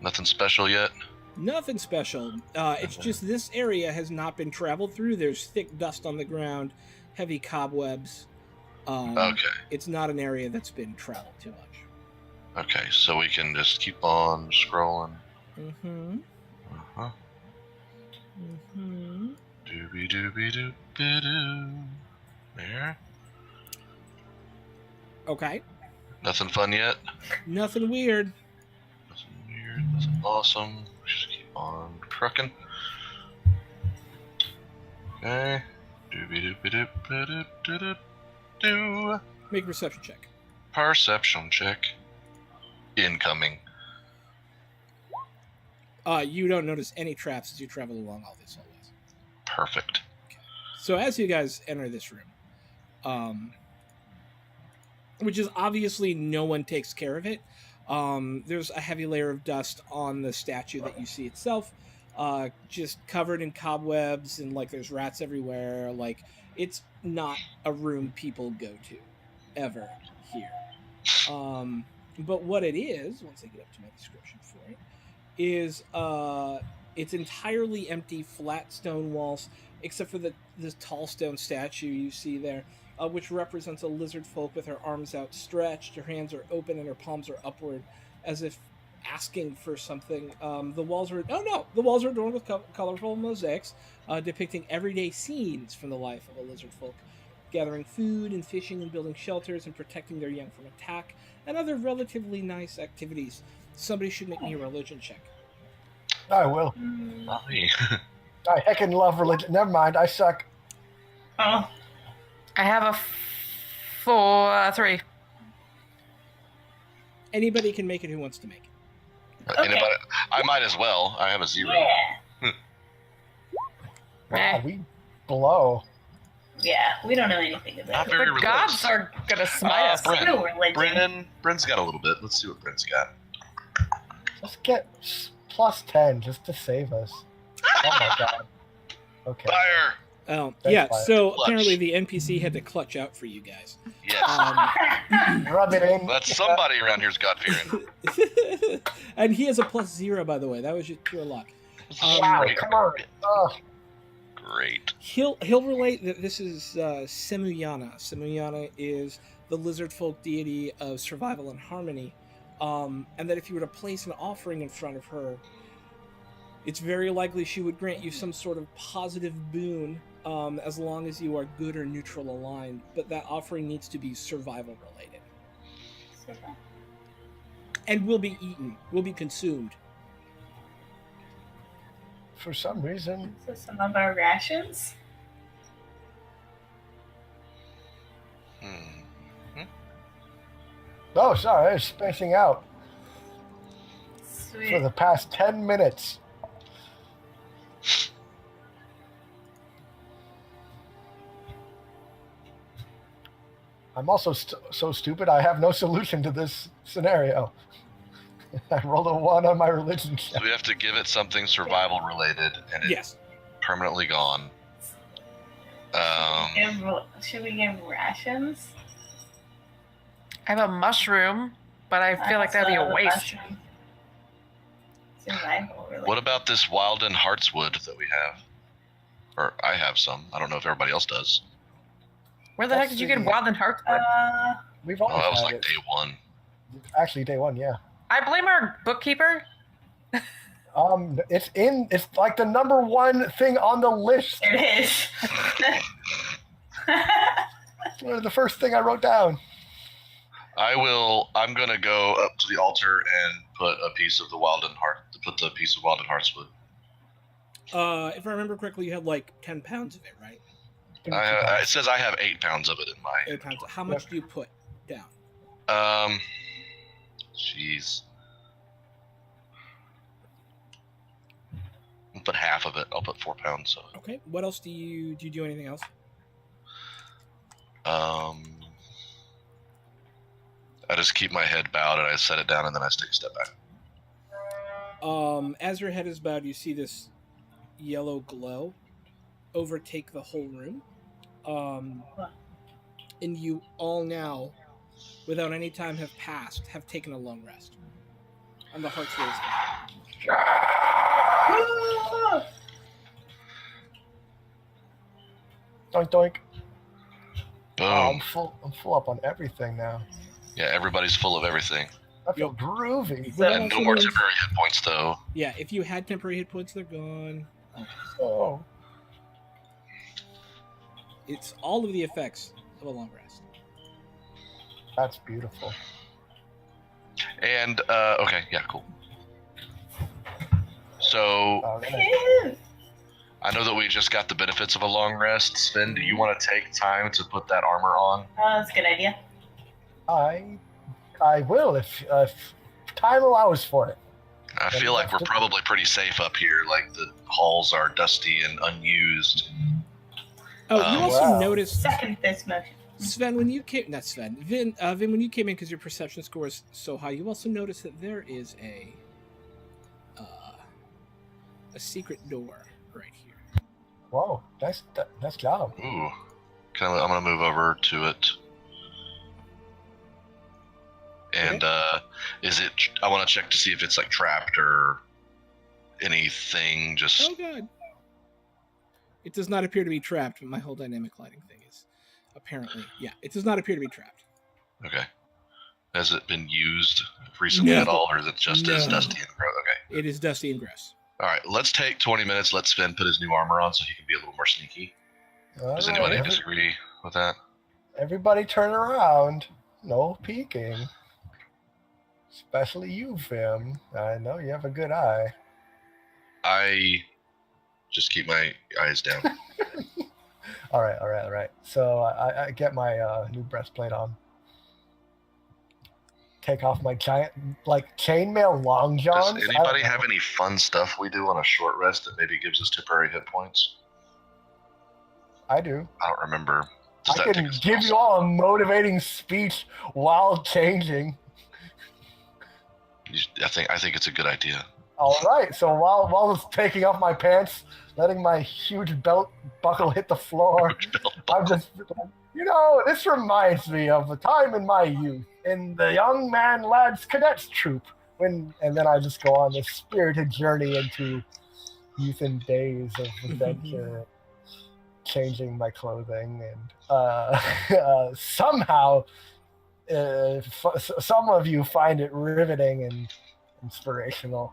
[SPEAKER 4] Nothing special yet?
[SPEAKER 1] Nothing special. It's just this area has not been traveled through. There's thick dust on the ground, heavy cobwebs.
[SPEAKER 4] Okay.
[SPEAKER 1] It's not an area that's been traveled too much.
[SPEAKER 4] Okay, so we can just keep on scrolling.
[SPEAKER 1] Mm-hmm.
[SPEAKER 4] Uh-huh.
[SPEAKER 1] Mm-hmm.
[SPEAKER 4] Doobie doobie doobie doo. There.
[SPEAKER 1] Okay.
[SPEAKER 4] Nothing fun yet?
[SPEAKER 1] Nothing weird.
[SPEAKER 4] Nothing weird, nothing awesome. Just keep on trucking. Okay. Doobie doobie doobie doobie doo.
[SPEAKER 1] Make a perception check.
[SPEAKER 4] Perception check. Incoming.
[SPEAKER 1] You don't notice any traps as you travel along all these hallways.
[SPEAKER 4] Perfect.
[SPEAKER 1] So as you guys enter this room, which is obviously no one takes care of it, there's a heavy layer of dust on the statue that you see itself, just covered in cobwebs, and like there's rats everywhere. Like, it's not a room people go to ever here. But what it is, once I get up to my description for it, is it's entirely empty, flat stone walls, except for the tall stone statue you see there, which represents a lizard folk with her arms outstretched, her hands are open, and her palms are upward, as if asking for something. The walls are adorned with colorful mosaics depicting everyday scenes from the life of a lizard folk, gathering food and fishing and building shelters and protecting their young from attack and other relatively nice activities. Somebody should make me a religion check.
[SPEAKER 5] I will.
[SPEAKER 4] Not me.
[SPEAKER 5] I heckin' love religion. Never mind, I suck.
[SPEAKER 3] Oh,
[SPEAKER 2] I have a 3.
[SPEAKER 1] Anybody can make it who wants to make it.
[SPEAKER 3] Okay.
[SPEAKER 4] Anybody? I might as well. I have a 0.
[SPEAKER 3] yeah.
[SPEAKER 5] Wow, we blow.
[SPEAKER 3] Yeah, we don't know anything about
[SPEAKER 4] Not
[SPEAKER 3] it.
[SPEAKER 4] very
[SPEAKER 2] The
[SPEAKER 4] religious.
[SPEAKER 2] gods are gonna smite us.
[SPEAKER 4] Bryn.
[SPEAKER 3] True religion.
[SPEAKER 4] Bryn's got a little bit. Let's see what Bryn's got.
[SPEAKER 5] Let's get plus 10 just to save us. Oh my god. Okay.
[SPEAKER 4] Fire!
[SPEAKER 1] Oh,
[SPEAKER 5] That's
[SPEAKER 1] yeah,
[SPEAKER 5] fine.
[SPEAKER 1] so
[SPEAKER 4] Clutch.
[SPEAKER 1] apparently the NPC had to clutch out for you guys.
[SPEAKER 4] Yes.
[SPEAKER 5] Rub it in.
[SPEAKER 4] That's somebody around here's God-fearing.
[SPEAKER 1] And he has a +0, by the way. That was just pure luck.
[SPEAKER 5] Wow, come on. Oh,
[SPEAKER 4] Great.
[SPEAKER 1] He'll relate that this is Semuyana. Semuyana is the lizard folk deity of survival and harmony, and that if you were to place an offering in front of her, it's very likely she would grant you some sort of positive boon, as long as you are good or neutral aligned. But that offering needs to be survival related and will be eaten, will be consumed.
[SPEAKER 5] for some reason.
[SPEAKER 3] So some of our rations.
[SPEAKER 5] Oh, sorry, I was spacing out for
[SPEAKER 3] Sweet.
[SPEAKER 5] the past 10 minutes. I'm also so stupid, I have no solution to this scenario. I rolled a 1 on my religion
[SPEAKER 4] So
[SPEAKER 5] check.
[SPEAKER 4] we have to give it something survival related, and it's
[SPEAKER 1] Yes.
[SPEAKER 4] permanently gone.
[SPEAKER 3] Should we give rations?
[SPEAKER 2] I have a mushroom, but I feel like that'd be a waste.
[SPEAKER 3] So Survival, really.
[SPEAKER 4] What about this wild and heartswood that we have? Or I have some. I don't know if everybody else does.
[SPEAKER 2] Where the heck
[SPEAKER 5] Let's
[SPEAKER 2] did you get
[SPEAKER 5] see.
[SPEAKER 2] Wild and Heartwood?
[SPEAKER 5] We've
[SPEAKER 4] Oh,
[SPEAKER 5] always
[SPEAKER 4] that was
[SPEAKER 5] had
[SPEAKER 4] like
[SPEAKER 5] it.
[SPEAKER 4] day one.
[SPEAKER 5] Actually, day one, yeah.
[SPEAKER 2] I blame our bookkeeper.
[SPEAKER 5] It's like the number one thing on the list.
[SPEAKER 3] It is.
[SPEAKER 5] It's the first thing I wrote down.
[SPEAKER 4] I'm gonna go up to the altar and put a piece of the wild and heartswood.
[SPEAKER 1] If I remember correctly, you had like 10 pounds of it, right?
[SPEAKER 4] It says I have 8 pounds of it in my
[SPEAKER 1] 8 pounds. How much do you put down?
[SPEAKER 4] Jeez. I'll put half of it. I'll put 4 pounds. So.
[SPEAKER 1] Okay. What else do you do? Anything else?
[SPEAKER 4] I just keep my head bowed and I set it down and then I take a step back.
[SPEAKER 1] As your head is bowed, you see this yellow glow overtake the whole room. And you all now, without any time have passed, have taken a long rest. And the hearts raised.
[SPEAKER 5] Doink doink.
[SPEAKER 4] Boom.
[SPEAKER 5] I'm full up on everything now.
[SPEAKER 4] Yeah, everybody's full of everything.
[SPEAKER 5] I feel groovy.
[SPEAKER 1] But
[SPEAKER 4] And no more temporary hit points, though.
[SPEAKER 1] Yeah, if you had temporary hit points, they're gone.
[SPEAKER 5] Oh.
[SPEAKER 1] It's all of the effects of a long rest.
[SPEAKER 5] That's beautiful.
[SPEAKER 4] And, okay, yeah, cool. So, I know that we just got the benefits of a long rest. Sven, do you want to take time to put that armor on?
[SPEAKER 3] That's a good idea.
[SPEAKER 5] I will if time allows for it.
[SPEAKER 4] I feel like we're probably pretty safe up here. Like, the halls are dusty and unused.
[SPEAKER 1] Oh, you also
[SPEAKER 5] Wow.
[SPEAKER 1] noticed,
[SPEAKER 3] Second this motion.
[SPEAKER 1] Sven, when you came, not Sven, Vin, when you came in because your perception score is so high, you also noticed that there is a secret door right here.
[SPEAKER 5] Whoa, nice job.
[SPEAKER 4] Ooh. I'm going to move over to it. And, is it... I want to check to see if it's, like, trapped or anything, just...
[SPEAKER 1] Oh, God. It does not appear to be trapped, but my whole dynamic lighting thing is apparently... Yeah, it does not appear to be trapped.
[SPEAKER 4] Okay. Has it been used recently
[SPEAKER 1] No.
[SPEAKER 4] at all, or is it just as
[SPEAKER 1] No.
[SPEAKER 4] dusty and gross? Okay.
[SPEAKER 1] It is dusty and gross.
[SPEAKER 4] All right, let's take 20 minutes. Let Sven put his new armor on so he can be a little more sneaky. Does anybody
[SPEAKER 5] Alright,
[SPEAKER 4] disagree with that?
[SPEAKER 5] everybody turn around. No peeking. Especially you, Vim. I know you have a good eye.
[SPEAKER 4] I just keep my eyes down.
[SPEAKER 5] All right. So I get my new breastplate on. Take off my giant, like, chainmail long johns.
[SPEAKER 4] Does anybody have any fun stuff we do on a short rest that maybe gives us temporary hit points?
[SPEAKER 5] I do.
[SPEAKER 4] I don't remember. Does
[SPEAKER 5] I
[SPEAKER 4] that
[SPEAKER 5] can
[SPEAKER 4] take us
[SPEAKER 5] give you all a motivating speech while changing.
[SPEAKER 4] I think it's a good idea.
[SPEAKER 5] All right. So while I was taking off my pants, letting my huge belt buckle hit the floor, I'm just, this reminds me of a time in my youth in the young man lads cadets troop. And then I just go on this spirited journey into youth and days of adventure, changing my clothing, and somehow some of you find it riveting and inspirational.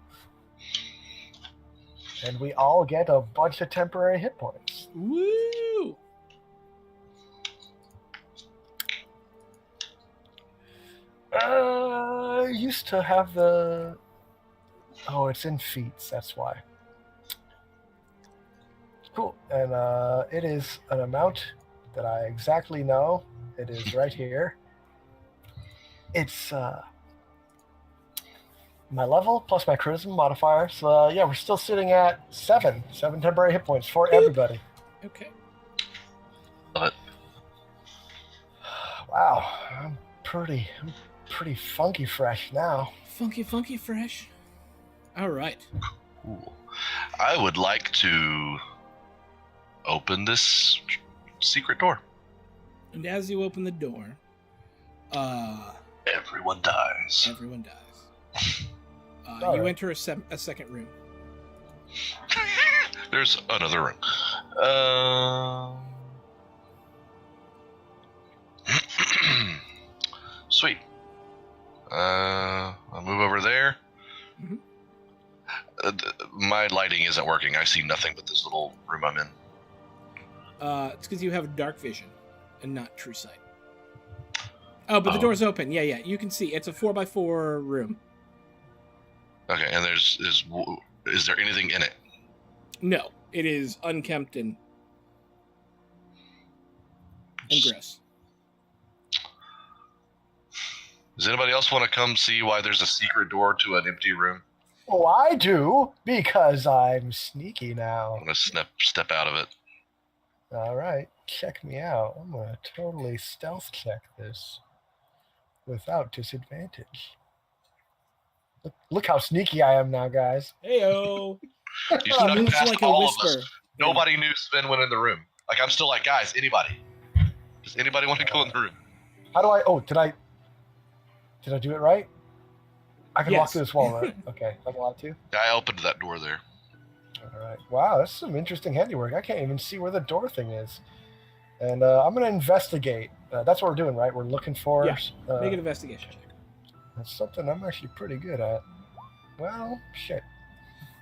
[SPEAKER 5] And we all get a bunch of temporary hit points.
[SPEAKER 1] Woo!
[SPEAKER 5] Used to have the... Oh, it's in feats, that's why. Cool. And it is an amount that I exactly know. It is right here. It's my level plus my charisma modifier. So yeah, we're still sitting at 7 temporary hit points for everybody.
[SPEAKER 1] Okay.
[SPEAKER 4] Love it.
[SPEAKER 5] Wow, I'm pretty funky fresh now.
[SPEAKER 1] Funky fresh. All right.
[SPEAKER 4] Cool. I would like to open this secret door.
[SPEAKER 1] And as you open the door,
[SPEAKER 4] Everyone dies.
[SPEAKER 1] everyone dies.
[SPEAKER 5] All
[SPEAKER 1] You
[SPEAKER 5] right.
[SPEAKER 1] enter a second room.
[SPEAKER 4] There's another room. Sweet. I'll move over there.
[SPEAKER 1] Mhm.
[SPEAKER 4] My lighting isn't working. I see nothing but this little room I'm in.
[SPEAKER 1] It's because you have dark vision and not true sight. Oh, but the
[SPEAKER 4] Oh.
[SPEAKER 1] door's open. Yeah, you can see. It's a 4x4 room.
[SPEAKER 4] Okay, and is there anything in it?
[SPEAKER 1] No, it is unkempt and gross.
[SPEAKER 4] Does anybody else want to come see why there's a secret door to an empty room?
[SPEAKER 5] Oh, I do, because I'm sneaky now.
[SPEAKER 4] I'm gonna step out of it.
[SPEAKER 5] All right, check me out. I'm going to totally stealth check this without disadvantage. Look how sneaky I am now, guys.
[SPEAKER 1] Heyo.
[SPEAKER 4] You
[SPEAKER 1] He
[SPEAKER 4] snuck
[SPEAKER 1] moves
[SPEAKER 4] past
[SPEAKER 1] like a
[SPEAKER 4] all of us.
[SPEAKER 1] whisper. Yeah.
[SPEAKER 4] Nobody knew Sven went in the room. Like, I'm still like, guys, anybody? Does anybody want to go in the room?
[SPEAKER 5] How do I? Oh, did I do it right? I can walk
[SPEAKER 1] Yes.
[SPEAKER 5] through this wall, right? Okay, I'm allowed to.
[SPEAKER 4] I opened that door there.
[SPEAKER 5] All right. Wow, that's some interesting handiwork. I can't even see where the door thing is. And I'm going to investigate. That's what we're doing, right? We're looking for.
[SPEAKER 1] Yeah. Make an investigation check.
[SPEAKER 5] That's something I'm actually pretty good at. Well, shit.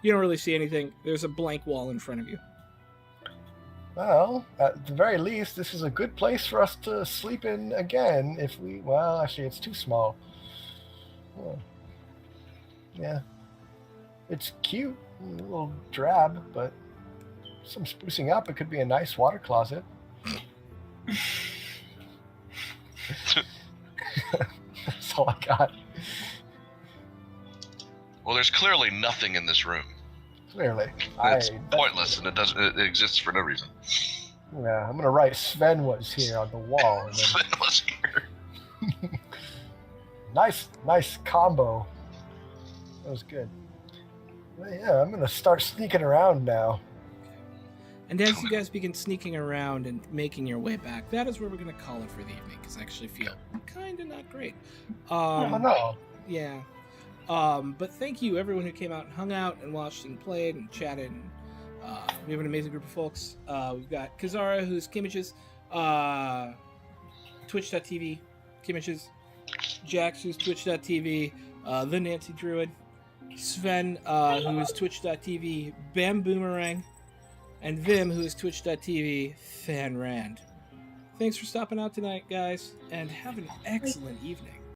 [SPEAKER 1] You don't really see anything. There's a blank wall in front of you.
[SPEAKER 5] Well, at the very least, this is a good place for us to sleep in again. If we, well, actually, it's too small. Well, yeah, it's cute, a little drab, but some sprucing up. It could be a nice water closet. That's all I got.
[SPEAKER 4] Well, there's clearly nothing in this room.
[SPEAKER 5] Clearly,
[SPEAKER 4] It's pointless, and it exists for no reason.
[SPEAKER 5] Yeah, I'm gonna write Sven was here on the wall. And then,
[SPEAKER 4] Sven was here.
[SPEAKER 5] nice combo. That was good. Well, yeah, I'm gonna start sneaking around now.
[SPEAKER 1] And as you guys begin sneaking around and making your way back, that is where we're going to call it for the evening, because I actually feel kind of not great.
[SPEAKER 5] Oh no.
[SPEAKER 1] Yeah. But thank you, everyone who came out and hung out and watched and played and chatted. And, we have an amazing group of folks. We've got Kazara, who's Kimmish's, Twitch.tv, Kimmish's, Jax, who's Twitch.tv, the Nancy Druid, Sven, who is Twitch.tv, Bam Boomerang, and Vim, who is Twitch.tv, Fan Rand. Thanks for stopping out tonight, guys, and have an excellent evening.